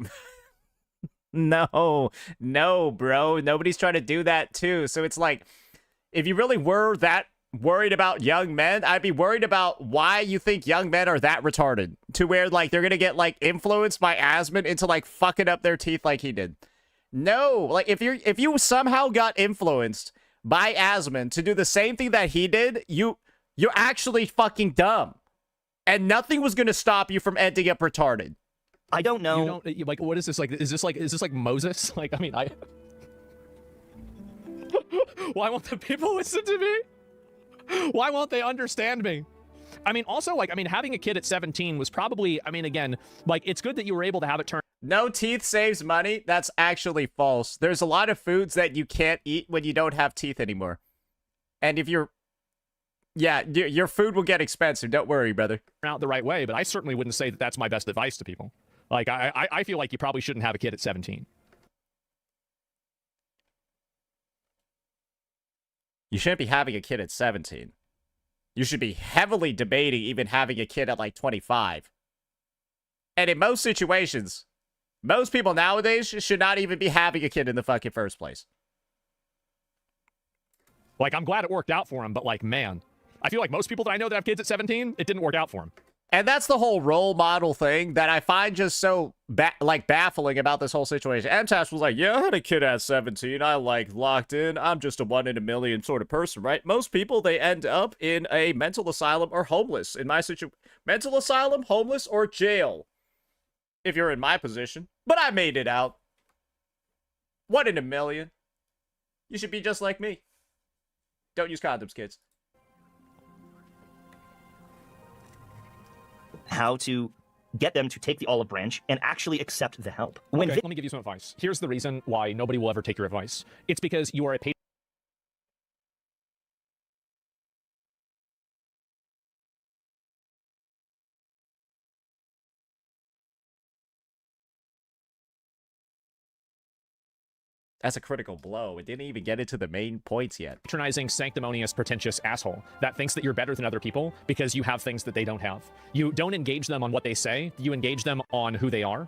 No, bro. Nobody's trying to do that too. So it's like, if you really were that worried about young men, I'd be worried about why you think young men are that retarded to where like they're gonna get like influenced by Asmon into like fucking up their teeth like he did. No, like if you somehow got influenced by Asmon to do the same thing that he did, you're actually fucking dumb, and nothing was gonna stop you from ending up retarded. I don't know. You don't, like, what is this like? Is this like Moses? Like, I mean, why won't the people listen to me? Why won't they understand me? I mean, also, like, I mean, having a kid at 17 was probably, I mean, again, like, it's good that you were able to have it turn. No teeth saves money. That's actually false. There's a lot of foods that you can't eat when you don't have teeth anymore. And if you're, yeah, your food will get expensive. Don't worry, brother. Out the right way, but I certainly wouldn't say that that's my best advice to people. Like, I feel like you probably shouldn't have a kid at 17. You shouldn't be having a kid at 17. You should be heavily debating even having a kid at like 25. And in most situations, most people nowadays should not even be having a kid in the fucking first place. Like, I'm glad it worked out for him, but like, man, I feel like most people that I know that have kids at 17, it didn't work out for them. And that's the whole role model thing that I find just so baffling about this whole situation. Mtashed was like, yeah, I had a kid at 17. I locked in. I'm just a 1 in a million sort of person, right? Most people, they end up in a mental asylum or homeless. In my situation, mental asylum, homeless, or jail. If you're in my position. But I made it out. 1 in a million. You should be just like me. Don't use condoms, kids. How to get them to take the olive branch and actually accept the help. Okay, let me give you some advice. Here's the reason why nobody will ever take your advice. It's because you are a patient. That's a critical blow. It didn't even get into the main points yet. Patronizing, sanctimonious, pretentious asshole that thinks that you're better than other people because you have things that they don't have. You don't engage them on what they say. You engage them on who they are.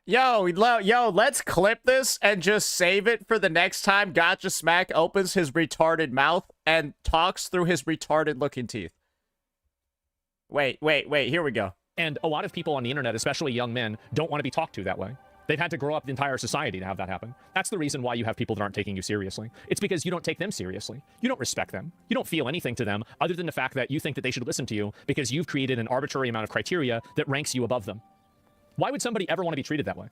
Yo, let's clip this and just save it for the next time Gotcha Smack opens his retarded mouth and talks through his retarded looking teeth. Wait, here we go. And a lot of people on the internet, especially young men, don't want to be talked to that way. They've had to grow up the entire society to have that happen. That's the reason why you have people that aren't taking you seriously. It's because you don't take them seriously. You don't respect them. You don't feel anything to them other than the fact that you think that they should listen to you because you've created an arbitrary amount of criteria that ranks you above them. Why would somebody ever want to be treated that way?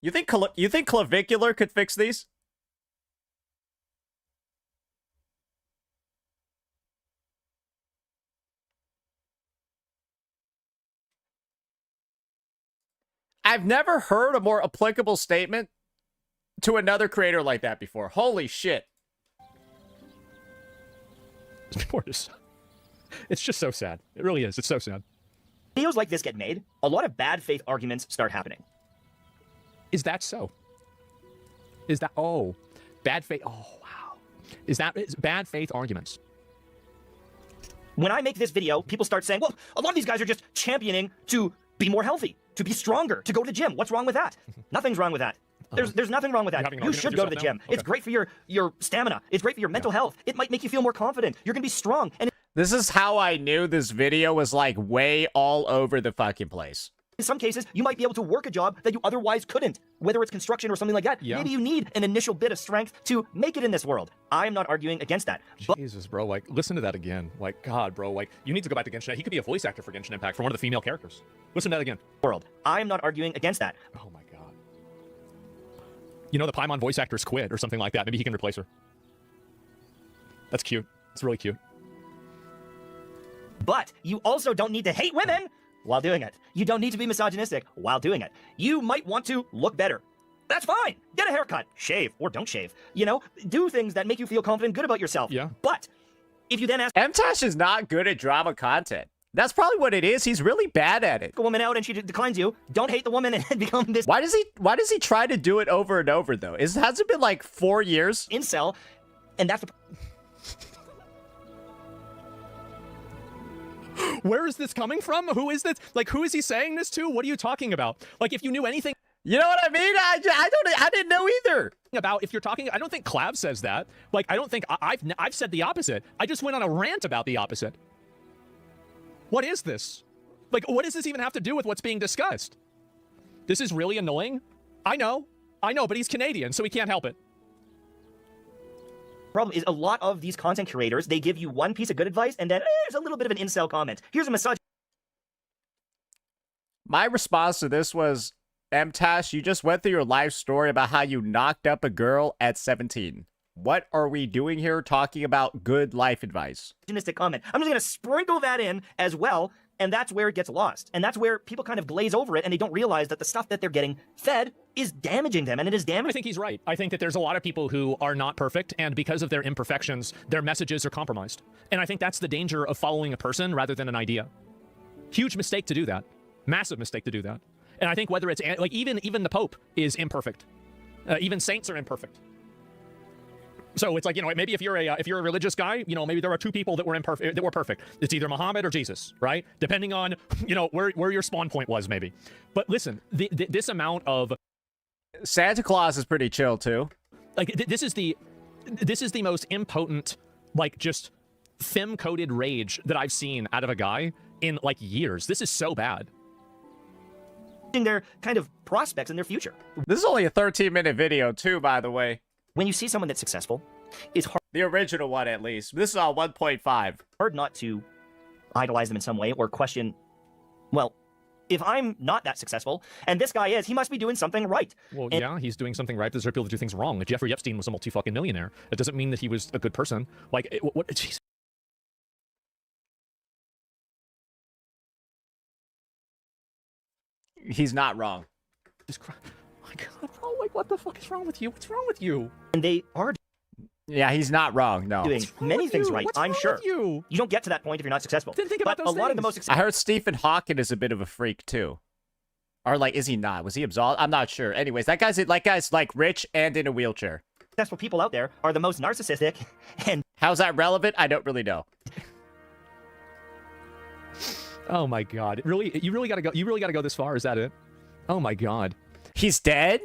You think clavicular could fix these? I've never heard a more applicable statement to another creator like that before. Holy shit. It's just so sad. It really is. It's so sad. Videos like this get made, a lot of bad faith arguments start happening. Is that so? Is that... Oh. Bad faith... Oh, wow. Is bad faith arguments? When I make this video, people start saying, well, a lot of these guys are just championing to be more healthy, to be stronger, to go to the gym. What's wrong with that? Nothing's wrong with that. There's nothing wrong with that. You should go to the gym. Okay. It's great for your stamina. It's great for your mental health. It might make you feel more confident. You're going to be strong. And this is how I knew this video was like way all over the fucking place. in some cases, you might be able to work a job that you otherwise couldn't, whether it's construction or something like that. Yeah. Maybe you need an initial bit of strength to make it in this world. I'm not arguing against that. Jesus, bro, like, listen to that again. Like, God, bro, like, you need to go back to Genshin. He could be a voice actor for Genshin Impact for one of the female characters. Listen to that again. World. I'm not arguing against that. Oh my God. You know, the Paimon voice actors quit or something like that. Maybe he can replace her. That's cute. It's really cute. But you also don't need to hate women while doing it. You don't need to be misogynistic while doing it. You might want to look better. That's fine. Get a haircut, shave, or don't shave. You know, do things that make you feel confident, good about yourself. Yeah. But if you then ask Mtashed is not good at drama content. That's probably what it is. He's really bad at it. a woman out and she declines you, don't hate the woman and become this Why does he try to do it over and over though? Has it been like 4 years? incel, and that's the Where is this coming from? Who is this? Like, who is he saying this to? What are you talking about? Like, if you knew anything You know what I mean? I didn't know either. about, if you're talking, I don't think Clav says that. Like, I don't think I've said the opposite. I just went on a rant about the opposite. What is this? Like, what does this even have to do with what's being discussed? This is really annoying. I know, but he's Canadian, so he can't help it. problem is a lot of these content curators, they give you one piece of good advice and then there's a little bit of an incel comment. Here's a massage. My response to this was, Mtashed, you just went through your life story about how you knocked up a girl at 17. What are we doing here talking about good life advice? Comment. I'm just going to sprinkle that in as well, and that's where it gets lost. And that's where people kind of glaze over it and they don't realize that the stuff that they're getting fed is damaging them, and it is I damaging. think he's right. I think that there's a lot of people who are not perfect, and because of their imperfections, their messages are compromised. And I think that's the danger of following a person rather than an idea. Huge mistake to do that. Massive mistake to do that. And I think whether it's, like, even the Pope is imperfect. Even saints are imperfect. So it's like, you know, maybe if you're a religious guy, you know, maybe there are two people that were perfect. It's either Muhammad or Jesus, right? Depending on, you know, where your spawn point was, maybe. But listen, this amount of Santa Claus is pretty chill too. like this is the most impotent, like, just femme-coded rage that I've seen out of a guy in like years. This is so bad. Their kind of prospects in their future. This is only a 13-minute video too, by the way. When you see someone that's successful, it's The original one, at least. This is on 1.5. hard not to idolize them in some way or question, well, if I'm not that successful and this guy is, he must be doing something right. Well, yeah, he's doing something right. There's other people that do things wrong. Jeffrey Epstein was a multi-fucking millionaire. It doesn't mean that he was a good person. Like, what? Jeez. He's not wrong. Oh my God, bro, like, what the fuck is wrong with you? What's wrong with you? And they are Yeah, he's not wrong, no. doing many things right, What's I'm wrong sure. with you? You don't get to that point if you're not successful. Then think about but those a lot of the things. most I successful heard Stephen Hawking is a bit of a freak, too. Or, like, is he not? Was he absolved? I'm not sure. Anyways, that guy's like rich and in a wheelchair. people out there are the most narcissistic and How's that relevant? I don't really know. Oh my God, really? You really gotta go? You really gotta go this far? Is that it? Oh my God. He's dead?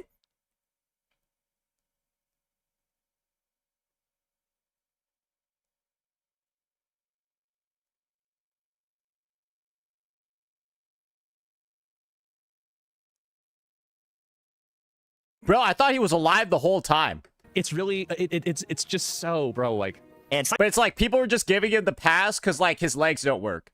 Bro, I thought he was alive the whole time. It's really, it's just so, bro, like. and But it's like people are just giving him the pass because, like, his legs don't work.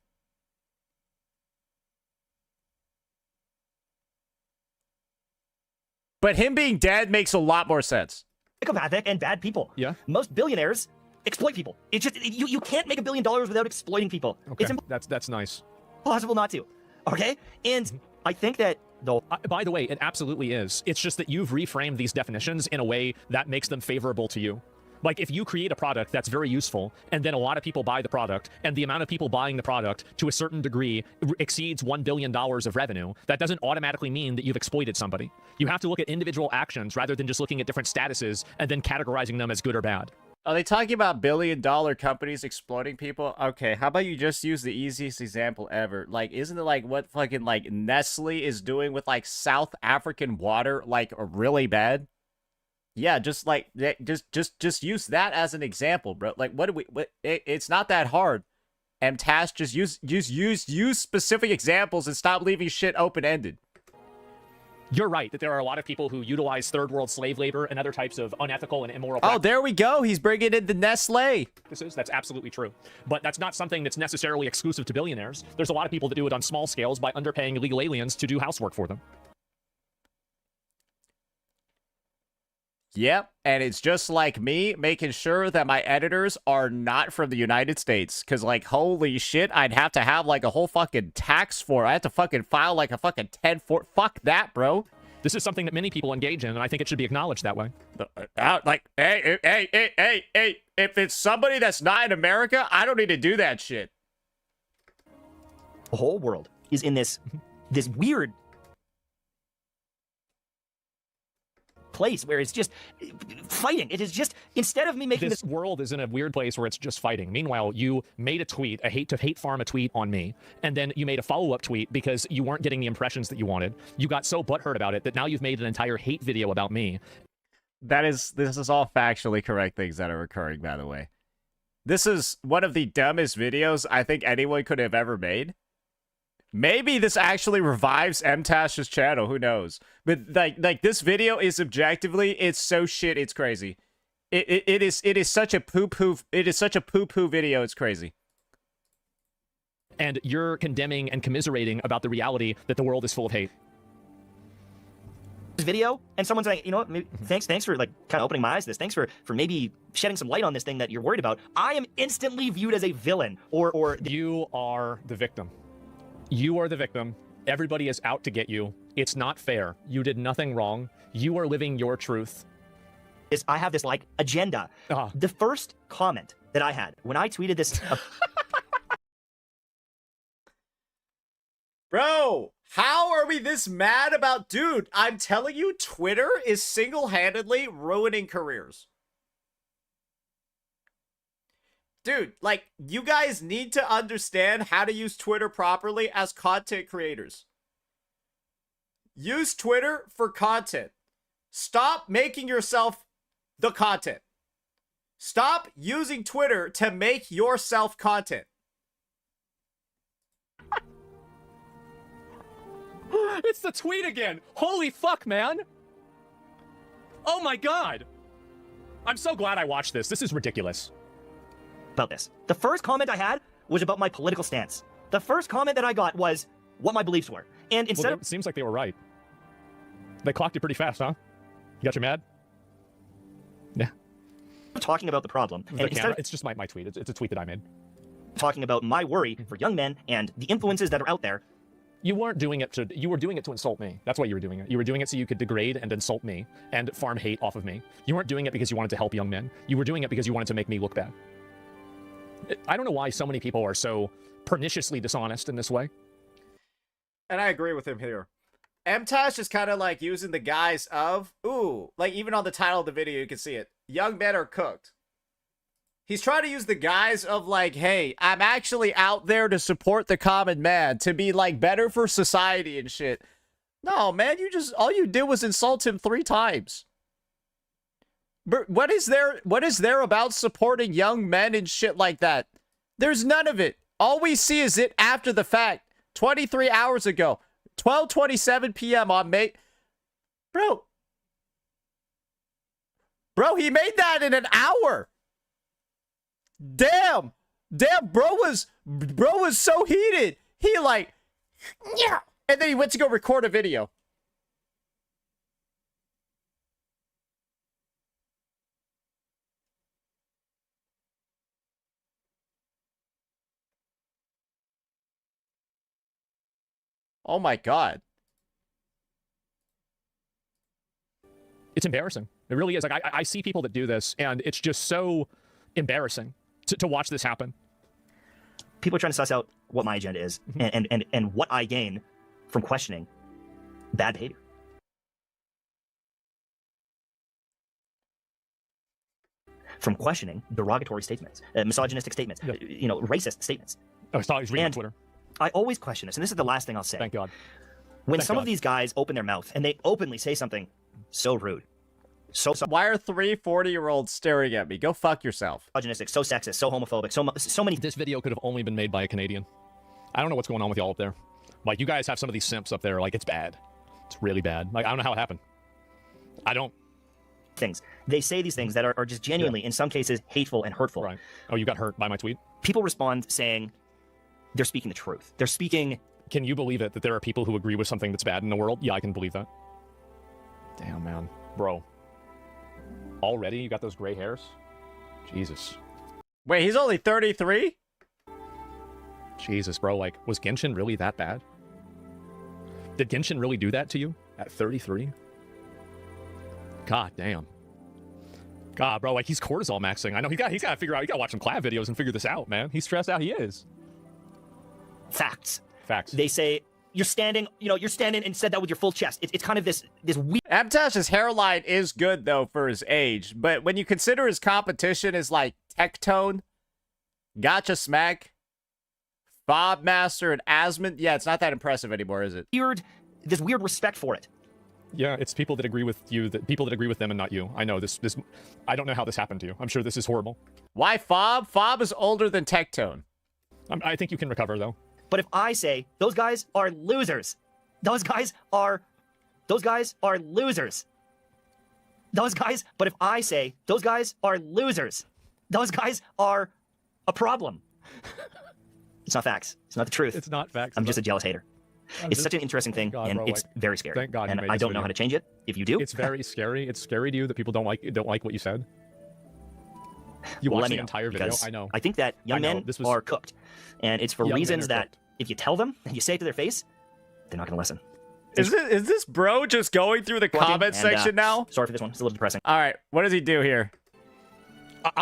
But him being dead makes a lot more sense. psychopathic and bad people. Yeah. Most billionaires exploit people. It's just you can't make $1 billion without exploiting people. Okay, It's that's nice. impossible not to. Okay? And I think that though By the way, it absolutely is. It's just that you've reframed these definitions in a way that makes them favorable to you. Like, if you create a product that's very useful, and then a lot of people buy the product, and the amount of people buying the product, to a certain degree, exceeds $1 billion of revenue, that doesn't automatically mean that you've exploited somebody. You have to look at individual actions rather than just looking at different statuses and then categorizing them as good or bad. Are they talking about billion-dollar companies exploiting people? Okay, how about you just use the easiest example ever? Like, isn't it like what fucking, like, Nestle is doing with, like, South African water, like, really bad? Yeah, just like, just use that as an example, bro. Like, it's not that hard. Mtashed, just use specific examples and stop leaving shit open-ended. You're right that there are a lot of people who utilize third world slave labor and other types of unethical and immoral Oh, practices. there we go. He's bringing in the Nestle. That's absolutely true. But that's not something that's necessarily exclusive to billionaires. There's a lot of people that do it on small scales by underpaying illegal aliens to do housework for them. Yep, and it's just like me making sure that my editors are not from the United States. Because, like, holy shit, I'd have to have, like, a whole fucking tax for it. I have to fucking file, like, a fucking 10-4. Fuck that, bro. This is something that many people engage in, and I think it should be acknowledged that way. Like, hey, if it's somebody that's not in America, I don't need to do that shit. the whole world is in this weird place where it's just fighting. It is just, instead of me making This world is in a weird place where it's just fighting. Meanwhile, you made a tweet, a hate farm a tweet on me, and then you made a follow-up tweet because you weren't getting the impressions that you wanted. You got so butthurt about it that now you've made an entire hate video about me. This is all factually correct things that are occurring, by the way. This is one of the dumbest videos I think anyone could have ever made. Maybe this actually revives Mtashed's channel, who knows? But like this video is objectively, it's so shit, it's crazy. It is such a poo-poo video, it's crazy. And you're condemning and commiserating about the reality that the world is full of hate. this video and someone's like, you know what, maybe, thanks for like kind of opening my eyes to this. Thanks for maybe shedding some light on this thing that you're worried about. I am instantly viewed as a villain or You are the victim. You are the victim. Everybody is out to get you. It's not fair. You did nothing wrong. You are living your truth. I have this like agenda. The first comment that I had when I tweeted this Bro, how are we this mad about... Dude, I'm telling you, Twitter is single-handedly ruining careers. Dude, like, you guys need to understand how to use Twitter properly as content creators. Use Twitter for content. Stop making yourself the content. Stop using Twitter to make yourself content. It's the tweet again. Holy fuck, man. Oh my god. I'm so glad I watched this. This is ridiculous. About this. The first comment I had was about my political stance. The first comment that I got was what my beliefs were. And instead It seems like they were right. They clocked it pretty fast, huh? You got you mad? Yeah. of talking about the problem, and instead of it's just my tweet. It's a tweet that I made. talking about my worry for young men and the influences that are out there, You weren't doing it to, you were doing it to insult me. That's why you were doing it. You were doing it so you could degrade and insult me and farm hate off of me. You weren't doing it because you wanted to help young men. You were doing it because you wanted to make me look bad. I don't know why so many people are so perniciously dishonest in this way. And I agree with him here. Mtashed is kind of like using the guise of, ooh, like even on the title of the video, you can see it. Young men are cooked. He's trying to use the guise of like, hey, I'm actually out there to support the common man, to be like better for society and shit. No, man, all you did was insult him 3 times. But what is there about supporting young men and shit like that? There's none of it. All we see is it after the fact. 23 hours ago. 12:27 p.m. on May. Bro, he made that in an hour. Damn, bro was so heated. He like, yeah, and then he went to go record a video. Oh my God. It's embarrassing. It really is. Like I see people that do this, and it's just so embarrassing to watch this happen. people are trying to suss out what my agenda is and what I gain from questioning bad behavior. From questioning derogatory statements, misogynistic statements, racist statements. Oh, I saw he's reading on And Twitter. I always question this, and this is the last thing I'll say. Thank God. When Thank some God. of these guys open their mouth and they openly say something so rude, so Why are 3 40-year-olds staring at me? Go fuck yourself. misogynistic, so sexist, so homophobic, so many This video could have only been made by a Canadian. I don't know what's going on with y'all up there. Like, you guys have some of these simps up there. Like, it's bad. It's really bad. Like, I don't know how it happened. I don't. things. They say these things that are just genuinely, in some cases, hateful and hurtful. Right. Oh, you got hurt by my tweet? People respond saying they're speaking the truth. They're speaking... Can you believe it that there are people who agree with something that's bad in the world? Yeah, I can believe that. Damn, man. Bro. Already you got those gray hairs? Jesus. Wait, he's only 33? Jesus, bro. Like, was Genshin really that bad? Did Genshin really do that to you at 33? God damn. God, bro, like, he's cortisol maxing. I know he's got to figure out, you got to watch some collab videos and figure this out, man. He's stressed out. He is. facts. Facts. They say you're standing and said that with your full chest. It's kind of this weird Mtash's hairline is good, though, for his age. But when you consider his competition is like Tectone, Gotcha Smack, Bob Master, and Asmon, yeah, it's not that impressive anymore, is it? this weird respect for it. Yeah, it's people that agree with you, people that agree with them and not you. I know this, I don't know how this happened to you. I'm sure this is horrible. Why Fob? Fob is older than Tectone. I think you can recover, though. But if I say those guys are losers, those guys are losers. But if I say those guys are losers, those guys are a problem. It's not facts. It's not the truth. It's not facts. I'm just a jealous hater. It's such an interesting thing, God, and bro, it's like, very scary. thank God you and made I this don't know video. how to change it. If you do, It's very scary. It's scary to you that people don't like what you said. You let watched me the know, entire video. because I know. I think that young know, men this was- are cooked, and it's for Young men reasons are that cooked. if you tell them and you say it to their face, they're not going to listen. Is this bro just going through the comment And, section now? Sorry for this one. It's a little depressing. All right, what does he do here?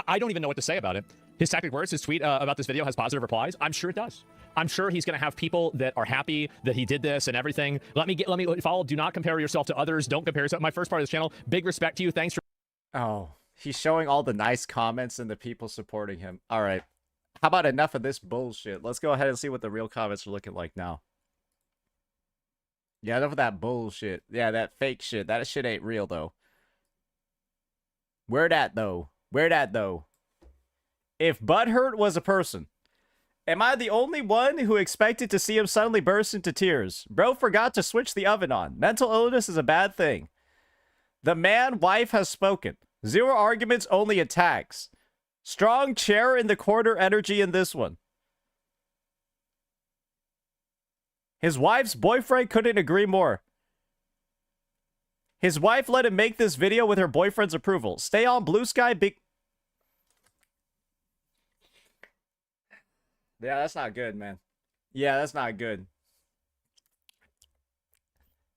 I don't even know what to say about it. His tactic words, his tweet about this video has positive replies. I'm sure it does. I'm sure he's going to have people that are happy that he did this and everything. Let me follow. Do not compare yourself to others. Don't compare yourself. My first part of this channel. Big respect to you. Thanks for. Oh, he's showing all the nice comments and the people supporting him. All right. How about enough of this bullshit? Let's go ahead and see what the real comments are looking like now. Yeah, enough of that bullshit. Yeah, that fake shit. That shit ain't real, though. Where that, though? Where that, though? If Butthurt was a person, am I the only one who expected to see him suddenly burst into tears? Bro forgot to switch the oven on. Mental illness is a bad thing. The man-wife has spoken. Zero arguments, only attacks. Strong chair in the corner energy in this one. His wife's boyfriend couldn't agree more. His wife let him make this video with her boyfriend's approval. Stay on Blue Sky, big... Yeah, that's not good, man. Yeah, that's not good.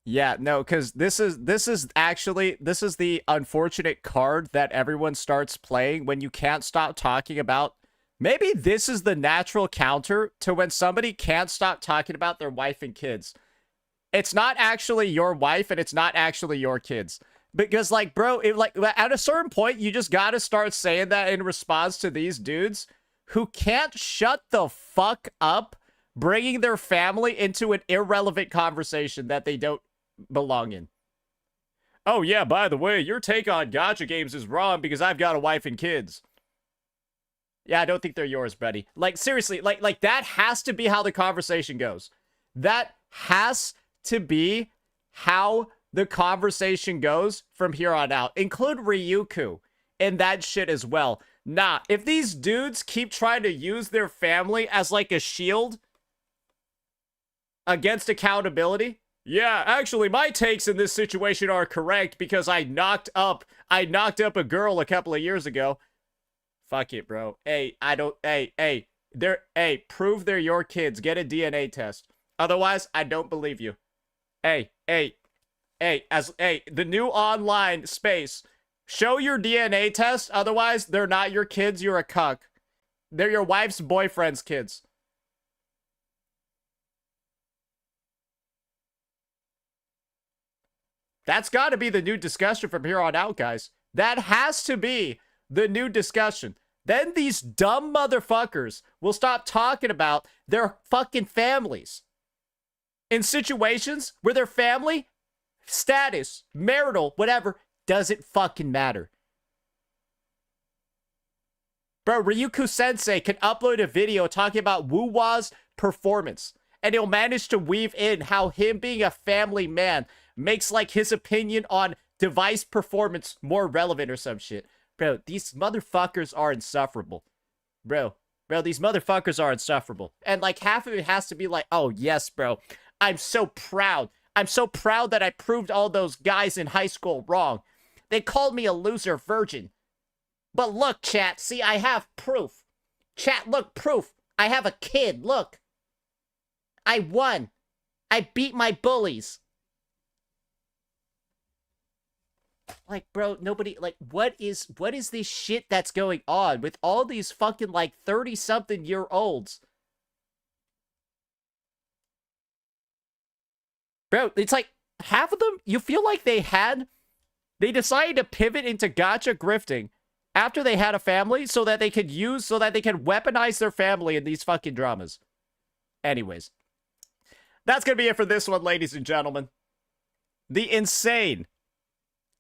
Yeah, no, because this is the unfortunate card that everyone starts playing when you can't stop talking about. Maybe this is the natural counter to when somebody can't stop talking about their wife and kids. It's not actually your wife and it's not actually your kids. Because, like, bro, at a certain point, you just gotta start saying that in response to these dudes who can't shut the fuck up, bringing their family into an irrelevant conversation that they don't belong in. Oh, yeah, by the way, your take on gacha games is wrong because I've got a wife and kids. Yeah, I don't think they're yours, buddy. Like, seriously, like that has to be how the conversation goes. That has to be how the conversation goes from here on out. Include Ryuku in that shit as well. Nah, if these dudes keep trying to use their family as like a shield against accountability, yeah, actually, my takes in this situation are correct because I knocked up a girl a couple of years ago. Fuck it, bro. Hey, prove they're your kids. Get a DNA test. Otherwise, I don't believe you. The new online space. Show your DNA test. Otherwise, they're not your kids. You're a cuck. They're your wife's boyfriend's kids. That's got to be the new discussion from here on out, guys. That has to be the new discussion. Then these dumb motherfuckers will stop talking about their fucking families in situations where their family status, marital, whatever, doesn't fucking matter. Bro, Ryuku Sensei can upload a video talking about Woo-Wah's performance, and he'll manage to weave in how him being a family man makes, like, his opinion on device performance more relevant or some shit. Bro, these motherfuckers are insufferable. Bro, these motherfuckers are insufferable. And, like, half of it has to be like, oh, yes, bro, I'm so proud. I'm so proud that I proved all those guys in high school wrong. They called me a loser virgin. But look, chat, see, I have proof. Chat, look, proof. I have a kid, look. I won. I beat my bullies. Like, bro, nobody, like, what is this shit that's going on with all these fucking, like, 30-something-year-olds? Bro, it's like, half of them, you feel like they decided to pivot into gacha grifting after they had a family so that they could weaponize their family in these fucking dramas. Anyways. That's gonna be it for this one, ladies and gentlemen. The insane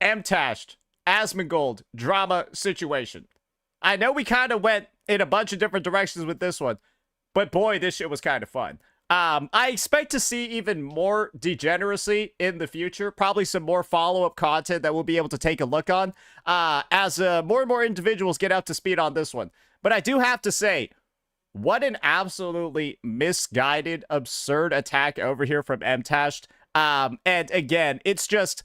Mtashed, Asmongold drama situation. I know we kind of went in a bunch of different directions with this one, but boy, this shit was kind of fun. I expect to see even more degeneracy in the future, probably some more follow-up content that we'll be able to take a look on as more and more individuals get up to speed on this one. But I do have to say, what an absolutely misguided, absurd attack over here from Mtashed. And again, it's just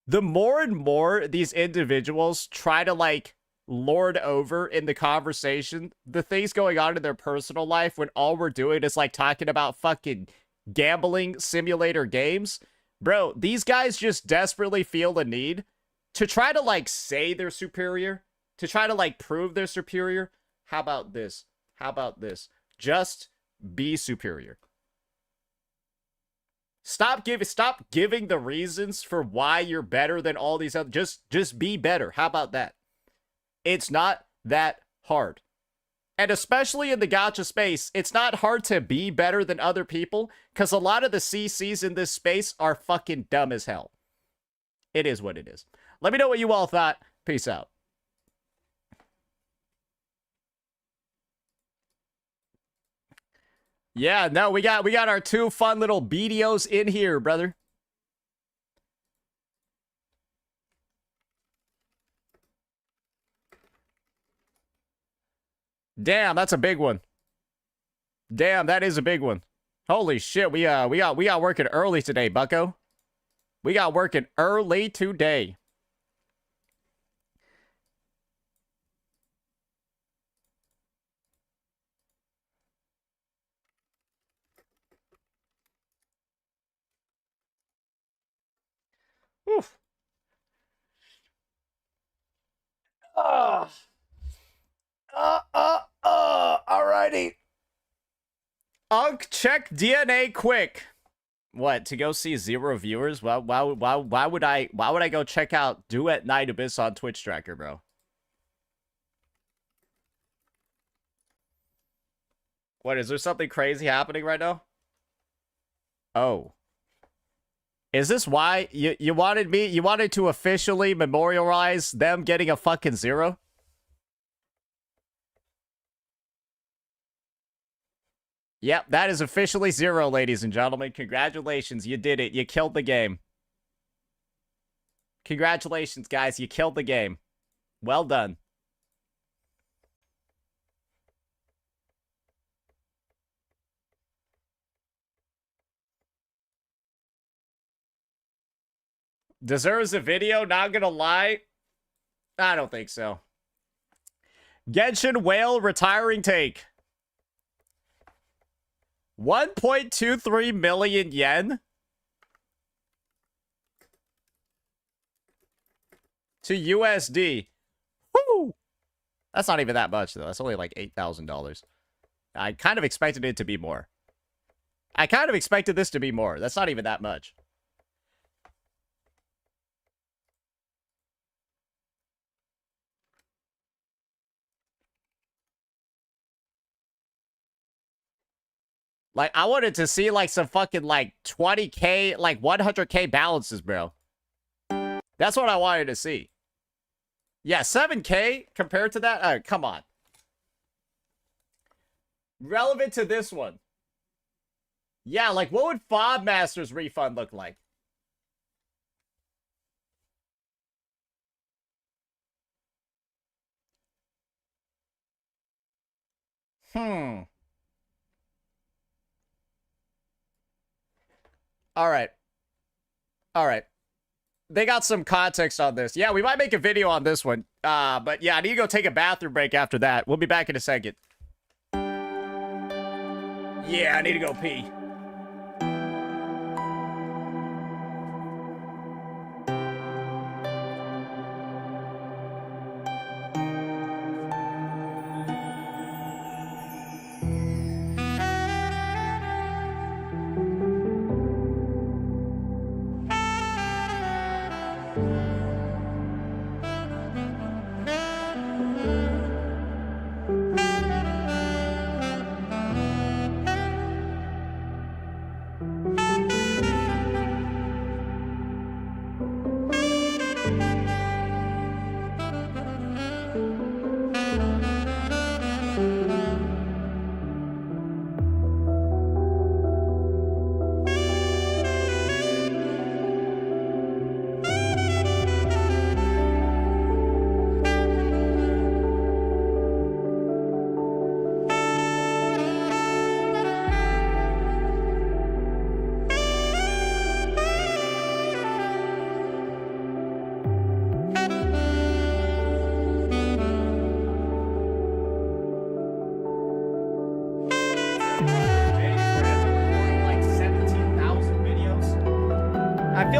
the more and more these individuals try to, like, lord over in the conversation the things going on in their personal life when all we're doing is, like, talking about fucking gambling simulator games. Bro, these guys just desperately feel the need to try to, like, say they're superior, to try to, like, prove they're superior. How about this? How about this? Just be superior. Stop giving the reasons for why you're better than all these other. Just be better. How about that? It's not that hard. And especially in the gacha space, it's not hard to be better than other people, because a lot of the CCs in this space are fucking dumb as hell. It is what it is. Let me know what you all thought. Peace out. Yeah, no, we got our 2 fun little BDOs in here, brother. Damn, that's a big one. Damn, that is a big one. Holy shit, we got working early today, bucko. We got working early today. Oof. Alrighty. Unk, check DNA quick. What, to go see 0 viewers? Why would I go check out Duet Night Abyss on Twitch Tracker, bro? What, is there something crazy happening right now? Oh. Is this why you wanted to officially memorialize them getting a fucking 0? Yep, that is officially 0, ladies and gentlemen. Congratulations, you did it. You killed the game. Congratulations, guys. You killed the game. Well done. Deserves a video, not gonna lie. I don't think so. Genshin Whale retiring take. 1.23 million yen to USD. Woo! That's not even that much, though. That's only like $8,000. I kind of expected it to be more. I kind of expected this to be more. That's not even that much. Like, I wanted to see, like, some fucking, like, 20K, like, 100K balances, bro. That's what I wanted to see. Yeah, 7K compared to that? Come on. Relevant to this one. Yeah, like, what would Fob Master's refund look like? Alright. Alright. They got some context on this. Yeah, we might make a video on this one. But yeah, I need to go take a bathroom break after that. We'll be back in a second. Yeah, I need to go pee.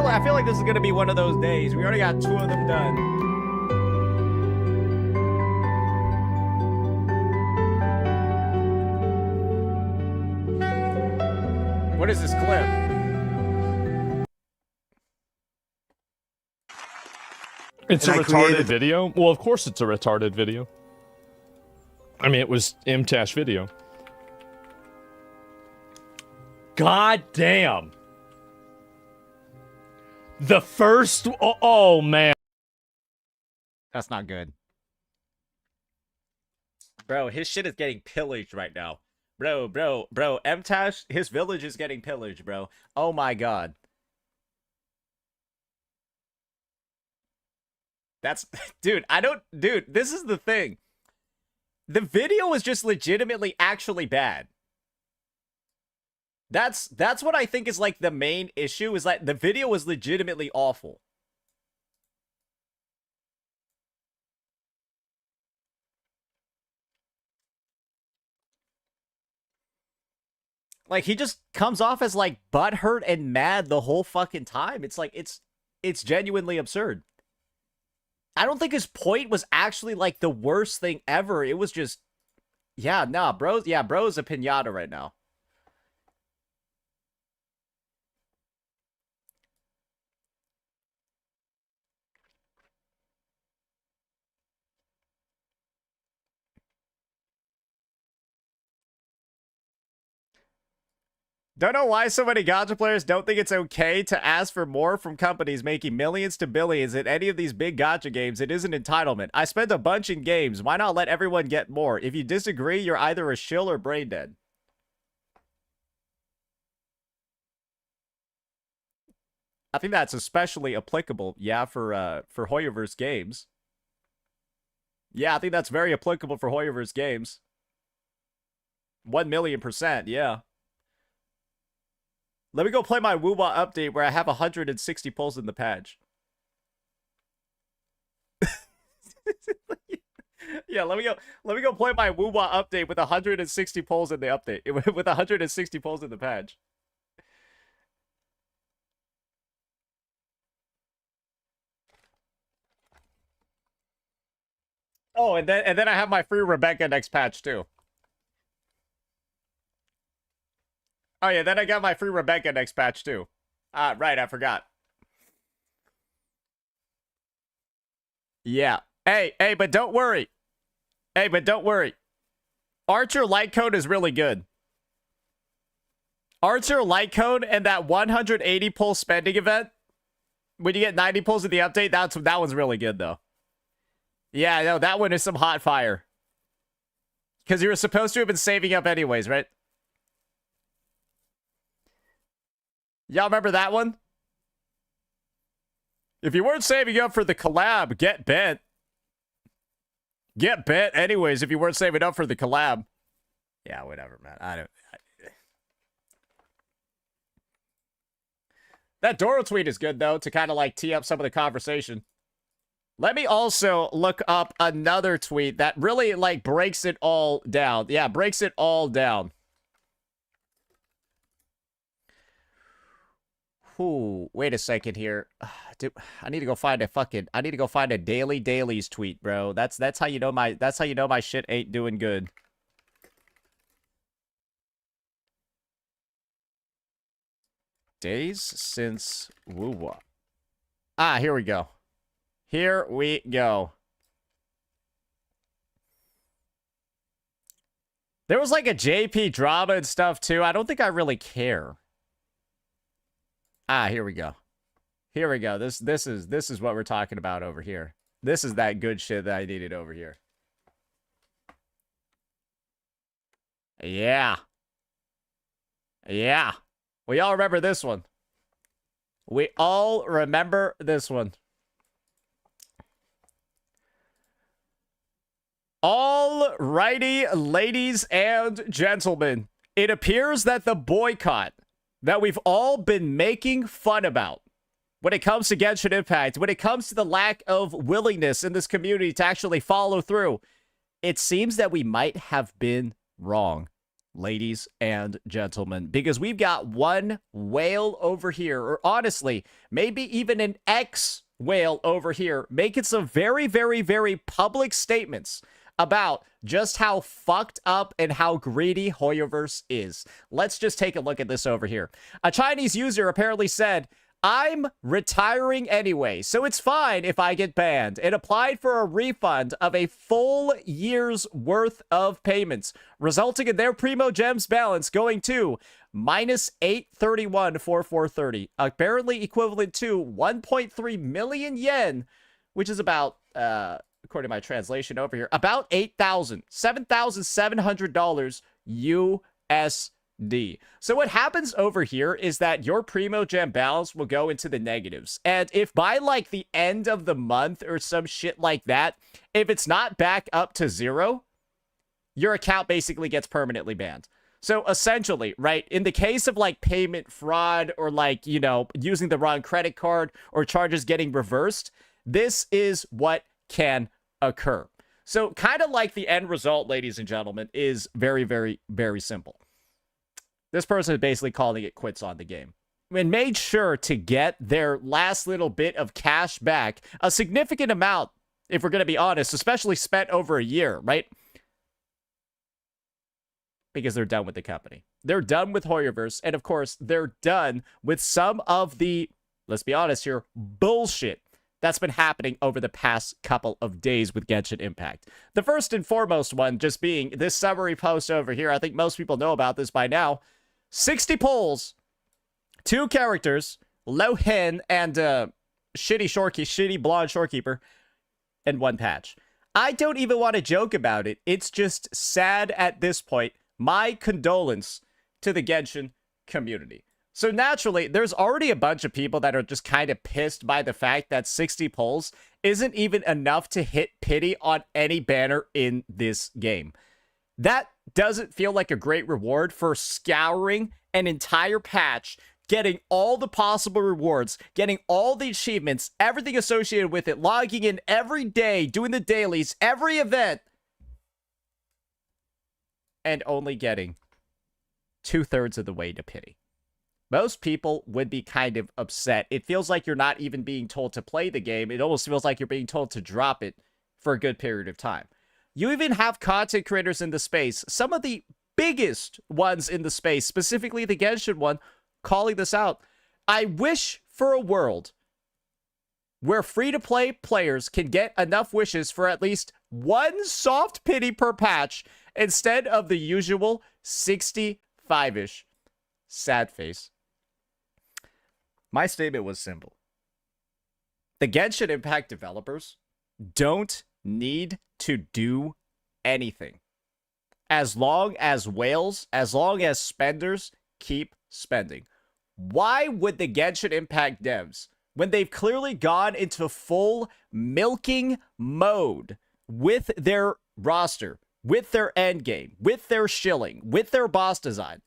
I feel like this is gonna be one of those days. We already got 2 of them done. What is this clip? It's a retarded video? Well, of course it's a retarded video. I mean, it was Mtashed video. God damn. The first... Oh, man. That's not good. Bro, his shit is getting pillaged right now. Bro, Mtashed, his village is getting pillaged, bro. Oh my god. That's... Dude, Dude, this is the thing. The video was just legitimately actually bad. That's what I think is like the main issue, is that the video was legitimately awful. Like, he just comes off as like butthurt and mad the whole fucking time. It's like, it's genuinely absurd. I don't think his point was actually like the worst thing ever. It was just, yeah, nah, bro's a pinata right now. Don't know why so many gacha players don't think it's okay to ask for more from companies making millions to billions in any of these big gacha games. It is an entitlement. I spent a bunch in games. Why not let everyone get more? If you disagree, you're either a shill or brain dead. I think that's especially applicable, yeah, for Hoyoverse games. Yeah, I think that's very applicable for Hoyoverse games. 1,000,000%, yeah. Let me go play my Woowa update where I have 160 pulls in the patch. Yeah, let me go play my Woowa update with 160 pulls in the update. With 160 pulls in the patch. Oh, and then I have my free Rebecca next patch too. Oh yeah, then I got my free Rebecca next patch too. Right, I forgot. Yeah. Hey, but don't worry. Archer Light Code is really good. Archer Light Code and that 180 pull spending event, when you get 90 pulls in the update, that one's really good though. Yeah, no, that one is some hot fire. Because you were supposed to have been saving up anyways, right? Y'all remember that one? If you weren't saving up for the collab, get bent. Get bent anyways if you weren't saving up for the collab. Yeah, whatever, man. That Doro tweet is good, though, to kind of, like, tee up some of the conversation. Let me also look up another tweet that really, like, breaks it all down. Yeah, breaks it all down. Ooh, wait a second here. Dude, I need to go find a dailies tweet, bro. That's how you know my shit ain't doing good. Days since Woowa. Here we go. Here we go. There was like a JP drama and stuff too. I don't think I really care. Here we go. Here we go. This is what we're talking about over here. This is that good shit that I needed over here. Yeah. Yeah. We all remember this one. We all remember this one. Alrighty, ladies and gentlemen. It appears that the boycott that we've all been making fun about when it comes to Genshin Impact, when it comes to the lack of willingness in this community to actually follow through, it seems that we might have been wrong, ladies and gentlemen, because we've got one whale over here, or honestly, maybe even an ex-whale over here, making some very, very, very public statements about just how fucked up and how greedy Hoyoverse is. Let's just take a look at this over here. A Chinese user apparently said, I'm retiring anyway, so it's fine if I get banned, and applied for a refund of a full year's worth of payments, resulting in their Primo Gems balance going to minus 831,4430, apparently equivalent to 1.3 million yen, which is about, according to my translation over here, about $7,700 USD. So what happens over here is that your Primo Gem balance will go into the negatives. And if by like the end of the month or some shit like that, if it's not back up to zero, your account basically gets permanently banned. So essentially, right, in the case of like payment fraud or like, you know, using the wrong credit card or charges getting reversed, this is what can occur. So kind of like the end result, ladies and gentlemen, is very, very, very simple. This person is basically calling it quits on the game and made sure to get their last little bit of cash back, a significant amount, if we're going to be honest, especially spent over a year, right? Because they're done with the company. They're done with Hoyoverse, and of course, they're done with some of the, let's be honest here, bullshit that's been happening over the past couple of days with Genshin Impact. The first and foremost one just being this summary post over here. I think most people know about this by now. 60 polls, 2 characters, Lohen and shitty blonde shorekeeper, and 1 patch. I don't even want to joke about it. It's just sad at this point. My condolence to the Genshin community. So naturally, there's already a bunch of people that are just kind of pissed by the fact that 60 polls isn't even enough to hit pity on any banner in this game. That doesn't feel like a great reward for scouring an entire patch, getting all the possible rewards, getting all the achievements, everything associated with it, logging in every day, doing the dailies, every event, and only getting 2/3 of the way to pity. Most people would be kind of upset. It feels like you're not even being told to play the game. It almost feels like you're being told to drop it for a good period of time. You even have content creators in the space, some of the biggest ones in the space, specifically the Genshin one, calling this out. I wish for a world where free-to-play players can get enough wishes for at least 1 soft pity per patch instead of the usual 65-ish. Sad face. My statement was simple. The Genshin Impact developers don't need to do anything. As long as whales, as long as spenders keep spending. Why would the Genshin Impact devs, when they've clearly gone into full milking mode with their roster, with their endgame, with their shilling, with their boss design,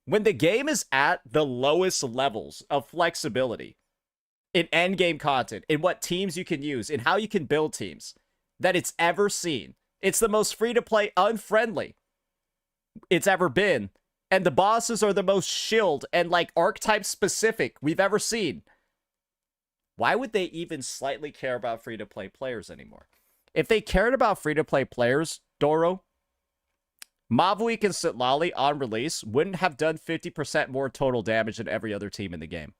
when the game is at the lowest levels of flexibility in endgame content, in what teams you can use, in how you can build teams, that it's ever seen. It's the most free-to-play unfriendly it's ever been. And the bosses are the most shilled and like archetype specific we've ever seen. Why would they even slightly care about free-to-play players anymore? If they cared about free-to-play players, Doro, Mavuik and Sitlali on release wouldn't have done 50% more total damage than every other team in the game.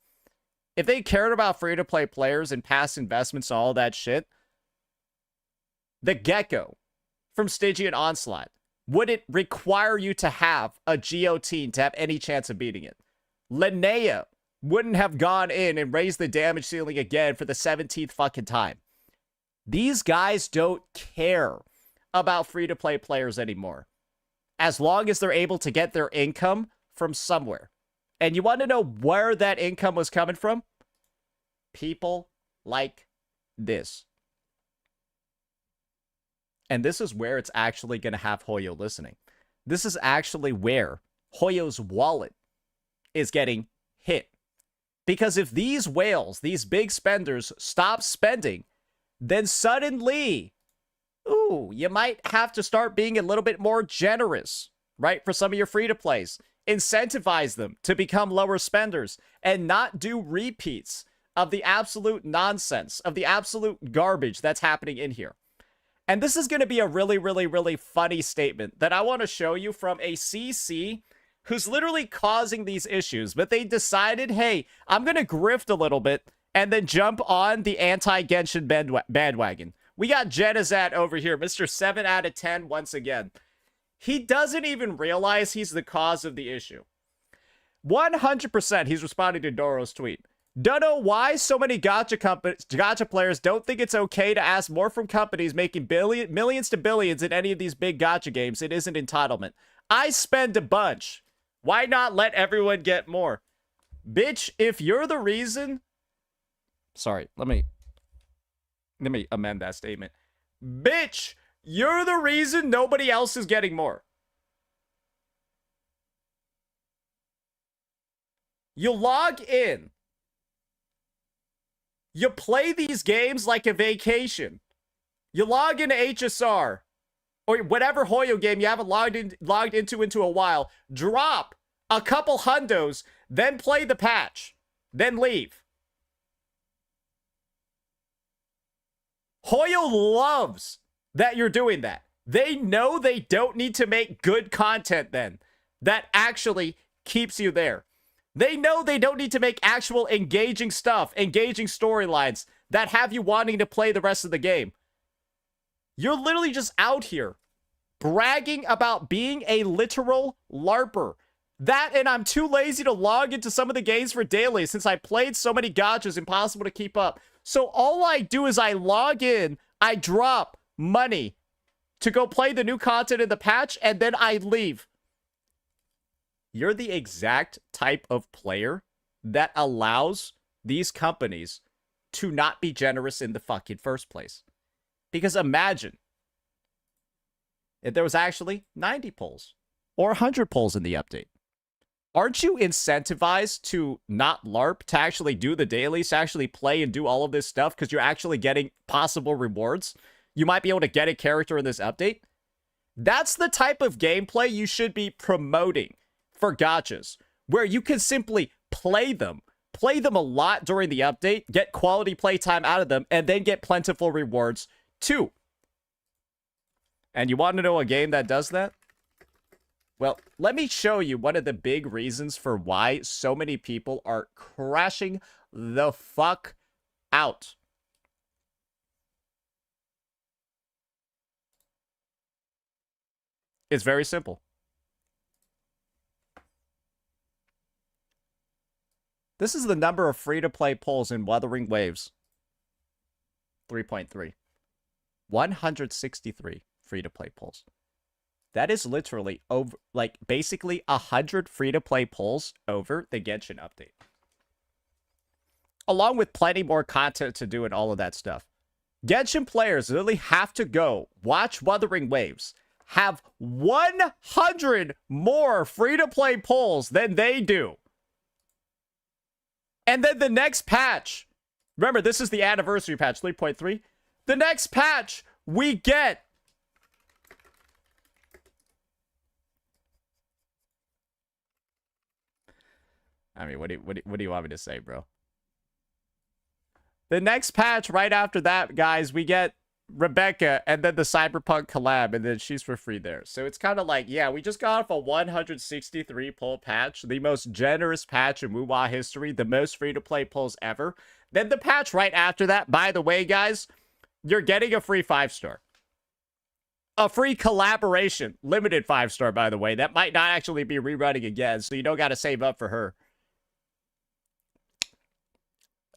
If they cared about free-to-play players and past investments and all that shit, the Gecko from Stygian Onslaught wouldn't require you to have a Geo-Teen to have any chance of beating it. Linnea wouldn't have gone in and raised the damage ceiling again for the 17th fucking time. These guys don't care about free-to-play players anymore, as long as they're able to get their income from somewhere. And you want to know where that income was coming from? People like this. And this is where it's actually going to have Hoyo listening. This is actually where Hoyo's wallet is getting hit. Because if these whales, these big spenders, stop spending, then suddenly, ooh, you might have to start being a little bit more generous, right? For some of your free-to-plays. Incentivize them to become lower spenders and not do repeats of the absolute nonsense, of the absolute garbage that's happening in here. And this is going to be a really, really, really funny statement that I want to show you from a CC who's literally causing these issues, but they decided, hey, I'm going to grift a little bit and then jump on the anti-Genshin bandwagon. We got Genizat over here, Mr. 7 out of 10 once again. He doesn't even realize he's the cause of the issue. 100% he's responding to Doro's tweet. Don't know why so many gacha players don't think it's okay to ask more from companies making millions to billions in any of these big gacha games. It isn't entitlement. I spend a bunch. Why not let everyone get more? Bitch, if you're the reason... Sorry, let me amend that statement. Bitch, you're the reason nobody else is getting more. You log in. You play these games like a vacation. You log into HSR or whatever Hoyo game you haven't logged into a while. Drop a couple hundos, then play the patch, then leave. Hoyo loves that you're doing that. They know they don't need to make good content then that actually keeps you there. They know they don't need to make actual engaging stuff, engaging storylines that have you wanting to play the rest of the game. You're literally just out here bragging about being a literal LARPer. That and I'm too lazy to log into some of the games for daily since I played so many gachas, impossible to keep up. So all I do is I log in, I drop money to go play the new content in the patch, and then I leave. You're the exact type of player that allows these companies to not be generous in the fucking first place. Because imagine if there was actually 90 polls or 100 polls in the update. Aren't you incentivized to not LARP, to actually do the dailies, to actually play and do all of this stuff because you're actually getting possible rewards? You might be able to get a character in this update. That's the type of gameplay you should be promoting for gachas, where you can simply play them a lot during the update, get quality playtime out of them, and then get plentiful rewards too. And you want to know a game that does that? Well, let me show you one of the big reasons for why so many people are crashing the fuck out. It's very simple. This is the number of free-to-play polls in Wuthering Waves. 3.3. 163 free-to-play polls. That is literally over, like, basically 100 free-to-play polls over the Genshin update. Along with plenty more content to do and all of that stuff. Genshin players literally have to go watch Wuthering Waves, have 100 more free-to-play polls than they do. And then the next patch, remember, this is the anniversary patch, 3.3. The next patch, we get I mean, what do you want me to say, bro? The next patch right after that, guys, we get Rebecca and then the Cyberpunk collab, and then she's for free there. So it's kind of like, yeah, we just got off a 163 poll patch, the most generous patch in WoWA history, the most free-to-play polls ever. Then the patch right after that, by the way, guys, you're getting a free 5-star. A free collaboration, limited 5-star, by the way. That might not actually be rerunning again, so you don't got to save up for her.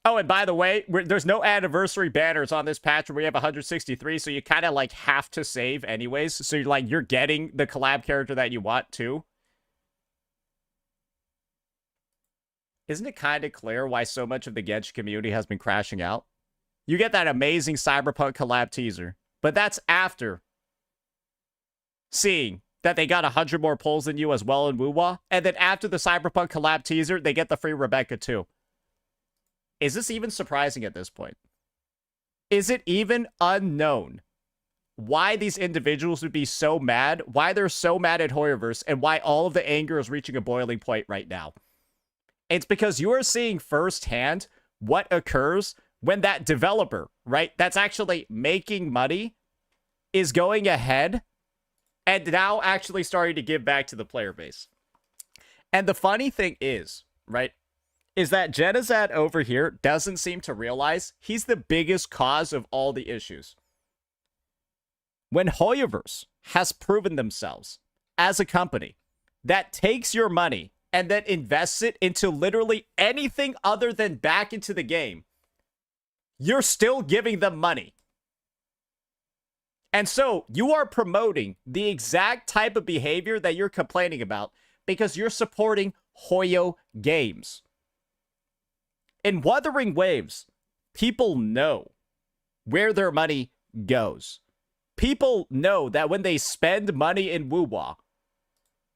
Oh, and by the way, there's no anniversary banners on this patch where we have 163, so you kind of, like, have to save anyways. So, you're getting the collab character that you want, too. Isn't it kind of clear why so much of the Genshin community has been crashing out? You get that amazing Cyberpunk collab teaser, but that's after seeing that they got 100 more polls than you as well in WoWA, and then after the Cyberpunk collab teaser, they get the free Rebecca, too. Is this even surprising at this point? Is it even unknown why these individuals would be so mad, why they're so mad at Hoyoverse, and why all of the anger is reaching a boiling point right now? It's because you are seeing firsthand what occurs when that developer, right, that's actually making money is going ahead and now actually starting to give back to the player base. And the funny thing is, right, is that Genizad over here doesn't seem to realize he's the biggest cause of all the issues. When Hoyoverse has proven themselves as a company that takes your money and then invests it into literally anything other than back into the game, you're still giving them money. And so you are promoting the exact type of behavior that you're complaining about because you're supporting Hoyo games. In Wuthering Waves, people know where their money goes. People know that when they spend money in Wuwa,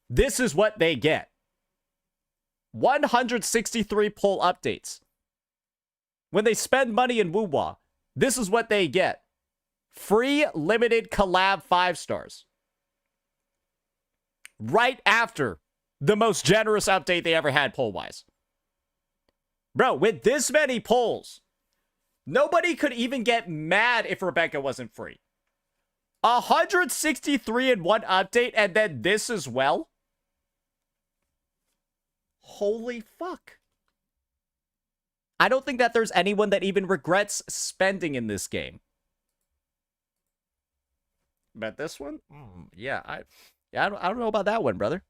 this is what they get. 163 poll updates. When they spend money in Wuwa, this is what they get. Free limited collab 5 stars. Right after the most generous update they ever had poll-wise. Bro, with this many polls, nobody could even get mad if Rebecca wasn't free. 163 in one update and then this as well? Holy fuck. I don't think that there's anyone that even regrets spending in this game. But this one? I don't know about that one, brother.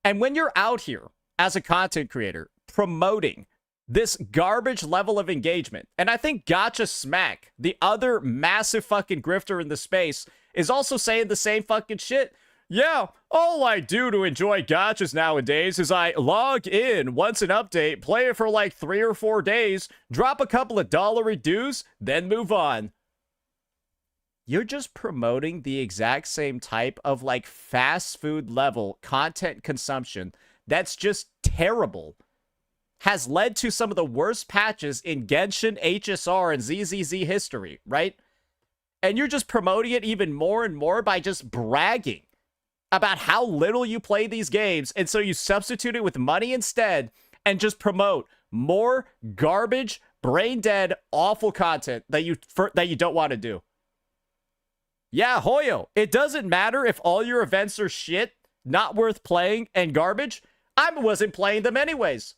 And when you're out here as a content creator promoting this garbage level of engagement, and I think Gotcha Smack, the other massive fucking grifter in the space, is also saying the same fucking shit. Yeah, all I do to enjoy gotchas nowadays is I log in once an update, play it for like 3 or 4 days, drop a couple of dollary dues, then move on. You're just promoting the exact same type of like fast food level content consumption that's just terrible. Has led to some of the worst patches in Genshin, HSR, and ZZZ history, right? And you're just promoting it even more and more by just bragging about how little you play these games, and so you substitute it with money instead and just promote more garbage, brain-dead, awful content that you don't want to do. Yeah, Hoyo, it doesn't matter if all your events are shit, not worth playing, and garbage. I wasn't playing them anyways.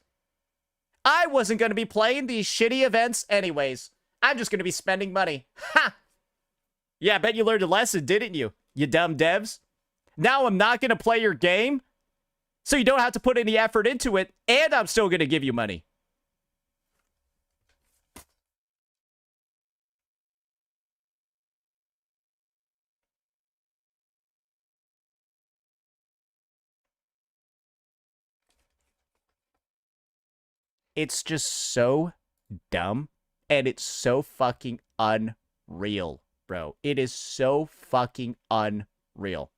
I wasn't going to be playing these shitty events anyways. I'm just going to be spending money. Ha! Yeah, I bet you learned a lesson, didn't you? You dumb devs. Now I'm not going to play your game, so you don't have to put any effort into it, and I'm still going to give you money. It's just so dumb, and it's so fucking unreal, bro. It is so fucking unreal.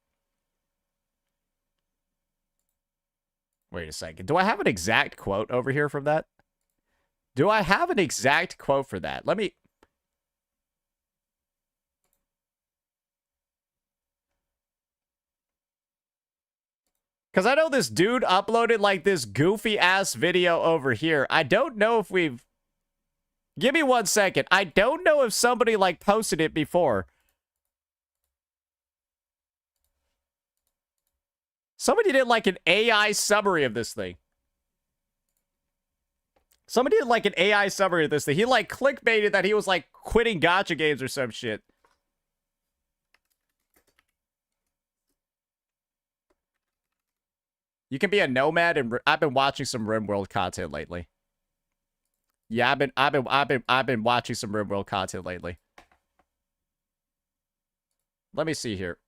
Wait a second. Do I have an exact quote over here from that? Do I have an exact quote for that? Let me... Because I know this dude uploaded like this goofy ass video over here. I don't know if we've... Give me 1 second. I don't know if somebody like posted it before. Somebody did like an AI summary of this thing. Somebody did like an AI summary of this thing. He like clickbaited that he was like quitting gacha games or some shit. You can be a nomad, and I've been watching some RimWorld content lately. Yeah, I've been watching some RimWorld content lately. Let me see here.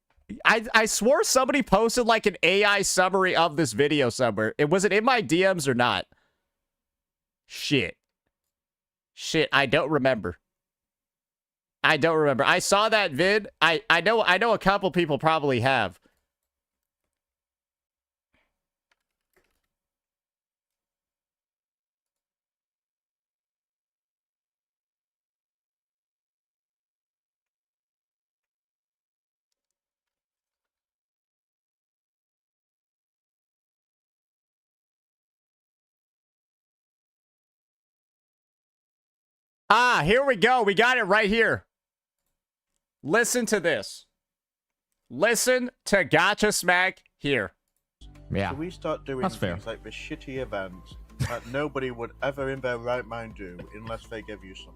I swore somebody posted like an AI summary of this video somewhere. Was it in my DMs or not? Shit, I don't remember. I saw that vid. I know a couple people probably have. Ah, here we go. We got it right here. Listen to this. Listen to Gotcha Smack here. Yeah. So we start doing That's fair. things like the shitty events that nobody would ever in their right mind do unless they give you something.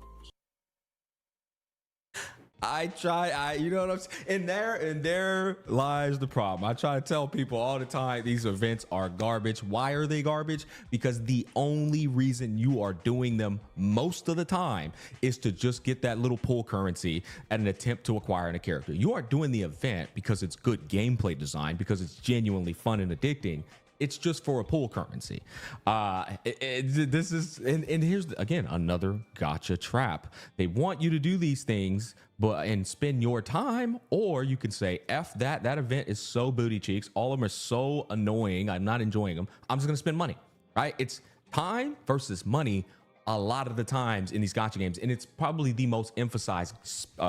You know what I'm saying? And there lies the problem. I try to tell people all the time, these events are garbage. Why are they garbage? Because the only reason you are doing them most of the time is to just get that little pull currency at an attempt to acquire a character. You are doing the event because it's good gameplay design, because it's genuinely fun and addicting. It's just for a pull currency. This is, and here's again another gotcha trap. They want you to do these things, and spend your time, or you can say, F that. That event is so booty cheeks. All of them are so annoying. I'm not enjoying them. I'm just gonna spend money, right? It's time versus money a lot of the times in these gotcha games, and it's probably the most emphasized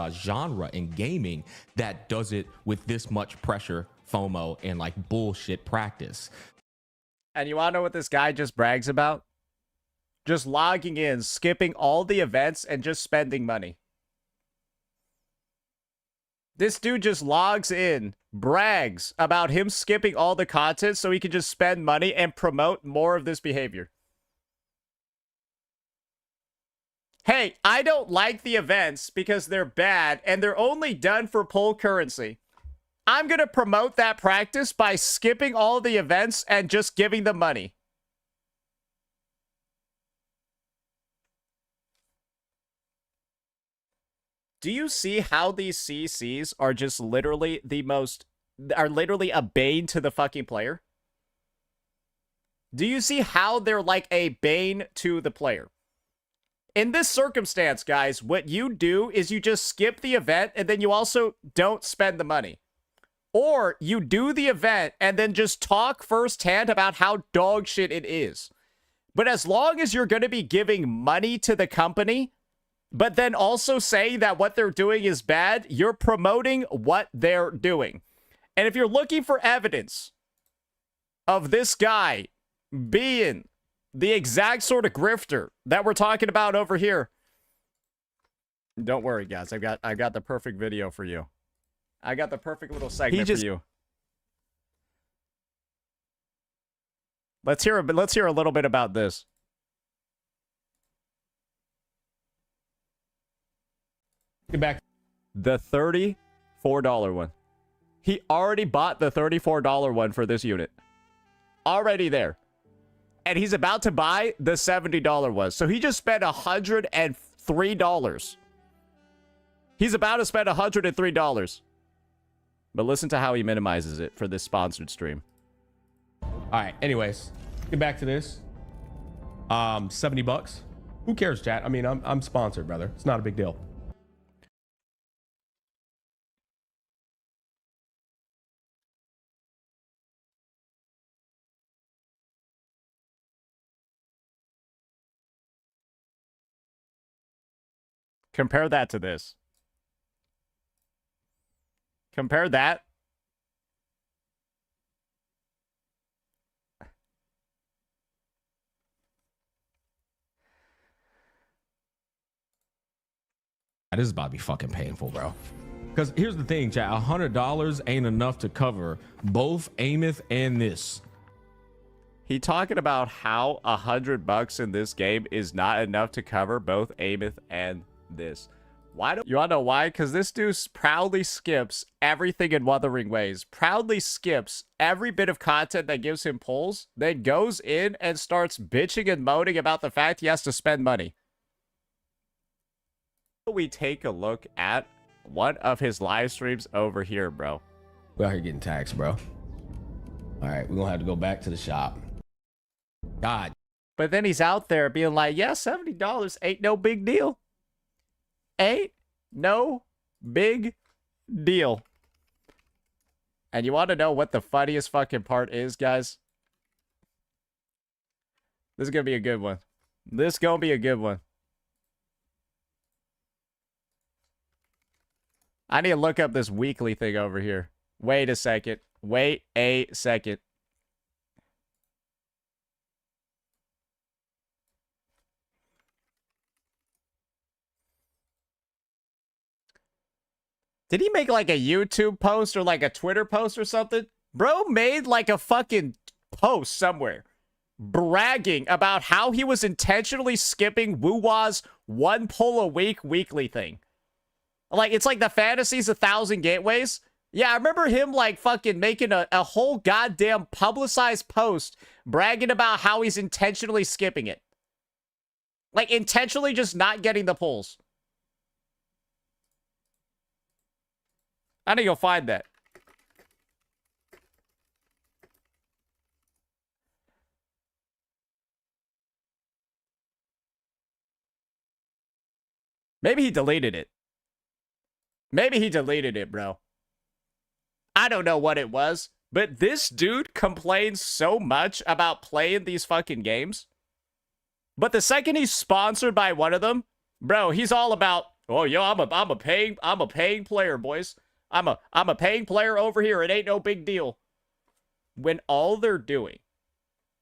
genre in gaming that does it with this much pressure, FOMO, and like bullshit practice. And you want to know what this guy just brags about? Just logging in, skipping all the events, and just spending money. This dude just logs in, brags about him skipping all the content so he can just spend money and promote more of this behavior. Hey, I don't like the events because they're bad and they're only done for pull currency. I'm going to promote that practice by skipping all the events and just giving them money. Do you see how these CCs are just literally literally a bane to the fucking player? Do you see how they're like a bane to the player? In this circumstance, guys, what you do is you just skip the event and then you also don't spend the money. Or you do the event and then just talk firsthand about how dog shit it is. But as long as you're going to be giving money to the company, but then also saying that what they're doing is bad, you're promoting what they're doing. And if you're looking for evidence of this guy being the exact sort of grifter that we're talking about over here, don't worry, guys. I got the perfect video for you. I got the perfect little segment for you. Let's hear a little bit about this. Get back. The $34 one. He already bought the $34 one for this unit. Already there. And he's about to buy the $70 one. So he just spent $103. He's about to spend $103. But listen to how he minimizes it for this sponsored stream. All right, anyways, get back to this. $70. Who cares, chat? I mean, I'm sponsored, brother. It's not a big deal. Compare that to this. Compare that. This is about to be fucking painful, bro. Because here's the thing, chat. $100 ain't enough to cover both Ameth and this. He talking about how $100 in this game is not enough to cover both Ameth and this. Why don't you want to know why? Because this dude proudly skips everything in Wuthering Waves. Proudly skips every bit of content that gives him pulls, then goes in and starts bitching and moaning about the fact he has to spend money. We take a look at one of his live streams over here, bro. We're out here getting taxed, bro. All right, we're gonna have to go back to the shop. God. But then he's out there being like, yeah, $70 ain't no big deal. Ain't no big deal. And you want to know what the funniest fucking part is, guys? This is going to be a good one. This is going to be a good one. I need to look up this weekly thing over here. Wait a second. Wait a second. Did he make like a YouTube post or like a Twitter post or something? Bro made like a fucking post somewhere bragging about how he was intentionally skipping Wuwa's one pull a week weekly thing. Like, it's like the Fantasy's 1,000 Gateways. Yeah, I remember him, like, fucking making a whole goddamn publicized post bragging about how he's intentionally skipping it. Like, intentionally just not getting the pulls. I need to go find that. Maybe he deleted it. Maybe he deleted it, bro. I don't know what it was, but this dude complains so much about playing these fucking games. But the second he's sponsored by one of them, bro, he's all about, oh, yo, I'm a paying player, boys. I'm a paying player over here. It ain't no big deal. When all they're doing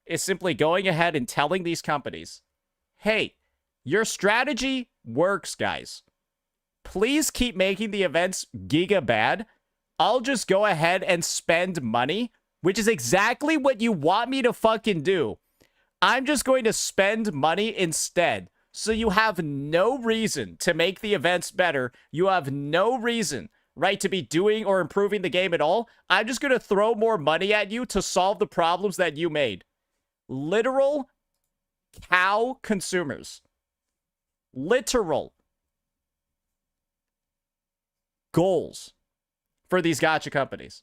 is simply going ahead and telling these companies, hey, your strategy works, guys. Please keep making the events giga bad. I'll just go ahead and spend money, which is exactly what you want me to fucking do. I'm just going to spend money instead. So you have no reason to make the events better. You have no reason, right, to be doing or improving the game at all. I'm just going to throw more money at you to solve the problems that you made. Literal cow consumers. Literal goals for these gacha companies.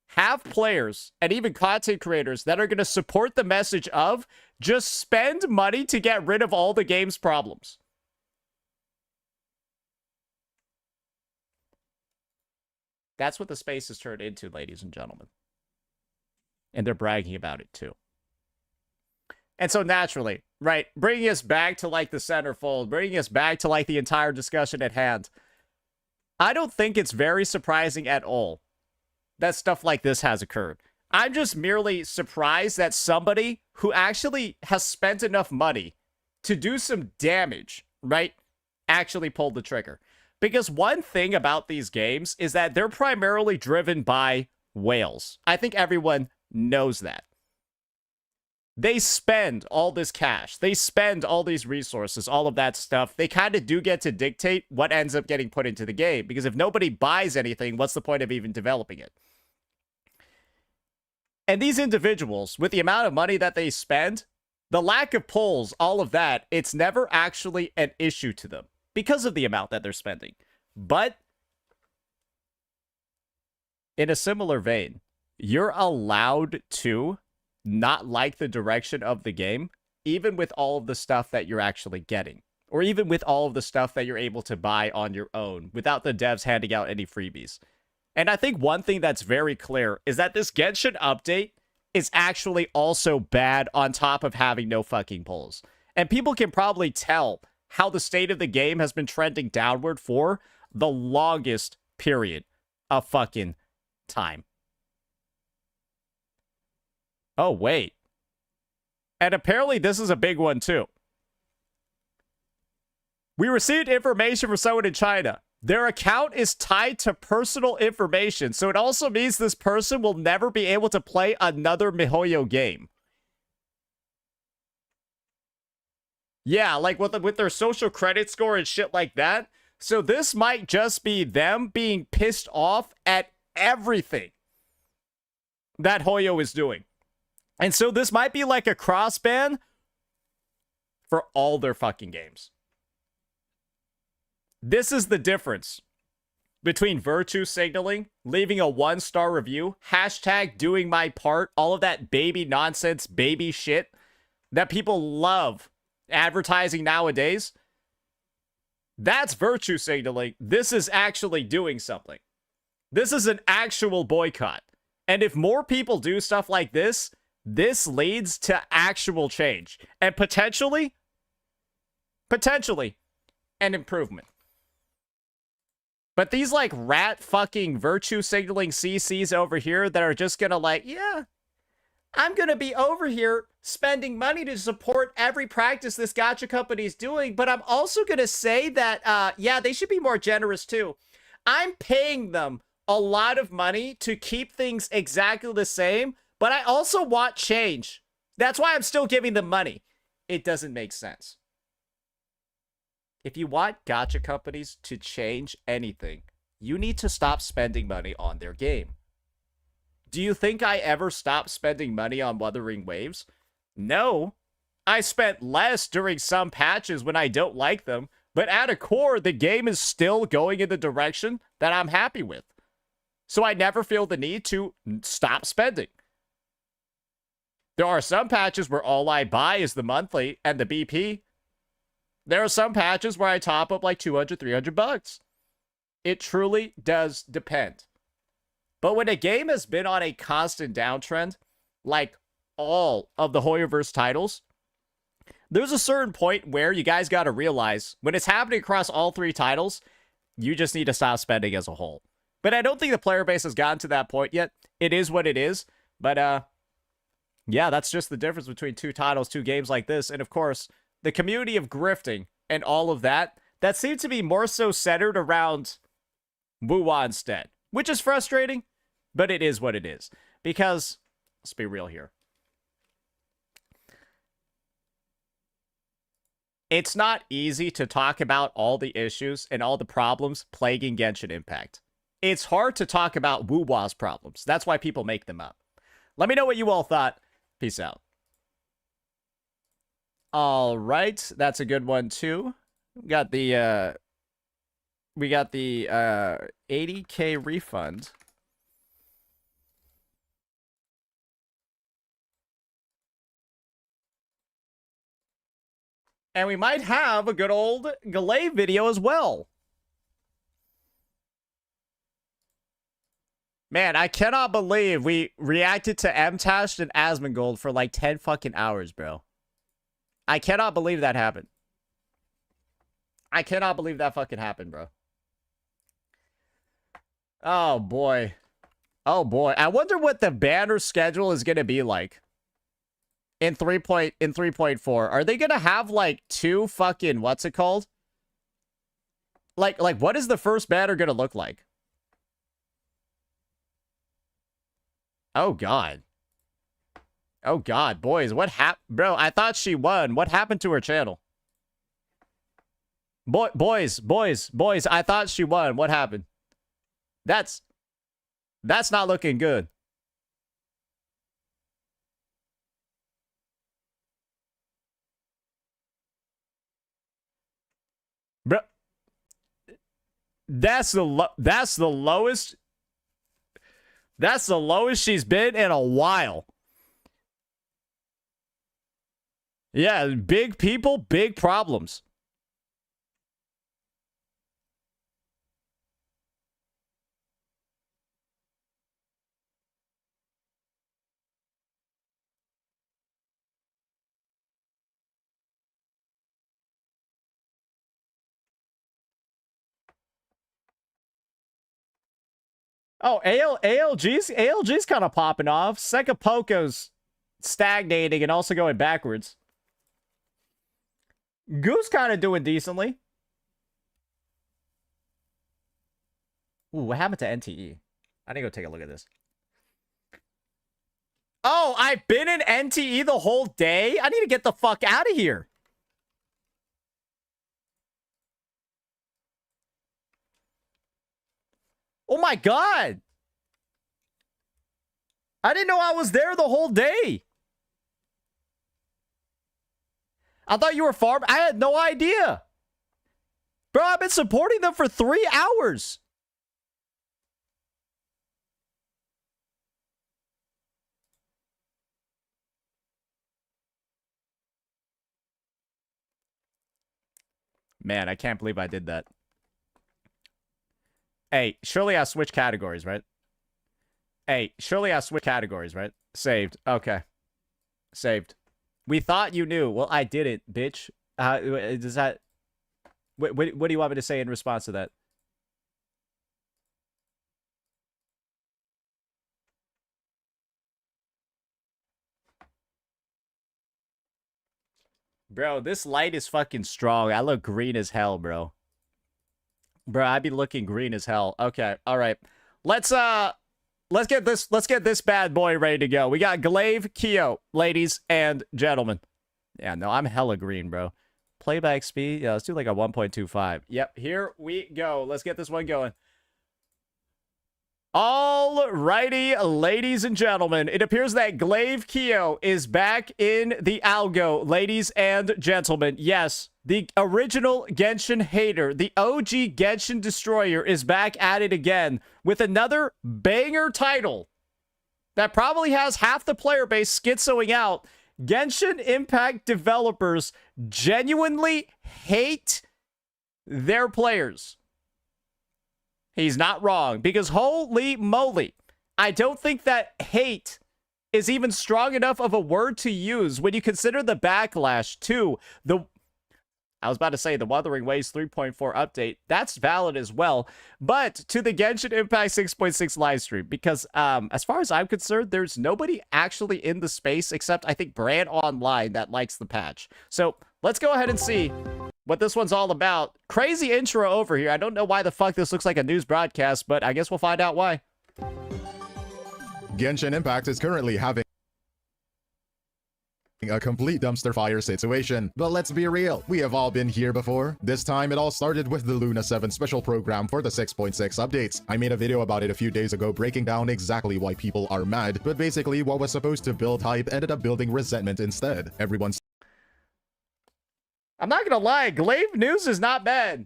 Have players and even content creators that are going to support the message of just spend money to get rid of all the game's problems. That's what the space has turned into, ladies and gentlemen. And they're bragging about it too. And so naturally, right, bringing us back to like the centerfold, bringing us back to like the entire discussion at hand, I don't think it's very surprising at all that stuff like this has occurred. I'm just merely surprised that somebody who actually has spent enough money to do some damage, right, actually pulled the trigger. Because one thing about these games is that they're primarily driven by whales. I think everyone knows that. They spend all this cash. They spend all these resources, all of that stuff. They kind of do get to dictate what ends up getting put into the game. Because if nobody buys anything, what's the point of even developing it? And these individuals, with the amount of money that they spend, the lack of pulls, all of that, it's never actually an issue to them because of the amount that they're spending. But in a similar vein, you're allowed to not like the direction of the game, even with all of the stuff that you're actually getting, or even with all of the stuff that you're able to buy on your own without the devs handing out any freebies. And I think one thing that's very clear is that this Genshin update is actually also bad on top of having no fucking pulls. And people can probably tell how the state of the game has been trending downward for the longest period of fucking time. Oh, wait. And apparently this is a big one, too. We received information from someone in China. Their account is tied to personal information, so it also means this person will never be able to play another MiHoYo game. Yeah, like with their social credit score and shit like that. So this might just be them being pissed off at everything that Hoyo is doing. And so this might be like a cross ban for all their fucking games. This is the difference between virtue signaling, leaving a 1-star review, hashtag doing my part, all of that baby nonsense, baby shit that people love advertising nowadays. That's virtue signaling. This is actually doing something. This is an actual boycott. And if more people do stuff like this, this leads to actual change and potentially an improvement. But these like rat fucking virtue signaling CCs over here that are just gonna like, yeah, I'm gonna be over here spending money to support every practice this gacha company is doing, but I'm also gonna say that, yeah, they should be more generous too. I'm paying them a lot of money to keep things exactly the same, But I also want change. That's why I'm still giving them money. It doesn't make sense. If you want gacha companies to change anything, you need to stop spending money on their game. Do you think I ever stopped spending money on Wuthering Waves? No. I spent less during some patches when I don't like them, but at a core, the game is still going in the direction that I'm happy with. So I never feel the need to stop spending. There are some patches where all I buy is the monthly and the BP. There are some patches where I top up like 200, 300 bucks. It truly does depend. But when a game has been on a constant downtrend, like all of the Hoyoverse titles, there's a certain point where you guys got to realize when it's happening across all three titles, you just need to stop spending as a whole. But I don't think the player base has gotten to that point yet. It is what it is. But, yeah, that's just the difference between two titles, two games like this. And, of course, the community of grifting and all of that, that seems to be more so centered around Wuwa instead. Which is frustrating, but it is what it is. Because, let's be real here. It's not easy to talk about all the issues and all the problems plaguing Genshin Impact. It's hard to talk about Wuwa's problems. That's why people make them up. Let me know what you all thought. Peace out. All right, that's a good one too. We got the 80K refund. And we might have a good old Galay video as well. Man, I cannot believe we reacted to Mtashed and Asmongold for like 10 fucking hours, bro. I cannot believe that happened. I cannot believe that fucking happened, bro. Oh, boy. Oh, boy. I wonder what the banner schedule is going to be like. In 3.4. Are they going to have, like, two fucking, what's it called? Like, what is the first banner going to look like? Oh, God. Oh, God, boys. What happened? Bro, I thought she won. What happened to her channel? Boys, I thought she won. What happened? That's not looking good. Bro, that's the lowest. That's the lowest she's been in a while. Yeah, big people, big problems. Oh, ALG's kind of popping off. Sekapoko's stagnating and also going backwards. Goose kind of doing decently. Ooh, what happened to NTE? I need to go take a look at this. Oh, I've been in NTE the whole day? I need to get the fuck out of here. Oh my God. I didn't know I was there the whole day. I thought you were farming. I had no idea. Bro, I've been supporting them for 3 hours. Man, I can't believe I did that. Hey, surely I switched categories, right? Hey, surely I switched categories, right? Saved. Okay. Saved. We thought you knew. Well, I didn't, bitch. Does that... What do you want me to say in response to that? Bro, this light is fucking strong. I look green as hell, bro. Bro, I be looking green as hell. Okay, all right. Let's let's get this bad boy ready to go. We got Glaive Kyo, ladies and gentlemen. Yeah, no, I'm hella green, bro. Playback speed, yeah, let's do like a 1.25. Yep, here we go. Let's get this one going. Alrighty, ladies and gentlemen, it appears that Glaive Kyo is back in the algo, ladies and gentlemen. Yes, the original Genshin hater, the OG Genshin destroyer is back at it again with another banger title that probably has half the player base schizoing out. Genshin Impact developers genuinely hate their players. He's not wrong, because holy moly, I don't think that hate is even strong enough of a word to use when you consider the backlash to the, I was about to say the Wuthering Waves 3.4 update. That's valid as well, but to the Genshin Impact 6.6 livestream, because as far as I'm concerned, there's nobody actually in the space except I think Brand Online that likes the patch. So let's go ahead and see what this one's all about. Crazy intro over here. I don't know why the fuck this looks like a news broadcast, but I guess we'll find out why. Genshin Impact is currently having a complete dumpster fire situation. But let's be real, we have all been here before. This time it all started with the Luna 7 special program for the 6.6 updates. I made a video about it a few days ago breaking down exactly why people are mad, but basically what was supposed to build hype ended up building resentment instead. Everyone's I'm not gonna lie, Glaive News is not bad.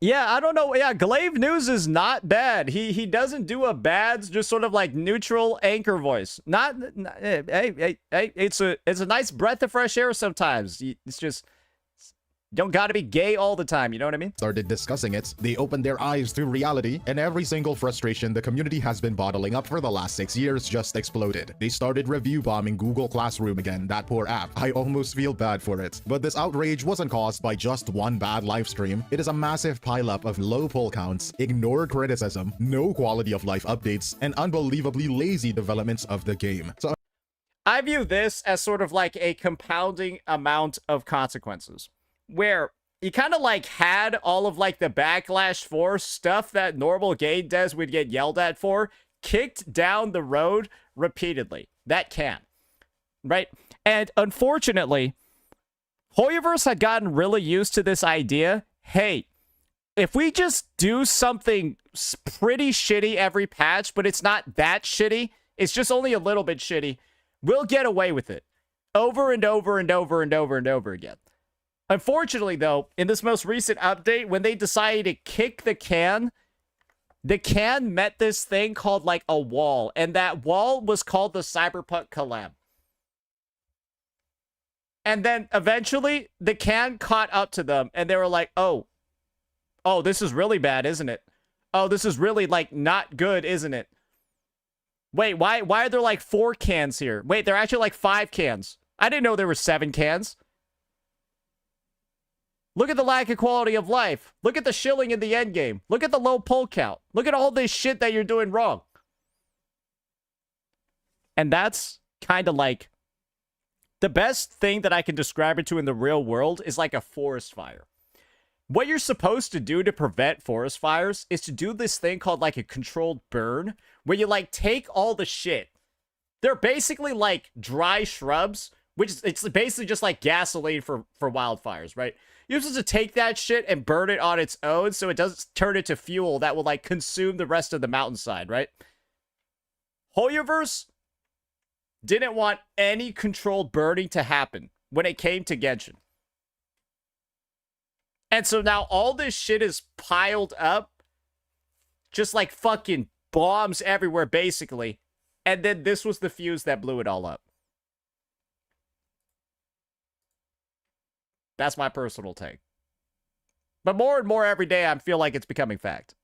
Yeah, I don't know. Yeah, Glaive News is not bad. He doesn't do a bad, just sort of like neutral anchor voice. Hey, it's a nice breath of fresh air sometimes. It's just, don't gotta be gay all the time, you know what I mean? Started discussing it, they opened their eyes to reality, and every single frustration the community has been bottling up for the last 6 years just exploded. They started review bombing Google Classroom again, that poor app. I almost feel bad for it. But this outrage wasn't caused by just one bad livestream. It is a massive pileup of low poll counts, ignored criticism, no quality of life updates, and unbelievably lazy developments of the game. So I view this as sort of like a compounding amount of consequences, where you kind of like had all of like the backlash for stuff that normal game devs would get yelled at for, kicked down the road repeatedly. That can, right? And unfortunately, Hoyoverse had gotten really used to this idea. Hey, if we just do something pretty shitty every patch, but it's not that shitty, it's just only a little bit shitty, we'll get away with it over and over and over and over and over again. Unfortunately, though, in this most recent update, when they decided to kick the can met this thing called like a wall, and that wall was called the Cyberpunk collab. And then eventually the can caught up to them, and they were like, oh, this is really bad, isn't it? Oh, this is really like not good, isn't it? Wait, why are there like 4 cans here? Wait, there are actually like 5 cans. I didn't know there were 7 cans. Look at the lack of quality of life. Look at the shilling in the end game. Look at the low poll count. Look at all this shit that you're doing wrong. And that's kind of like the best thing that I can describe it to in the real world is like a forest fire. What you're supposed to do to prevent forest fires is to do this thing called like a controlled burn, where you like take all the shit. They're basically like dry shrubs, which is, it's basically just like gasoline for wildfires, right? You're supposed to take that shit and burn it on its own so it doesn't turn into fuel that will like consume the rest of the mountainside, right? Hoyoverse didn't want any controlled burning to happen when it came to Genshin. And so now all this shit is piled up, just like fucking bombs everywhere, basically. And then this was the fuse that blew it all up. That's my personal take. But more and more every day, I feel like it's becoming fact.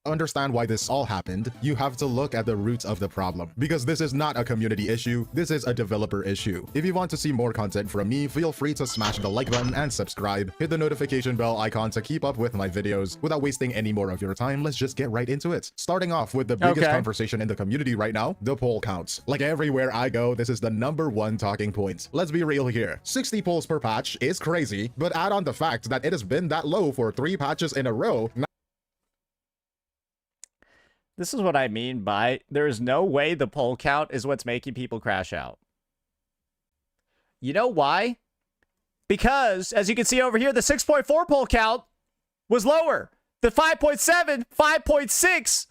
understand why this all happened, you have to look at the roots of the problem. Because this is not a community issue, this is a developer issue. If you want to see more content from me, feel free to smash the like button and subscribe. Hit the notification bell icon to keep up with my videos. Without wasting any more of your time, let's just get right into it. Starting off with the biggest conversation in the community right now, the poll counts. Like everywhere I go, this is the #1 talking point. Let's be real here. 60 polls per patch is crazy, but add on the fact that it has been that low for 3 patches in a row. This is what I mean by there's no way the poll count is what's making people crash out. You know why? Because, as you can see over here, the 6.4 poll count was lower. The 5.7, 5.6,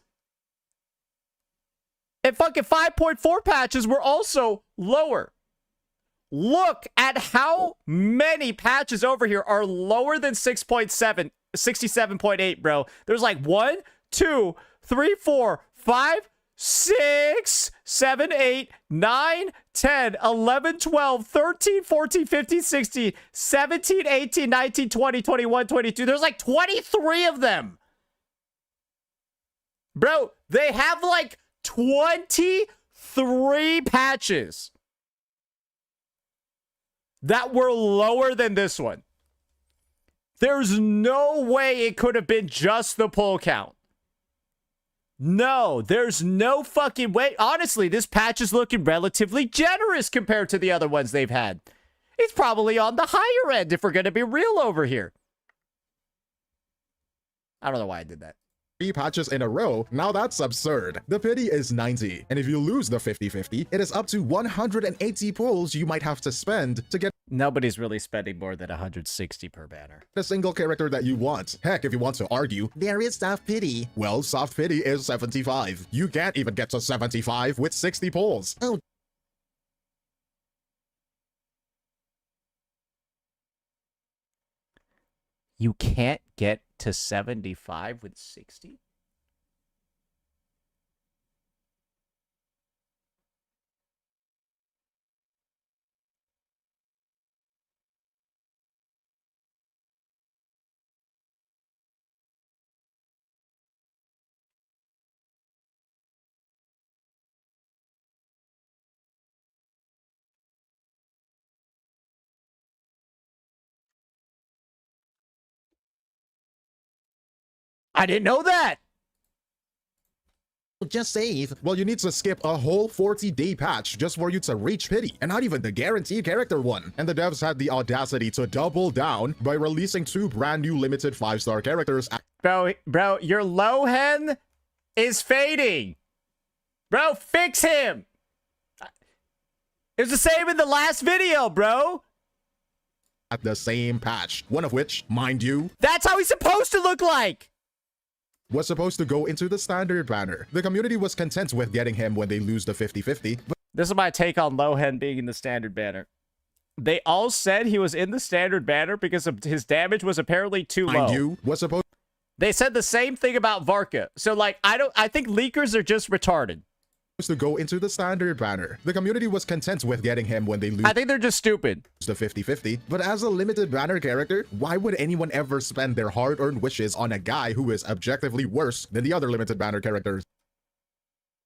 and fucking 5.4 patches were also lower. Look at how many patches over here are lower than 6.7, 67.8, bro. There's like 1, 2, 3, 4, 5, 6, 7, 8, 9, 10, 11, 12, 13, 14, 15, 16, 17, 18, 19, 20, 21, 22. There's like 23 of them. Bro, they have like 23 patches that were lower than this one. There's no way it could have been just the poll count. No, there's no fucking way. Honestly, this patch is looking relatively generous compared to the other ones they've had. It's probably on the higher end if we're going to be real over here. I don't know why I did that. 3 patches in a row, now that's absurd. The pity is 90, and if you lose the 50-50, it is up to 180 pulls you might have to spend to get Nobody's really spending more than 160 per banner. a single character that you want. Heck, if you want to argue, there is soft pity. Well, soft pity is 75. You can't even get to 75 with 60 pulls. Oh, You can't get to 75 with 60? I didn't know that! just save. Well, you need to skip a whole 40-day patch just for you to reach pity, and not even the guaranteed character one. And the devs had the audacity to double down by releasing 2 brand new limited 5-star characters. Bro, your Lohen is fading. Bro, fix him. It was the same in the last video, bro. At the same patch, one of which, mind you, That's how he's supposed to look like. was supposed to go into the standard banner. The community was content with getting him when they lose the 50-50, but This is my take on Lohen being in the standard banner. They all said he was in the standard banner because of his damage was apparently too low. mind you, was supposed They said the same thing about Varka. So like I think leakers are just retarded. to go into the standard banner. The community was content with getting him when they lose I think they're just stupid. the 50-50, but as a limited banner character, why would anyone ever spend their hard-earned wishes on a guy who is objectively worse than the other limited banner characters?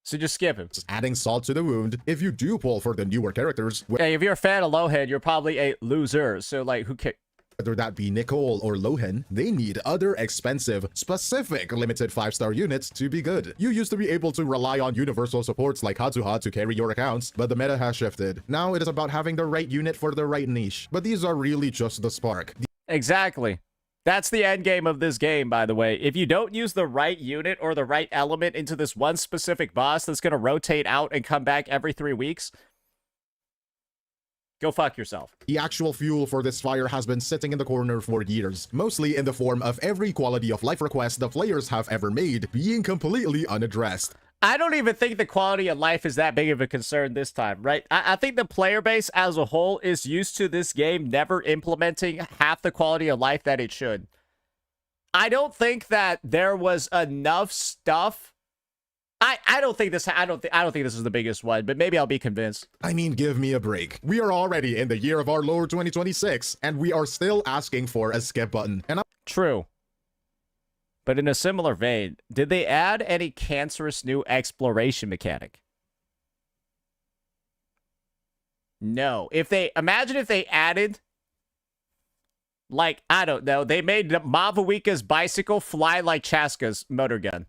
So just skip him. Adding salt to the wound, if you do pull for the newer characters, Hey, if you're a fan of Lohen, you're probably a loser. So like who cares? whether that be Nicole or Lohen, they need other expensive, specific limited 5-star units to be good. You used to be able to rely on universal supports like Hatsuha to carry your accounts, but the meta has shifted. Now it is about having the right unit for the right niche, but these are really just the spark. Exactly. That's the end game of this game, by the way. If you don't use the right unit or the right element into this one specific boss that's going to rotate out and come back every 3 weeks, go fuck yourself. The actual fuel for this fire has been sitting in the corner for years, mostly in the form of every quality of life request the players have ever made being completely unaddressed. I don't even think the quality of life is that big of a concern this time, right? I think the player base as a whole is used to this game never implementing half the quality of life that it should. I don't think that there was enough stuff. I don't think this is the biggest one, but maybe I'll be convinced. I mean, give me a break. We are already in the year of our Lord 2026, and we are still asking for a skip button. And True. But in a similar vein, did they add any cancerous new exploration mechanic? No. Imagine if they added, like, I don't know, they made Mavuika's bicycle fly like Chaska's motor gun.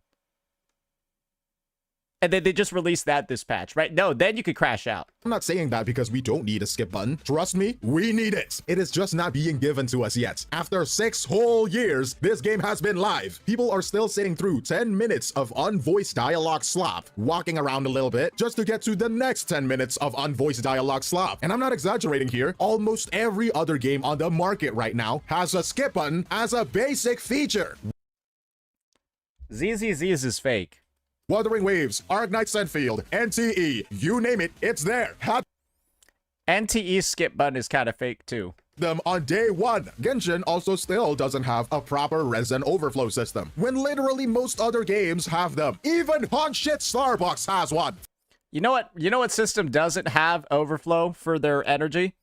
And then they just released this patch, right? No, then you could crash out. I'm not saying that because we don't need a skip button. Trust me, we need it. It is just not being given to us yet. After 6 whole years, this game has been live. People are still sitting through 10 minutes of unvoiced dialogue slop, walking around a little bit just to get to the next 10 minutes of unvoiced dialogue slop. And I'm not exaggerating here. Almost every other game on the market right now has a skip button as a basic feature. ZZZ is fake. Wuthering Waves, Arknight Senfield, NTE, you name it, it's there. Had NTE skip button is kind of fake too. them on day 1. Genshin also still doesn't have a proper resin overflow system, when literally most other games have them. Even hot shit Starbucks has one. You know what? You know what system doesn't have overflow for their energy?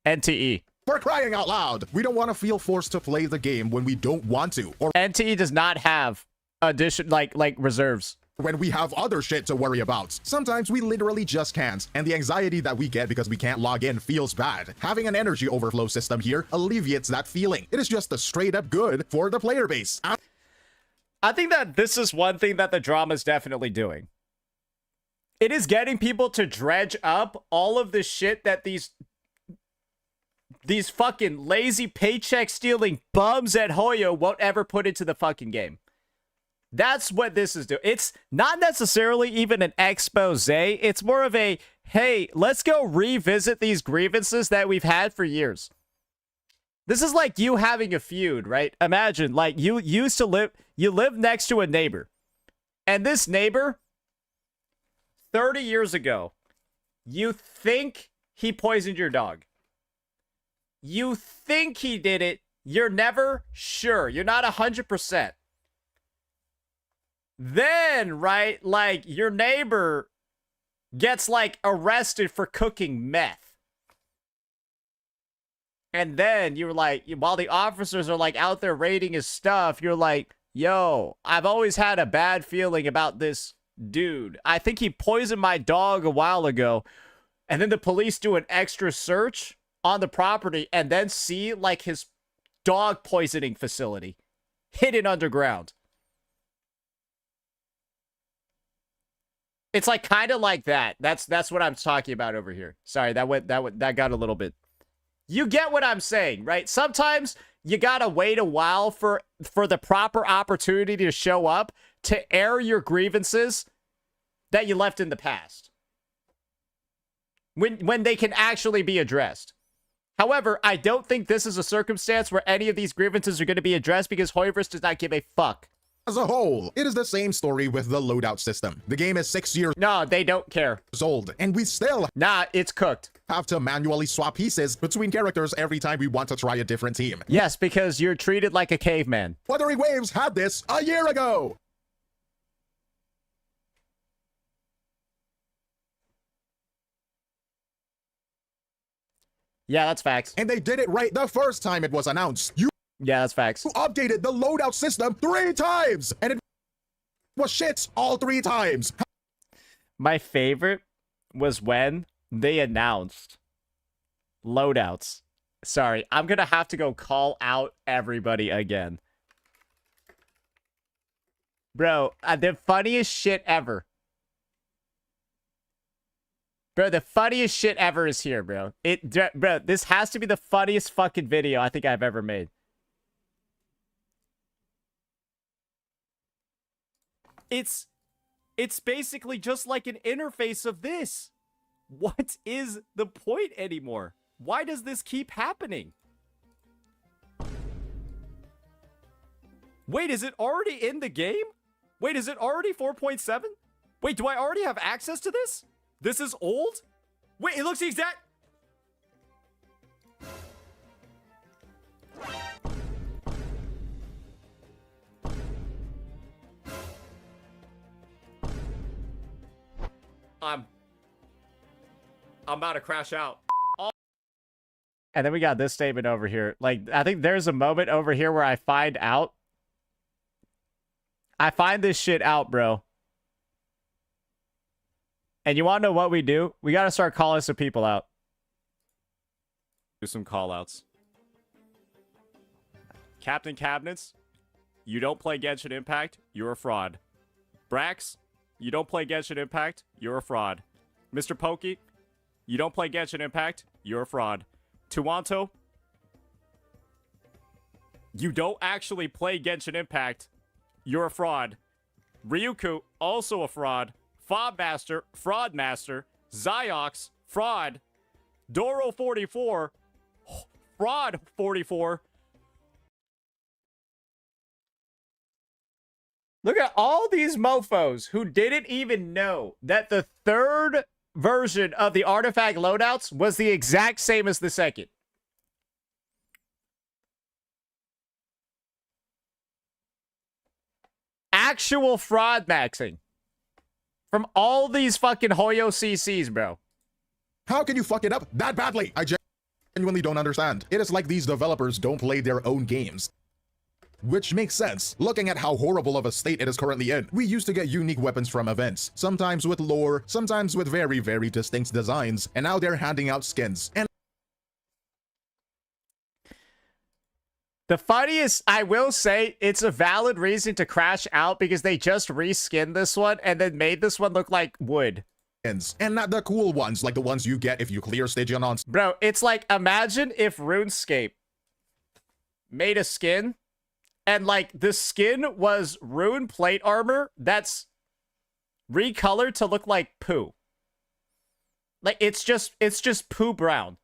NTE. For crying out loud, we don't want to feel forced to play the game when we don't want to, or NTE does not have addition like reserves. when we have other shit to worry about. Sometimes we literally just can't, and the anxiety that we get because we can't log in feels bad. Having an energy overflow system here alleviates that feeling. It is just a straight up good for the player base. I think that this is one thing that the drama is definitely doing. It is getting people to dredge up all of the shit that these fucking lazy paycheck stealing bums at Hoyo won't ever put into the fucking game. That's what this is doing. It's not necessarily even an expose. It's more of a, hey, let's go revisit these grievances that we've had for years. This is like you having a feud, right? Imagine, like, you live next to a neighbor. And this neighbor, 30 years ago, you think he poisoned your dog. You think he did it. You're never sure. You're not 100%. Then, right, like, your neighbor gets, like, arrested for cooking meth. And then you're like, while the officers are, like, out there raiding his stuff, you're like, yo, I've always had a bad feeling about this dude. I think he poisoned my dog a while ago. And then the police do an extra search on the property and then see, like, his dog poisoning facility hidden underground. It's like kind of like that. That's what I'm talking about over here. Sorry, that got a little bit. You get what I'm saying, right? Sometimes you gotta wait a while for the proper opportunity to show up to air your grievances that you left in the past. When they can actually be addressed. However, I don't think this is a circumstance where any of these grievances are going to be addressed because Hoyoverse does not give a fuck. As a whole, it is the same story with the loadout system. The game is 6 years No, they don't care. old, and we still Nah, it's cooked. have to manually swap pieces between characters every time we want to try a different team. Yes, because you're treated like a caveman. Wuthering Waves had this a year ago! Yeah, that's facts. And they did it right the first time it was announced. You Yeah, that's facts. updated the loadout system 3 times, and it was shit all 3 times. My favorite was when they announced loadouts. Sorry, I'm gonna have to go call out everybody again. Bro, the funniest shit ever. Bro, the funniest shit ever is here, bro. Bro, this has to be the funniest fucking video I think I've ever made. It's basically just like an interface of this. What is the point anymore? Why does this keep happening? Wait, is it already in the game? Wait, is it already 4.7? Wait, do I already have access to this? This is old? Wait, it looks the exact... I'm about to crash out. And then we got this statement over here. Like, I think there's a moment over here where I find this shit out, bro. And you want to know what we do? We got to start calling some people out. Do some call outs. Captain Cabinets. you don't play Genshin Impact, you're a fraud. Brax, you don't play Genshin Impact, you're a fraud. Mr. Pokey, you don't play Genshin Impact, you're a fraud. Tuwanto, you don't actually play Genshin Impact, you're a fraud. Ryuku, also a fraud. Fobmaster, fraud master. Ziox, fraud. Doro44, fraud 44. Look at all these mofos who didn't even know that the third version of the artifact loadouts was the exact same as the second. Actual fraud maxing from all these fucking Hoyo CCs, bro. How can you fuck it up that badly? I genuinely don't understand. It is like these developers don't play their own games. Which makes sense, looking at how horrible of a state it is currently in. We used to get unique weapons from events, sometimes with lore, sometimes with very, very distinct designs, and now they're handing out skins. And the funniest, I will say, it's a valid reason to crash out because they just reskinned this one and then made this one look like wood. And not the cool ones, like the ones you get if you clear Stygian on. Bro, it's like, imagine if RuneScape made a skin and like the skin was rune plate armor that's recolored to look like poo. Like it's just poo brown.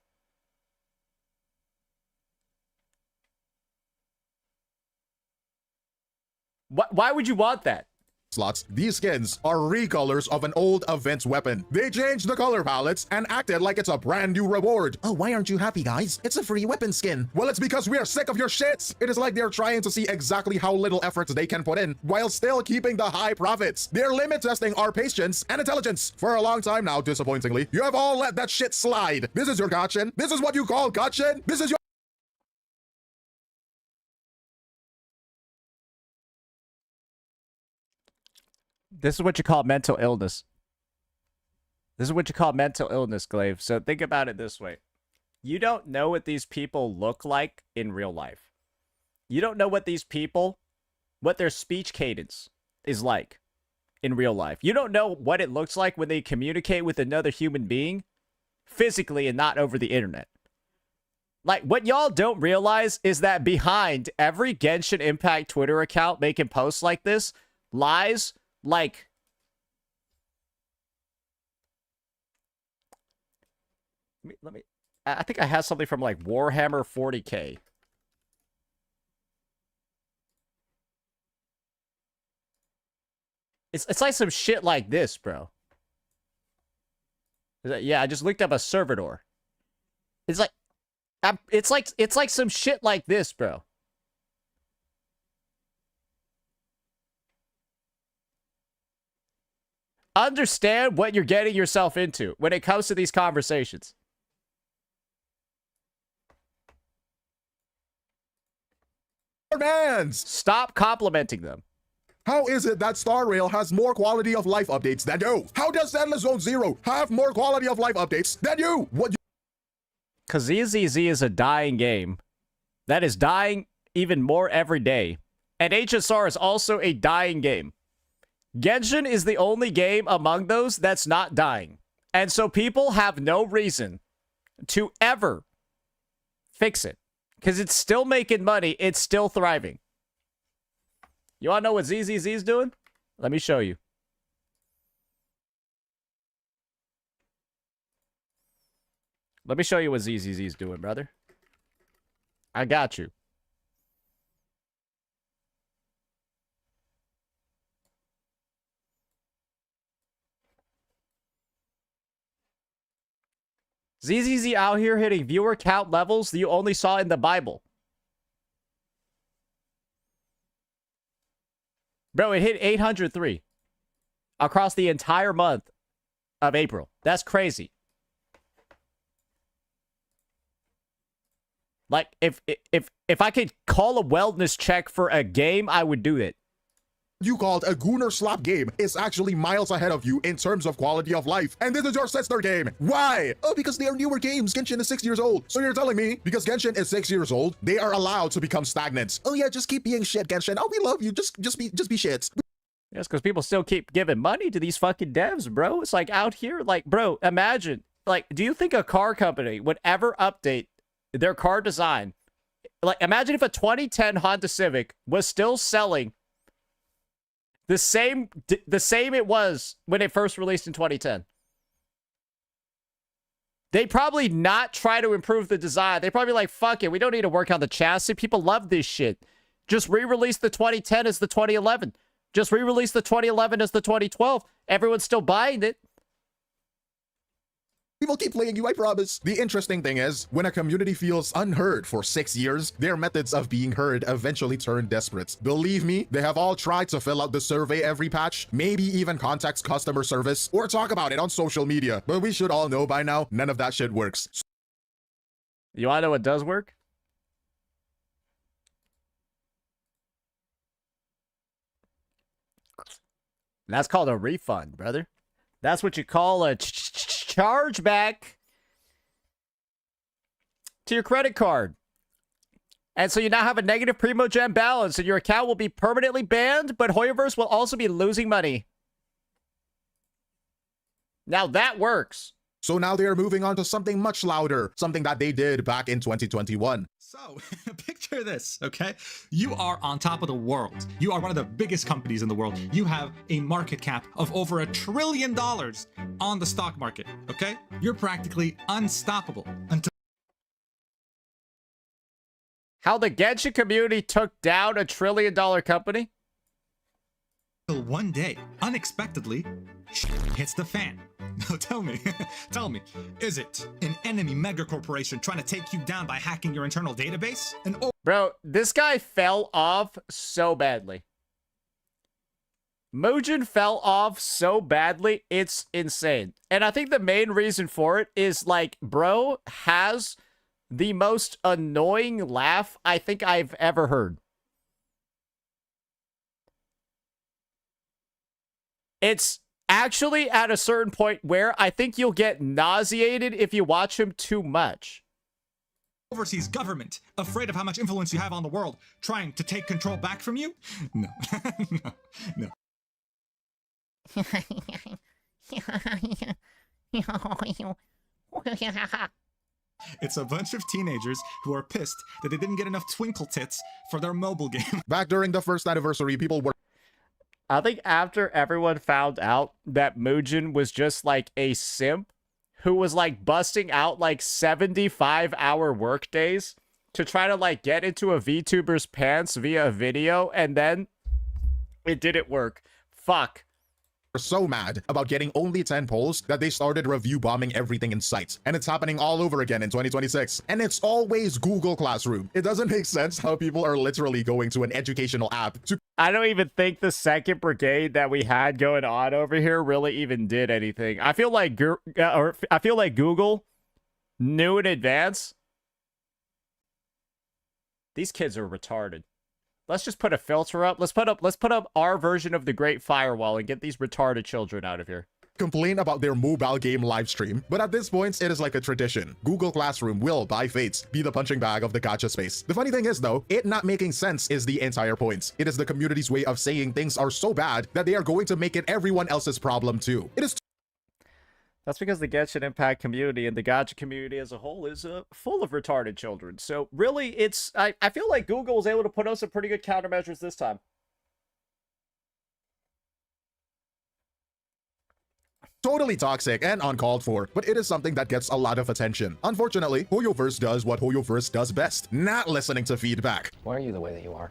Why would you want that? Slots. These skins are recolors of an old event's weapon. They changed the color palettes and acted like it's a brand new reward. Oh, why aren't you happy, guys? It's a free weapon skin. Well, it's because we are sick of your shits. It is like they're trying to see exactly how little effort they can put in while still keeping the high profits. They're limit testing our patience and intelligence for a long time now, disappointingly. You have all let that shit slide. This is your Genshin. This is what you call Genshin. This is your This is what you call mental illness. This is what you call mental illness, Glaive. So think about it this way. You don't know what these people look like in real life. You don't know what these people, what their speech cadence is like in real life. You don't know what it looks like when they communicate with another human being physically and not over the internet. Like, what y'all don't realize is that behind every Genshin Impact Twitter account making posts like this lies... like, let me, I think I have something from like Warhammer 40K. It's like some shit like this, bro. Yeah, I just looked up a servitor. It's like some shit like this, bro. Understand what you're getting yourself into when it comes to these conversations. mans. Stop complimenting them. How is it that Star Rail has more quality of life updates than you? How does Endless Zone Zero have more quality of life updates than you? What? Because ZZZ is a dying game that is dying even more every day. And HSR is also a dying game. Genshin is the only game among those that's not dying. And so people have no reason to ever fix it. Because it's still making money. It's still thriving. You want to know what ZZZ is doing? Let me show you. Let me show you what ZZZ is doing, brother. I got you. ZZZ out here hitting viewer count levels that you only saw in the Bible. Bro, it hit 803 across the entire month of April. That's crazy. Like, if I could call a wellness check for a game, I would do it. you called a Gooner slap game is actually miles ahead of you in terms of quality of life. And this is your sister game. Why? Oh, because they are newer games. Genshin is 6 years old. So you're telling me because Genshin is 6 years old, they are allowed to become stagnant. Oh yeah, just keep being shit, Genshin. Oh, we love you. Just be shit. Yes, because people still keep giving money to these fucking devs, bro. It's like out here, like, bro, imagine, like, do you think a car company would ever update their car design? Like, imagine if a 2010 Honda Civic was still selling the same it was when it first released in 2010. They probably not try to improve the design. They probably like, fuck it, we don't need to work on the chassis. People love this shit. Just re-release the 2010 as the 2011. Just re-release the 2011 as the 2012. Everyone's still buying it. We will keep playing you, I promise. The interesting thing is, when a community feels unheard for 6 years, their methods of being heard eventually turn desperate. Believe me, they have all tried to fill out the survey every patch, maybe even contact customer service, or talk about it on social media. But we should all know by now, none of that shit works. You wanna know what does work? That's called a refund, brother. That's what you call a chargeback to your credit card. And so you now have a negative Primogen balance, and your account will be permanently banned, but Hoyoverse will also be losing money. Now that works. So now they are moving on to something much louder, something that they did back in 2021. So, picture this, okay? You are on top of the world. You are one of the biggest companies in the world. You have a market cap of over $1 trillion on the stock market, okay? You're practically unstoppable until How the Genshin community took down $1 trillion company? one day, unexpectedly, shit hits the fan. Now tell me, is it an enemy mega corporation trying to take you down by hacking your internal database? Bro, this guy fell off so badly. Mugen fell off so badly, it's insane. And I think the main reason for it is, like, bro has the most annoying laugh I think I've ever heard. It's actually at a certain point where I think you'll get nauseated if you watch him too much. Overseas government, afraid of how much influence you have on the world, trying to take control back from you? No, no. It's a bunch of teenagers who are pissed that they didn't get enough twinkle tits for their mobile game. Back during the first anniversary, people were... I think after everyone found out that Mugen was just like a simp who was like busting out like 75-hour work days to try to like get into a VTuber's pants via a video, and then it didn't work. Fuck. So mad about getting only 10 polls that they started review bombing everything in sight. And it's happening all over again in 2026. And it's always Google Classroom. It doesn't make sense how people are literally going to an educational app to... I don't even think the second brigade that we had going on over here really even did anything. I feel like Google knew in advance. These kids are retarded. Let's just put a filter up. Let's put up our version of the Great Firewall and get these retarded children out of here. Complain about their mobile game live stream. But at this point, it is like a tradition. Google Classroom will, by fate, be the punching bag of the gacha space. The funny thing is, though, it not making sense is the entire point. It is the community's way of saying things are so bad that they are going to make it everyone else's problem too. It is... That's because the Genshin Impact community and the gacha community as a whole is full of retarded children. So really, it's I feel like Google was able to put out some pretty good countermeasures this time. Totally toxic and uncalled for, but it is something that gets a lot of attention. Unfortunately, Hoyoverse does what Hoyoverse does best, not listening to feedback. Why are you the way that you are?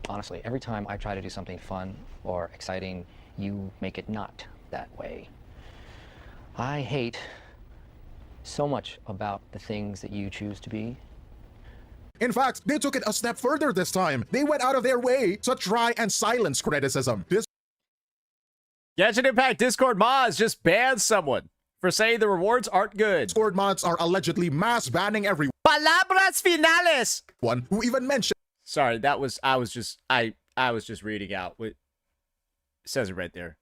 Honestly, every time I try to do something fun or exciting, you make it not that way. I hate so much about the things that you choose to be. In fact, they took it a step further this time. They went out of their way to try and silence criticism. Genshin Impact Discord mods just banned someone for saying the rewards aren't good. Discord mods are allegedly mass banning everyone. Palabras finales. One who even mentioned... Sorry, I was just reading out. says it right there.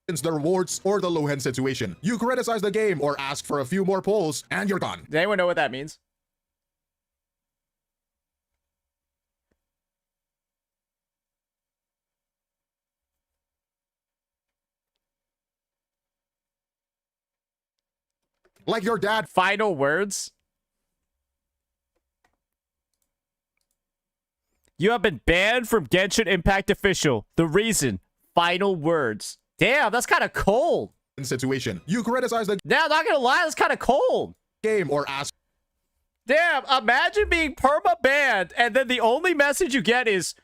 The rewards or the low-hand situation. You criticize the game or ask for a few more polls, and you're gone. Does anyone know what that means? Like your dad. Final words? You have been banned from Genshin Impact Official. The reason. Final words. Damn, that's kind of cold. Situation. You criticize the Now, not gonna lie, that's kind of cold. game or ask. Damn, imagine being perma-banned and then the only message you get is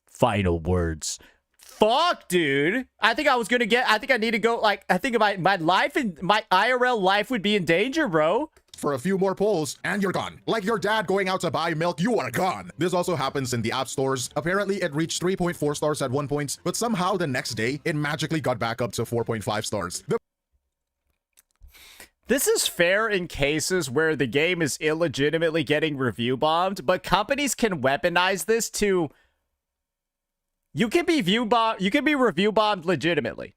final words. Fuck, dude. I think I need to go, like, I think my life and my IRL life would be in danger, bro. For a few more polls, and you're gone. Like your dad going out to buy milk, you are gone. This also happens in the app stores. Apparently, it reached 3.4 stars at one point, but somehow the next day, it magically got back up to 4.5 stars. This is fair in cases where the game is illegitimately getting review bombed, but companies can weaponize this to... You can be review bombed legitimately.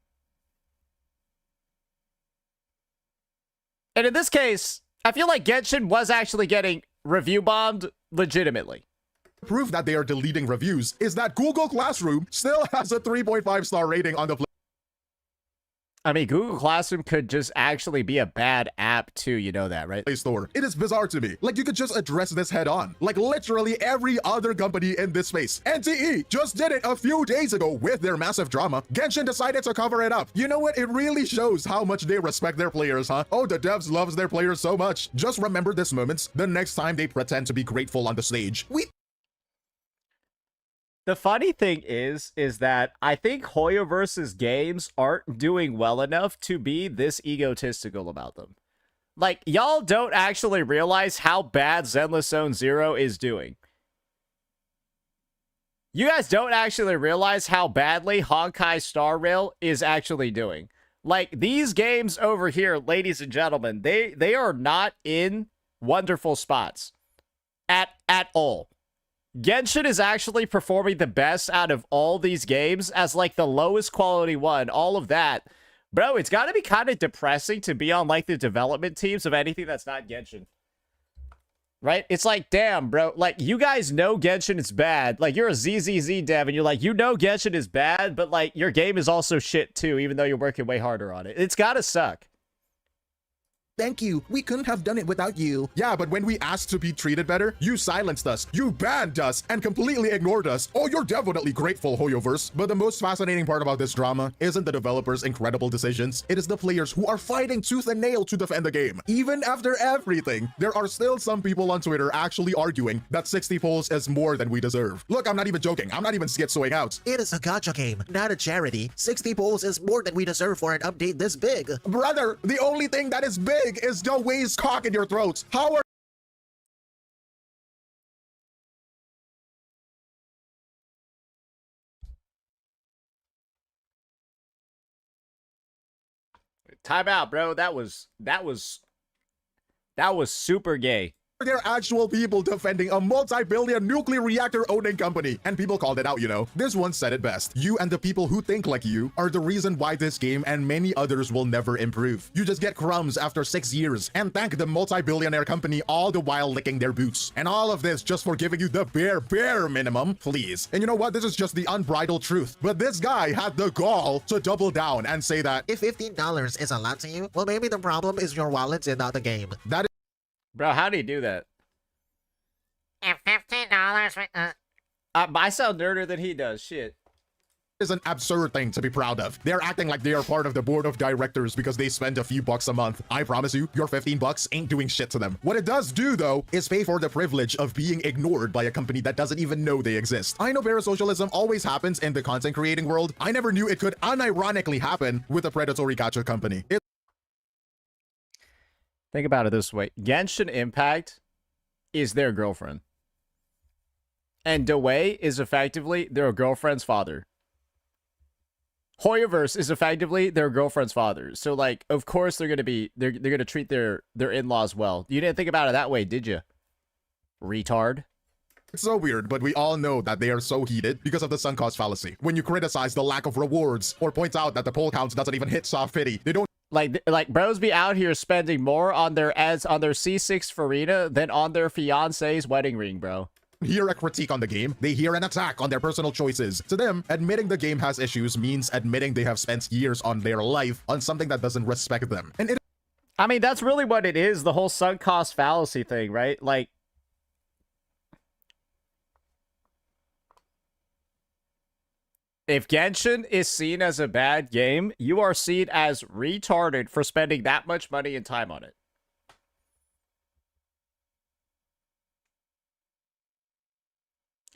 And in this case, I feel like Genshin was actually getting review bombed legitimately. Proof that they are deleting reviews is that Google Classroom still has a 3.5 star rating on the I mean, Google Classroom could just actually be a bad app too, you know that, right? Play Store. It is bizarre to me. Like, you could just address this head on. Like, literally every other company in this space. NTE just did it a few days ago with their massive drama. Genshin decided to cover it up. You know what? It really shows how much they respect their players, huh? Oh, the devs loves their players so much. Just remember this moments the next time they pretend to be grateful on the stage. The funny thing is that I think Hoyo versus games aren't doing well enough to be this egotistical about them. Like, y'all don't actually realize how bad Zenless Zone Zero is doing. You guys don't actually realize how badly Honkai Star Rail is actually doing. Like, these games over here, ladies and gentlemen, they are not in wonderful spots. At all. Genshin is actually performing the best out of all these games as, like, the lowest quality one. All of that. Bro, it's got to be kind of depressing to be on, like, the development teams of anything that's not Genshin. Right? It's like, damn, bro. Like, you guys know Genshin is bad. Like, you're a ZZZ dev, and you're like, you know Genshin is bad, but, like, your game is also shit, too, even though you're working way harder on it. It's got to suck. Thank you. We couldn't have done it without you. Yeah, but when we asked to be treated better, you silenced us, you banned us, and completely ignored us. Oh, you're definitely grateful, Hoyoverse. But the most fascinating part about this drama isn't the developers' incredible decisions. It is the players who are fighting tooth and nail to defend the game. Even after everything, there are still some people on Twitter actually arguing that 60 polls is more than we deserve. Look, I'm not even joking. I'm not even schizoing out. It is a gacha game, not a charity. 60 polls is more than we deserve for an update this big. Brother, the only thing that is big is the waste cock in your throats. How are Time out, bro. That was super gay. there actual people defending a multi-billion nuclear reactor owning company? And people called it out, you know. This one said it best. You and the people who think like you are the reason why this game and many others will never improve. You just get crumbs after 6 years and thank the multi-billionaire company all the while licking their boots. And all of this just for giving you the bare minimum, please. And you know what? This is just the unbridled truth. But this guy had the gall to double down and say that if $15 is a lot to you, well, maybe the problem is your wallet and not the game. That Bro, how do you do that? And $15 I sound nerdier than he does. Shit. is an absurd thing to be proud of. They're acting like they are part of the board of directors because they spend a few bucks a month. I promise you, your 15 bucks ain't doing shit to them. What it does do, though, is pay for the privilege of being ignored by a company that doesn't even know they exist. I know parasocialism always happens in the content creating world. I never knew it could unironically happen with a predatory gacha company. Think about it this way. Genshin Impact is their girlfriend. And Dewey is effectively their girlfriend's father. Hoyoverse is effectively their girlfriend's father. So, like, of course they're gonna treat their in-laws well. You didn't think about it that way, did you? Retard. It's so weird, but we all know that they are so heated because of the sunk cost fallacy. When you criticize the lack of rewards or point out that the poll count doesn't even hit soft pity, they don't like bros be out here spending more on their C6 Farina than on their fiance's wedding ring, bro. hear a critique on the game, they hear an attack on their personal choices. To them, admitting the game has issues means admitting they have spent years on their life on something that doesn't respect them. And I mean, that's really what it is, the whole sunk cost fallacy thing, right? Like, if Genshin is seen as a bad game, you are seen as retarded for spending that much money and time on it.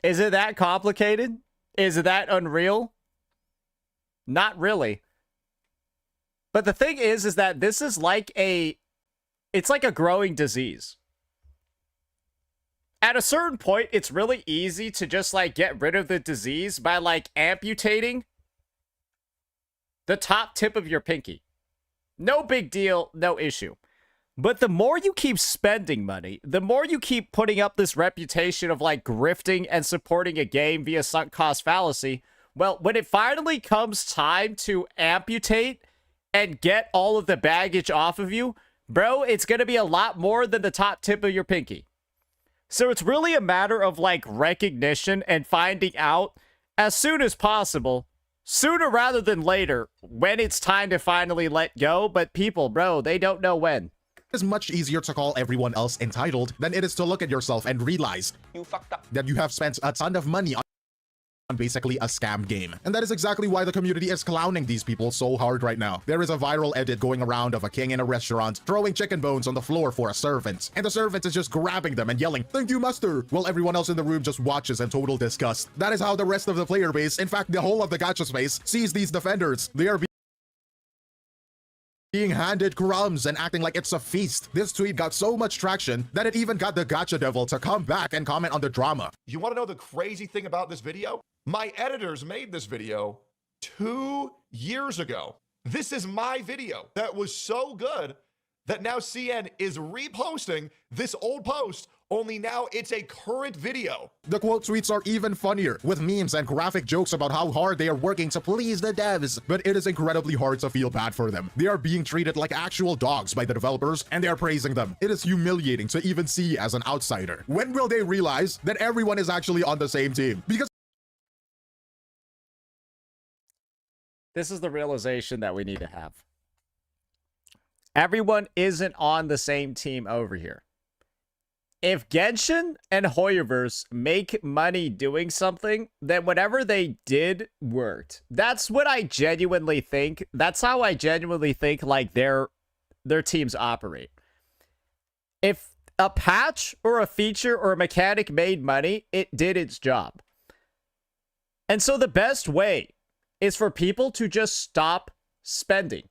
Is it that complicated? Is it that unreal? Not really. But the thing is that this is like it's like a growing disease. At a certain point, it's really easy to just, like, get rid of the disease by, like, amputating the top tip of your pinky. No big deal, no issue. But the more you keep spending money, the more you keep putting up this reputation of, like, grifting and supporting a game via sunk cost fallacy, well, when it finally comes time to amputate and get all of the baggage off of you, bro, it's going to be a lot more than the top tip of your pinky. So it's really a matter of, like, recognition and finding out as soon as possible, sooner rather than later, when it's time to finally let go. But people, bro, they don't know when. It's much easier to call everyone else entitled than it is to look at yourself and realize You fucked up. that you have spent a ton of money on basically a scam game. And that is exactly why the community is clowning these people so hard right now. There is a viral edit going around of a king in a restaurant throwing chicken bones on the floor for a servant, and the servant is just grabbing them and yelling, "Thank you, master," while everyone else in the room just watches in total disgust. That is how the rest of the player base, in fact the whole of the gacha space, sees these defenders. They are being handed crumbs and acting like it's a feast. This tweet got so much traction that it even got the gacha devil to come back and comment on the drama. You want to know the crazy thing about this video? My editors made this video 2 years ago. This is my video that was so good that now CN is reposting this old post, only now it's a current video. The quote tweets are even funnier, with memes and graphic jokes about how hard they are working to please the devs. But it is incredibly hard to feel bad for them. They are being treated like actual dogs by the developers, and they are praising them. It is humiliating to even see as an outsider. When will they realize that everyone is actually on the same team? Because this is the realization that we need to have. Everyone isn't on the same team over here. If Genshin and Hoyoverse make money doing something, then whatever they did worked. That's what I genuinely think. That's how I genuinely think, like, their teams operate. If a patch or a feature or a mechanic made money, it did its job. And so the best way is for people to just stop spending.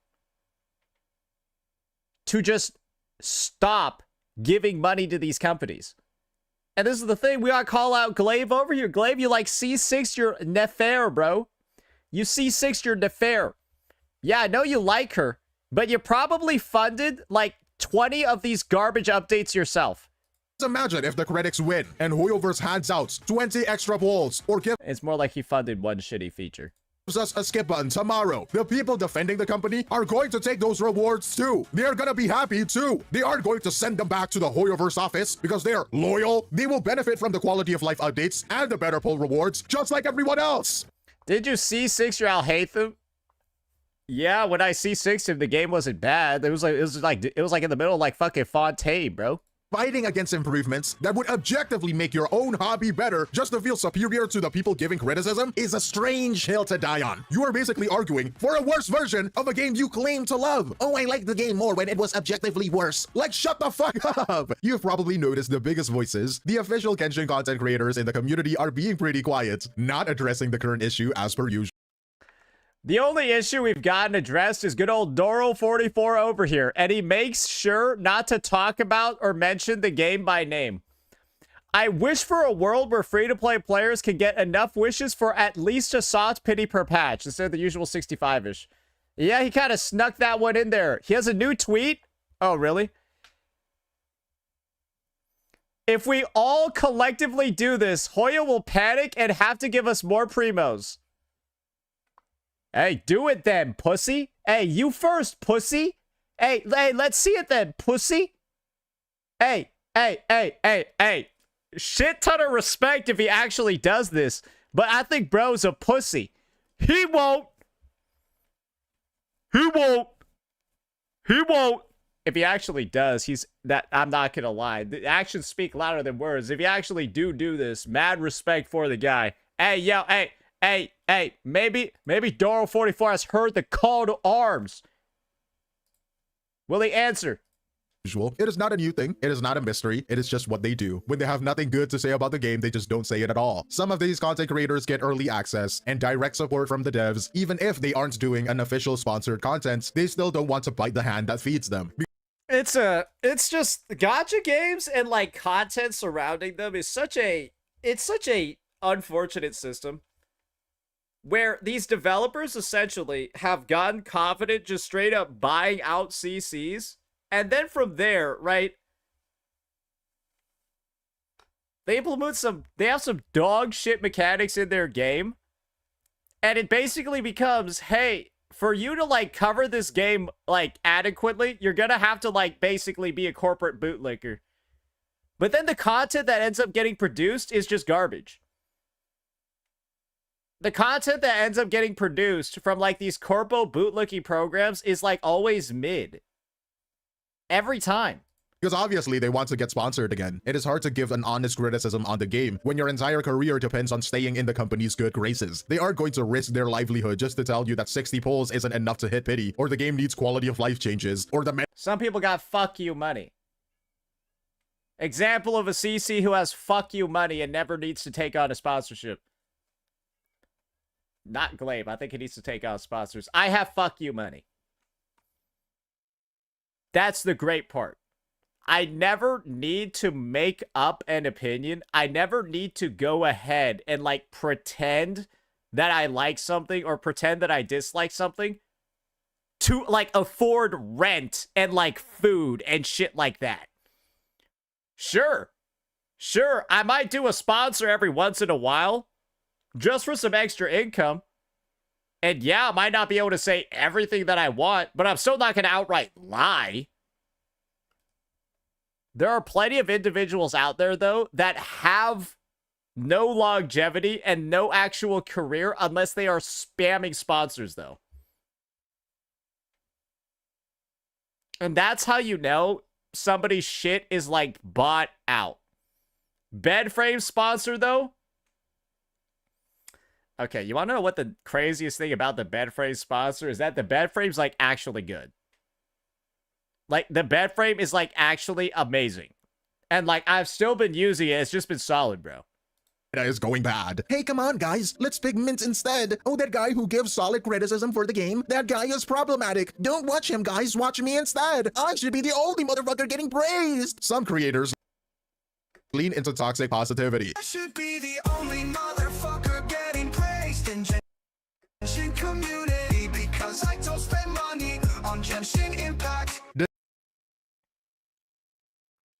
To just stop giving money to these companies. And this is the thing, we gotta call out Glaive over here. Glaive, you like C6, you're Nefair, bro. You C6, you're Nefair. Yeah, I know you like her, but you probably funded like 20 of these garbage updates yourself. imagine if the critics win and Hoyoverse hands out 20 extra polls or gives It's more like he funded one shitty feature. us a skip button tomorrow. The people defending the company are going to take those rewards too. They are gonna be happy too. They aren't going to send them back to the Hoyoverse office because they are loyal. They will benefit from the quality of life updates and the better poll rewards, just like everyone else. Did you C6 your Alhaitham? Yeah, when I C6 him, the game wasn't bad. It was like in the middle of like fucking Fontaine, bro. Fighting against improvements that would objectively make your own hobby better just to feel superior to the people giving criticism is a strange hill to die on. You are basically arguing for a worse version of a game you claim to love. Oh, I liked the game more when it was objectively worse. Like, shut the fuck up! You've probably noticed the biggest voices, the official Genshin content creators in the community, are being pretty quiet, not addressing the current issue as per usual. The only issue we've gotten addressed is good old Doro44 over here, and he makes sure not to talk about or mention the game by name. I wish for a world where free-to-play players can get enough wishes for at least a soft pity per patch instead of the usual 65-ish. Yeah, he kind of snuck that one in there. He has a new tweet. Oh, really? If we all collectively do this, Hoyo will panic and have to give us more primos. Hey, do it then, pussy. Hey, you first, pussy. Hey, let's see it then, pussy. Hey. Shit ton of respect if he actually does this. But I think bro's a pussy. He won't. If he actually does, I'm not gonna lie. The actions speak louder than words. If you actually do this, mad respect for the guy. Hey, yo, hey, maybe Doro 44 has heard the call to arms. Will he answer? It is not a new thing. It is not a mystery. It is just what they do. When they have nothing good to say about the game, they just don't say it at all. Some of these content creators get early access and direct support from the devs. Even if they aren't doing an official sponsored content, they still don't want to bite the hand that feeds them. It's just gacha games and like content surrounding them is such a unfortunate system where these developers essentially have gotten confident just straight up buying out CCs, and then from there, right, they have some dog shit mechanics in their game, and it basically becomes, hey, for you to, like, cover this game, like, adequately, you're gonna have to, like, basically be a corporate bootlicker. But then the content that ends up getting produced is just garbage. The content that ends up getting produced from, like, these corpo bootlicking programs is, like, always mid. Every time. Because obviously they want to get sponsored again. It is hard to give an honest criticism on the game when your entire career depends on staying in the company's good graces. They aren't going to risk their livelihood just to tell you that 60 polls isn't enough to hit pity, or the game needs quality of life changes, or some people got fuck you money. Example of a CC who has fuck you money and never needs to take on a sponsorship. Not Glaive. I think he needs to take on sponsors. I have fuck you money. That's the great part. I never need to make up an opinion. I never need to go ahead and, like, pretend that I like something or pretend that I dislike something to, like, afford rent and, like, food and shit like that. Sure, I might do a sponsor every once in a while just for some extra income. And yeah, I might not be able to say everything that I want, but I'm still not going to outright lie. There are plenty of individuals out there, though, that have no longevity and no actual career unless they are spamming sponsors, though. And that's how you know somebody's shit is, like, bought out. Bed frame sponsor, though? Okay, you want to know what the craziest thing about the bed frame sponsor is? That the bed frame's, like, actually good. Like, the bed frame is, like, actually amazing. And, like, I've still been using it. It's just been solid, bro. Is going bad. Hey, come on, guys. Let's pick Mint instead. Oh, that guy who gives solid criticism for the game. That guy is problematic. Don't watch him, guys. Watch me instead. I should be the only motherfucker getting praised. Some creators lean into toxic positivity. I should be the only motherfucker getting praised in Genshin community because I don't spend money on Genshin Impact.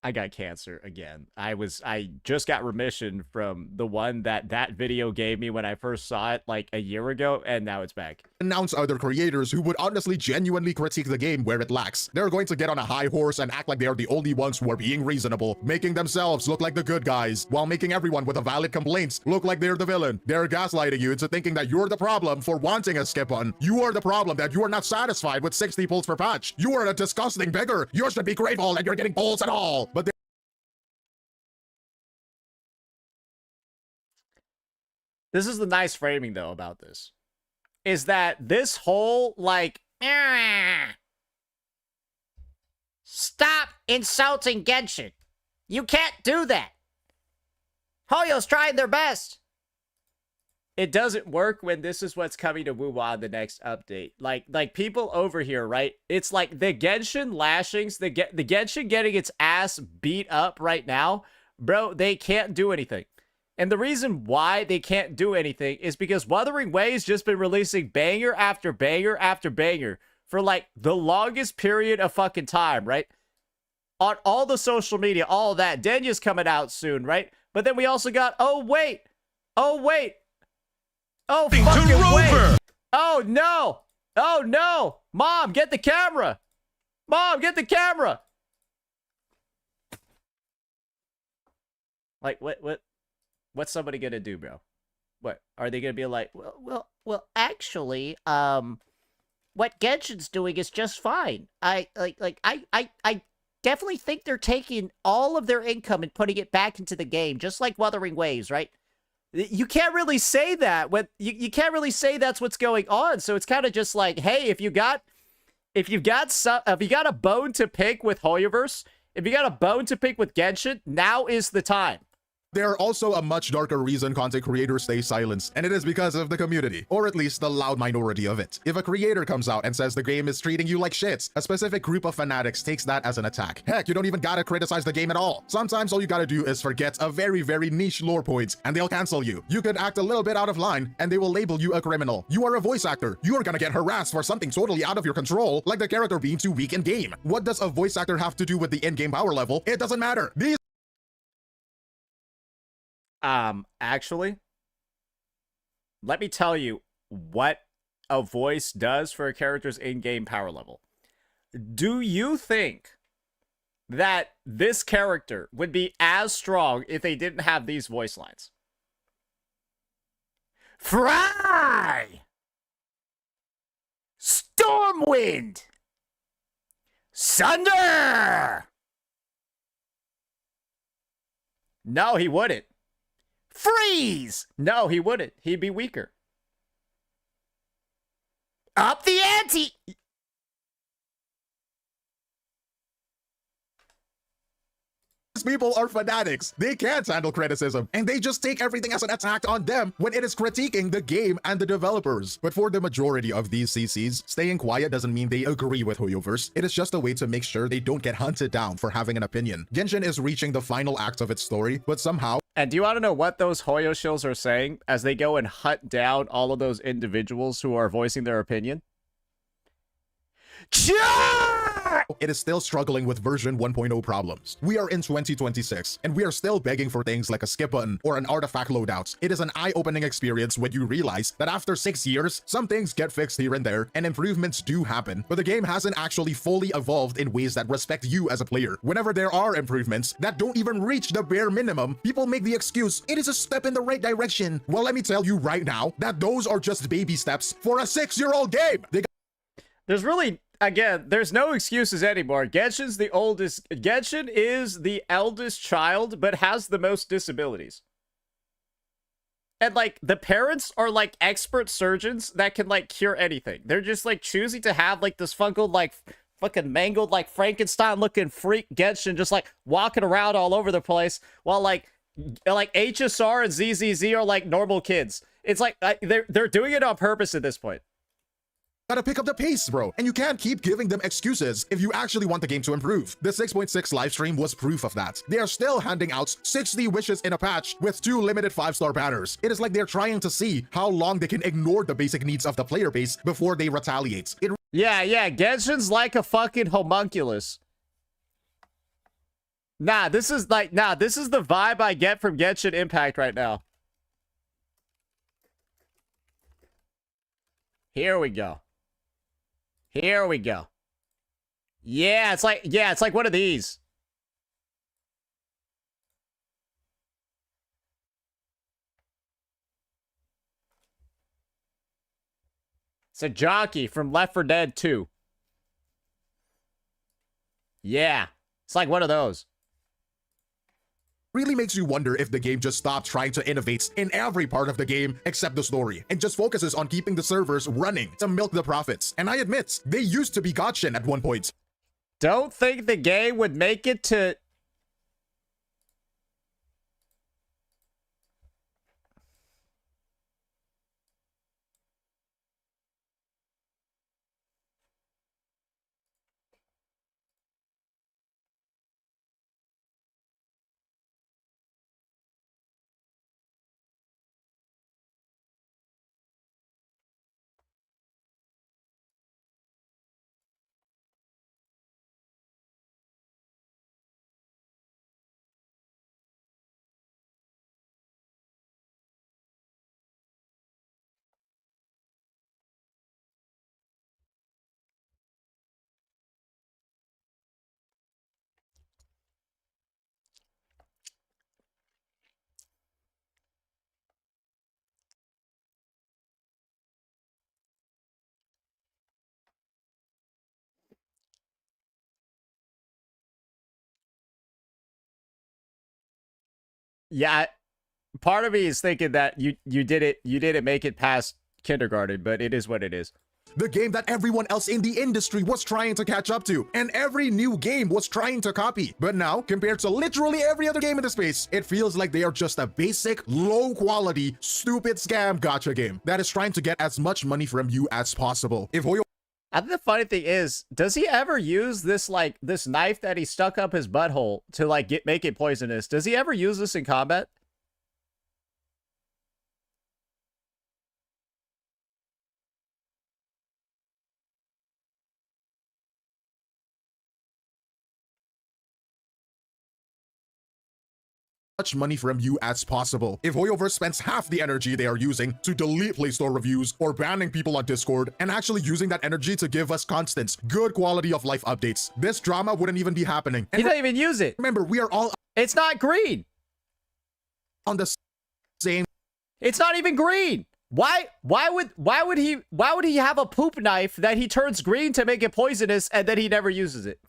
I got cancer again. I just got remission from the one that video gave me when I first saw it like a year ago, and now it's back. Announce other creators who would honestly genuinely critique the game where it lacks. They're going to get on a high horse and act like they are the only ones who are being reasonable, making themselves look like the good guys, while making everyone with a valid complaints look like they're the villain. They're gaslighting you into thinking that you're the problem for wanting a skip on. You are the problem that you are not satisfied with 60 pulls per patch. You are a disgusting beggar. You should be grateful that you're getting pulls at all. But this is the nice framing, though, about this. Is that this whole, like, stop insulting Genshin. You can't do that. Hoyo's trying their best. It doesn't work when this is what's coming to WoWa in the next update. Like people over here, right? It's like the Genshin lashings, the Genshin getting its ass beat up right now. Bro, they can't do anything. And the reason why they can't do anything is because Wuthering Waves just been releasing banger after banger after banger for, like, the longest period of fucking time, right? on all the social media, all of that. Denya's coming out soon, right? But then we also got, oh, wait. Oh, fucking wait. Oh, no. Oh, no. Mom, get the camera. Mom, get the camera. Like, what's somebody gonna do, bro? What are they gonna be like? Well, actually, what Genshin's doing is just fine. I definitely think they're taking all of their income and putting it back into the game, just like Wuthering Waves, right? You can't really say that. You can't really say that's what's going on. So it's kind of just like, hey, if you got a bone to pick with Hoyoverse, if you got a bone to pick with Genshin, now is the time. There are also a much darker reason content creators stay silent, and it is because of the community, or at least the loud minority of it. If a creator comes out and says the game is treating you like shit, a specific group of fanatics takes that as an attack. Heck, you don't even gotta criticize the game at all. Sometimes all you gotta do is forget a very, very niche lore point, and they'll cancel you. You could act a little bit out of line, and they will label you a criminal. You are a voice actor. You are gonna get harassed for something totally out of your control, like the character being too weak in game. What does a voice actor have to do with the in-game power level? It doesn't matter. These Actually, let me tell you what a voice does for a character's in-game power level. Do you think that this character would be as strong if they didn't have these voice lines? Fry! Stormwind! Sunder! No, he wouldn't. Freeze! No, he wouldn't. He'd be weaker. Up the ante! people are fanatics. They can't handle criticism, and they just take everything as an attack on them when it is critiquing the game and the developers. But for the majority of these CCs, staying quiet doesn't mean they agree with Hoyoverse. It is just a way to make sure they don't get hunted down for having an opinion. Genshin is reaching the final act of its story, but somehow... And do you want to know what those Hoyo shills are saying as they go and hunt down all of those individuals who are voicing their opinion? It is still struggling with version 1.0 problems. We are in 2026, and we are still begging for things like a skip button or an artifact loadout. It is an eye-opening experience when you realize that after 6 years, some things get fixed here and there, and improvements do happen, but the game hasn't actually fully evolved in ways that respect you as a player. Whenever there are improvements that don't even reach the bare minimum, people make the excuse, it is a step in the right direction. Well, let me tell you right now that those are just baby steps for a 6-year-old game. There's really... Again, there's no excuses anymore. Genshin is the eldest child, but has the most disabilities. And, like, the parents are, like, expert surgeons that can, like, cure anything. They're just, like, choosing to have, like, this funkled, like, fucking mangled, like, Frankenstein-looking freak Genshin just, like, walking around all over the place while, like HSR and ZZZ are, like, normal kids. It's like, they're doing it on purpose at this point. Gotta pick up the pace, bro. And you can't keep giving them excuses if you actually want the game to improve. The 6.6 livestream was proof of that. They are still handing out 60 wishes in a patch with 2 limited 5-star banners. It is like they're trying to see how long they can ignore the basic needs of the player base before they retaliate. Yeah, Genshin's like a fucking homunculus. This is the vibe I get from Genshin Impact right now. Here we go. Here we go. Yeah, it's like one of these. It's a jockey from Left 4 Dead 2. Yeah, it's like one of those. Really makes you wonder if the game just stopped trying to innovate in every part of the game except the story and just focuses on keeping the servers running to milk the profits. And I admit, they used to be Genshin at one point. Don't think the game would make it to Yeah, part of me is thinking that you didn't make it past kindergarten, but it is what it is. The game that everyone else in the industry was trying to catch up to, and every new game was trying to copy. But now, compared to literally every other game in the space, it feels like they are just a basic, low-quality, stupid scam gacha game that is trying to get as much money from you as possible. If Hoyo... I think the funny thing is, does he ever use this, like, this knife that he stuck up his butthole to, like, make it poisonous? Does he ever use this in combat? much money from you as possible. If Hoyoverse spends half the energy they are using to delete Play Store reviews or banning people on Discord and actually using that energy to give us constant, good quality of life updates, this drama wouldn't even be happening. And he doesn't even use it. Remember, we are all... It's not green. On the same... It's not even green. Why would he have a poop knife that he turns green to make it poisonous and then he never uses it?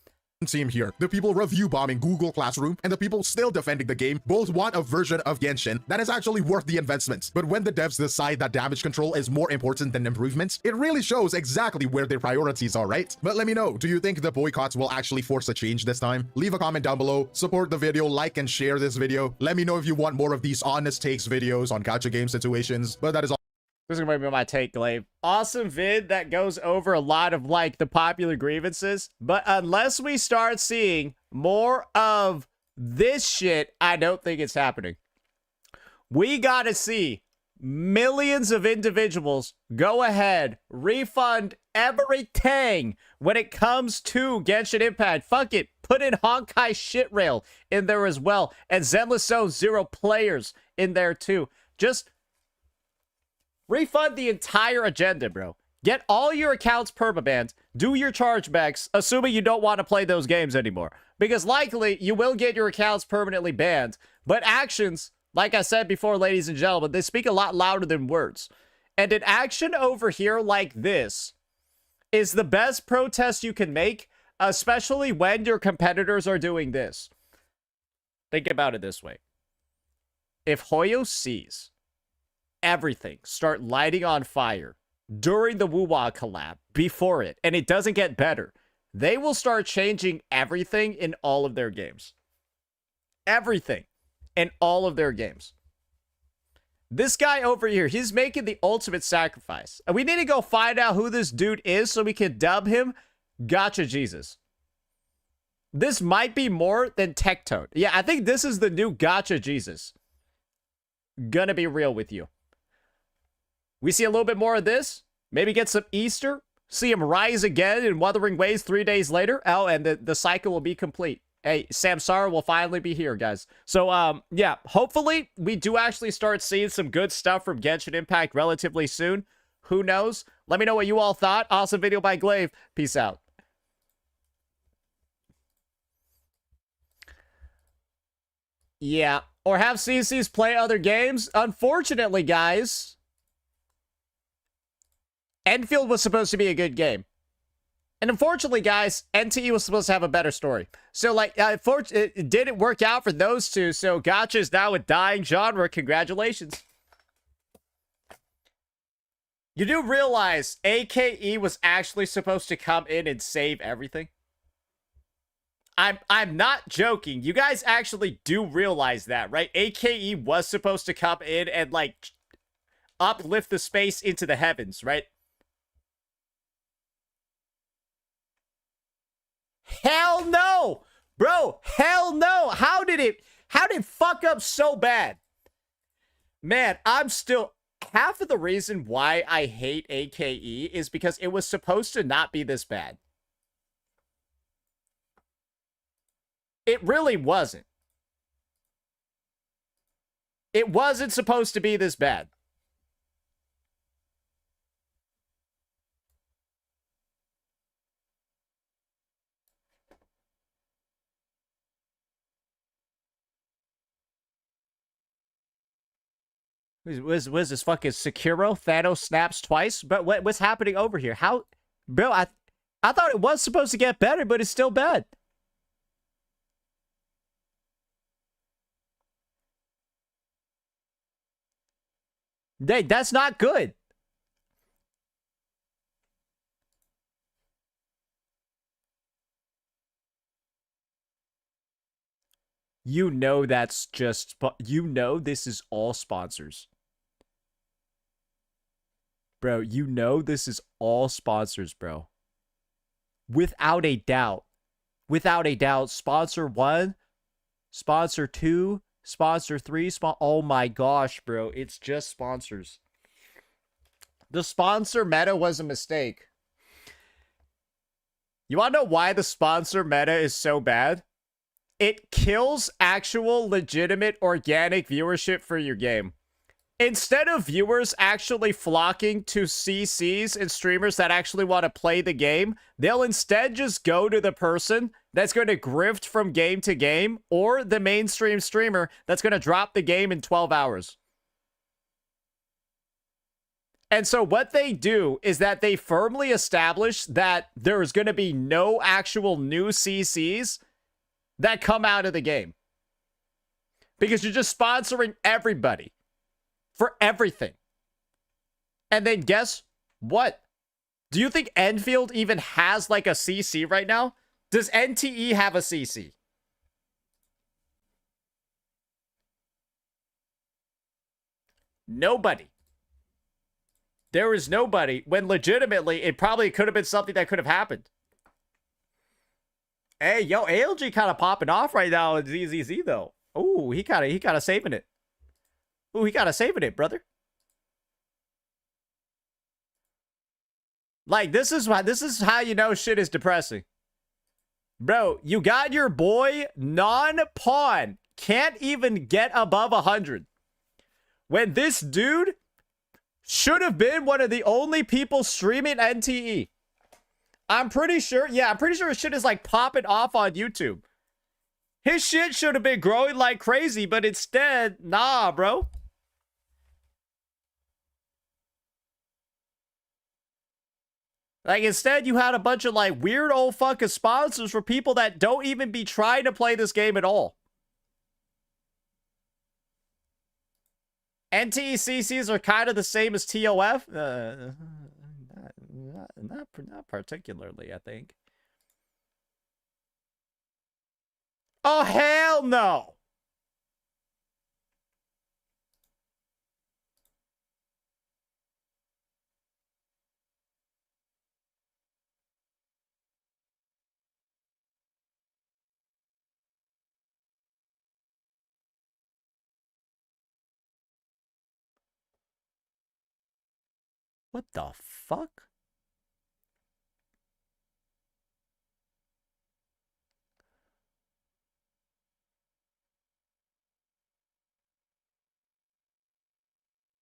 Team here. The people review bombing Google Classroom and the people still defending the game both want a version of Genshin that is actually worth the investment. But when the devs decide that damage control is more important than improvements, it really shows exactly where their priorities are, right? But let me know, do you think the boycotts will actually force a change this time? Leave a comment down below, support the video, like and share this video. Let me know if you want more of these honest takes videos on gacha game situations. But that is all. This is gonna be my take, Glaive. Awesome vid that goes over a lot of, like, the popular grievances, but unless we start seeing more of this shit, I don't think it's happening. We gotta see millions of individuals go ahead, refund everything when it comes to Genshin Impact. Fuck it, put in Honkai Shit Rail in there as well, and Zenless Zone 0 players in there too. Just refund the entire agenda, bro. Get all your accounts permabanned. Do your chargebacks, assuming you don't want to play those games anymore. Because likely, you will get your accounts permanently banned. But actions, like I said before, ladies and gentlemen, they speak a lot louder than words. And an action over here like this is the best protest you can make, especially when your competitors are doing this. Think about it this way. If Hoyo sees everything start lighting on fire during the Wuwa collab, before it, and it doesn't get better, they will start changing everything in all of their games. Everything in all of their games. This guy over here, he's making the ultimate sacrifice. And we need to go find out who this dude is so we can dub him Gotcha Jesus. This might be more than Tectone. Yeah, I think this is the new Gotcha Jesus. Gonna be real with you. We see a little bit more of this. Maybe get some Easter. See him rise again in Wuthering Waves 3 days later. Oh, and the cycle will be complete. Hey, Samsara will finally be here, guys. So, yeah, hopefully we do actually start seeing some good stuff from Genshin Impact relatively soon. Who knows? Let me know what you all thought. Awesome video by Glaive. Peace out. Yeah, or have CCs play other games. Unfortunately, guys, Enfield was supposed to be a good game. And unfortunately, guys, NTE was supposed to have a better story. So, like, it didn't work out for those two. So, Gacha is now a dying genre. Congratulations. You do realize AKE was actually supposed to come in and save everything? I'm not joking. You guys actually do realize that, right? AKE was supposed to come in and, like, uplift the space into the heavens, right? Hell no! Bro, hell no! How did it fuck up so bad? Man, I'm still... Half of the reason why I hate AKE is because it was supposed to not be this bad. It really wasn't. It wasn't supposed to be this bad. Was this fucking Sekiro? Thanos snaps twice? But what's happening over here? How, bro? I thought it was supposed to get better, but it's still bad. That's not good. You know that's just... You know this is all sponsors. Bro, you know this is all sponsors, bro. Without a doubt. Without a doubt. Sponsor 1, sponsor 2, sponsor 3, oh my gosh, bro. It's just sponsors. The sponsor meta was a mistake. You want to know why the sponsor meta is so bad? It kills actual, legitimate, organic viewership for your game. Instead of viewers actually flocking to CCs and streamers that actually want to play the game, they'll instead just go to the person that's going to grift from game to game, or the mainstream streamer that's going to drop the game in 12 hours. And so what they do is that they firmly establish that there's going to be no actual new CCs that come out of the game. Because you're just sponsoring everybody for everything. And then guess what? Do you think Enfield even has like a CC right now? Does NTE have a CC? Nobody. There is nobody, when legitimately it probably could have been something that could have happened. Hey, yo, ALG kind of popping off right now in ZZZ though. Ooh, he kind of saving it. Ooh, he kind of saving it, brother. Like, this is how you know shit is depressing. Bro, you got your boy non-pawn. Can't even get above 100. When this dude should have been one of the only people streaming NTE. I'm pretty sure his shit is like popping off on YouTube. His shit should have been growing like crazy, but instead, nah, bro. Like, instead, you had a bunch of, like, weird old fucking sponsors for people that don't even be trying to play this game at all. NTECCs are kind of the same as TOF. Not particularly, I think. Oh, hell no! What the fuck?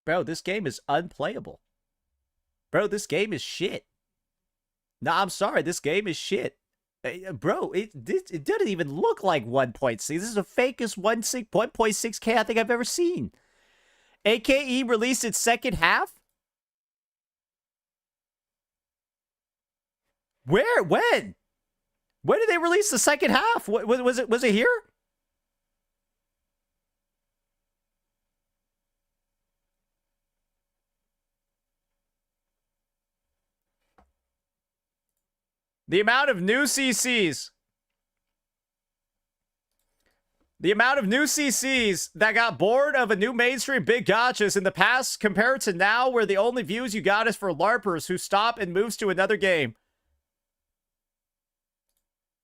Bro, this game is unplayable. Bro, this game is shit. Nah, I'm sorry, this game is shit. Bro, it doesn't even look like 1.6. This is the fakest 1.6K I think I've ever seen. AKE released its second half? Where? When? When did they release the second half? Was it here? The amount of new CCs. The amount of new CCs that got bored of a new mainstream big gotchas in the past compared to now, where the only views you got is for LARPers who stop and moves to another game.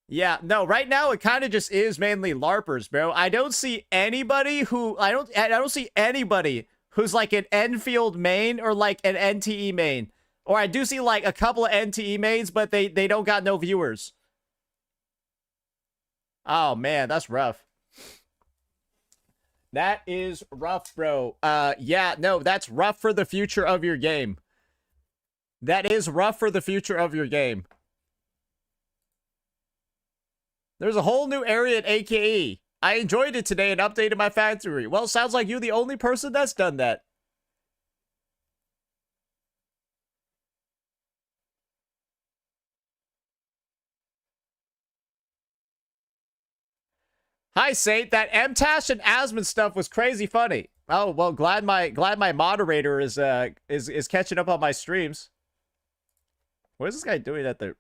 Yeah, no, right now it kind of just is mainly LARPers, bro. I don't see anybody who I don't see anybody who's like an Enfield main or like an NTE main. Or I do see like a couple of NTE mains, but they don't got no viewers. Oh man, that's rough. That is rough, bro. Yeah, no, that's rough for the future of your game. That is rough for the future of your game. There's a whole new area at AKE. I enjoyed it today and updated my factory. Well, sounds like you're the only person that's done that. Hi, Saint. That Mtashed and Asmon stuff was crazy funny. Oh, well, glad my moderator is catching up on my streams. What is this guy doing at the...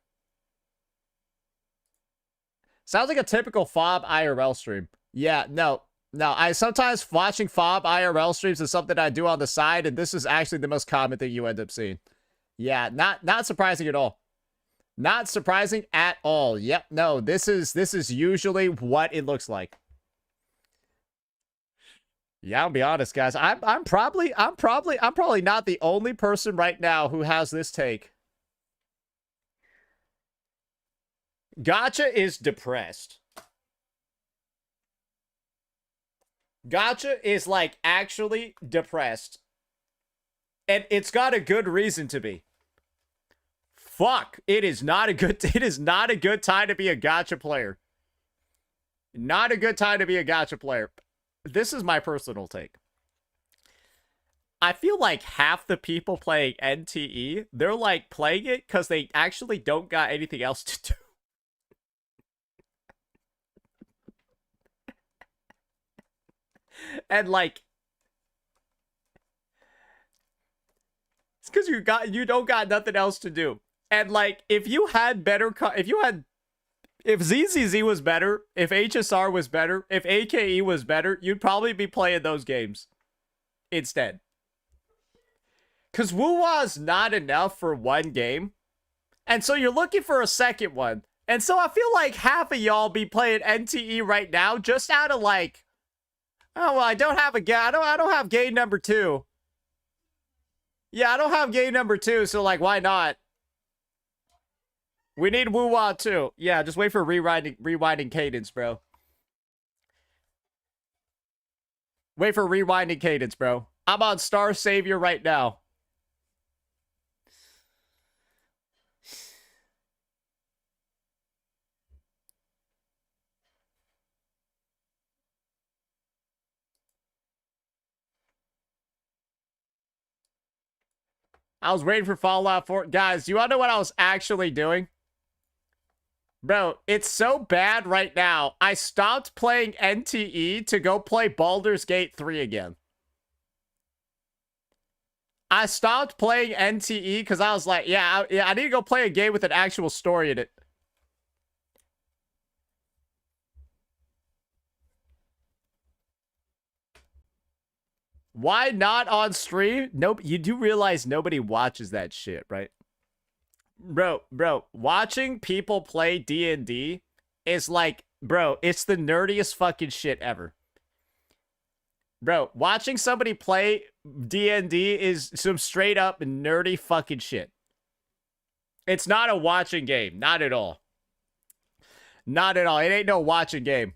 Sounds like a typical FOB IRL stream. Yeah, no. I sometimes watching FOB IRL streams is something I do on the side, and this is actually the most common thing you end up seeing. Yeah, not surprising at all. Not surprising at all. Yep, no, this is usually what it looks like. Yeah, I'll be honest, guys. I'm probably not the only person right now who has this take. Gotcha is depressed. Gotcha is like actually depressed. And it's got a good reason to be. Fuck, it is not a good time to be a gotcha player. Not a good time to be a gotcha player. This is my personal take. I feel like half the people playing NTE, they're like playing it because they actually don't got anything else to do. And like, it's because you don't got nothing else to do. And like, if you had better, if ZZZ was better, if HSR was better, if AKE was better, you'd probably be playing those games instead. Because Woo-Wah's not enough for one game. And so you're looking for a second one. And so I feel like half of y'all be playing NTE right now just out of like, oh, well, I don't have game number 2. Yeah, I don't have game number 2, so like, why not? We need Woo-Wah too. Yeah, just wait for rewinding cadence, bro. Wait for rewinding cadence, bro. I'm on Star Savior right now. I was waiting for Fallout 4. Guys, do you want to know what I was actually doing? Bro, it's so bad right now. I stopped playing NTE to go play Baldur's Gate 3 again. I stopped playing NTE because I was like, I need to go play a game with an actual story in it. Why not on stream? Nope, you do realize nobody watches that shit, right? Bro, watching people play D&D is like, bro, it's the nerdiest fucking shit ever. Bro, watching somebody play D&D is some straight up nerdy fucking shit. It's not a watching game. Not at all. Not at all. It ain't no watching game.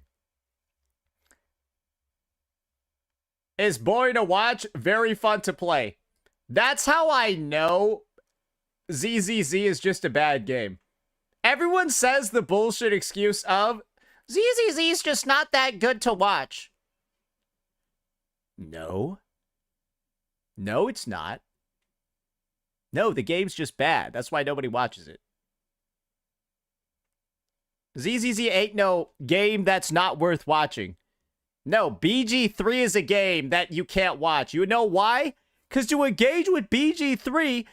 It's boring to watch, very fun to play. That's how I know ZZZ is just a bad game. Everyone says the bullshit excuse of ZZZ is just not that good to watch. No. No, it's not. No, the game's just bad. That's why nobody watches it. ZZZ ain't no game that's not worth watching. No, BG3 is a game that you can't watch. You know why? Because to engage with BG3,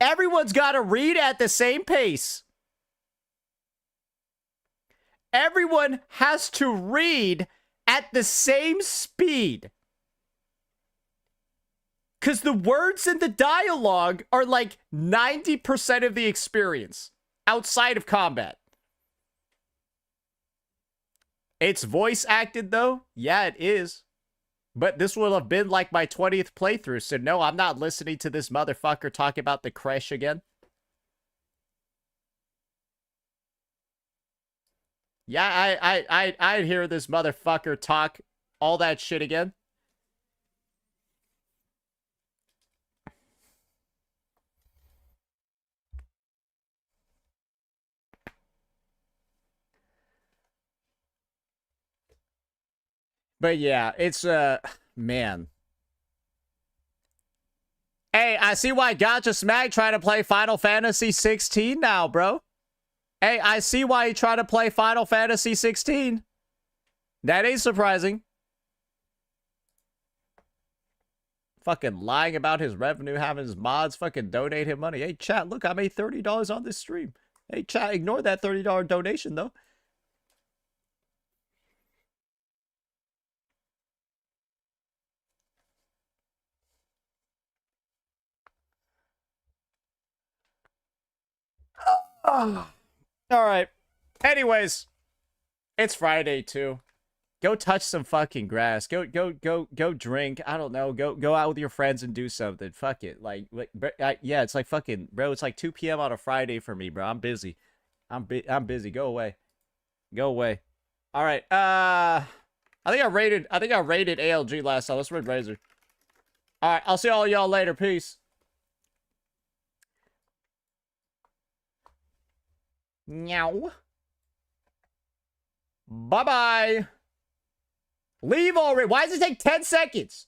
everyone's got to read at the same pace. Everyone has to read at the same speed. Because the words in the dialogue are like 90% of the experience outside of combat. It's voice acted, though. Yeah, it is. But this will have been like my 20th playthrough, so no, I'm not listening to this motherfucker talk about the crash again. Yeah, I hear this motherfucker talk all that shit again. But yeah, it's, man. Hey, I see why Gotcha Smack trying to play Final Fantasy 16 now, bro. Hey, I see why you try to play Final Fantasy 16. That ain't surprising. Fucking lying about his revenue, having his mods fucking donate him money. Hey, chat, look, I made $30 on this stream. Hey, chat, ignore that $30 donation, though. All right. Anyways, it's Friday, too. Go touch some fucking grass. Go drink. I don't know. Go out with your friends and do something. Fuck it. Yeah, it's like fucking, bro. It's like 2 p.m. on a Friday for me, bro. I'm busy. I'm busy. Go away. Go away. All right. I think I rated ALG last time. Let's raid Razor. All right. I'll see all y'all later. Peace. Meow. Bye-bye. Leave already. Why does it take 10 seconds?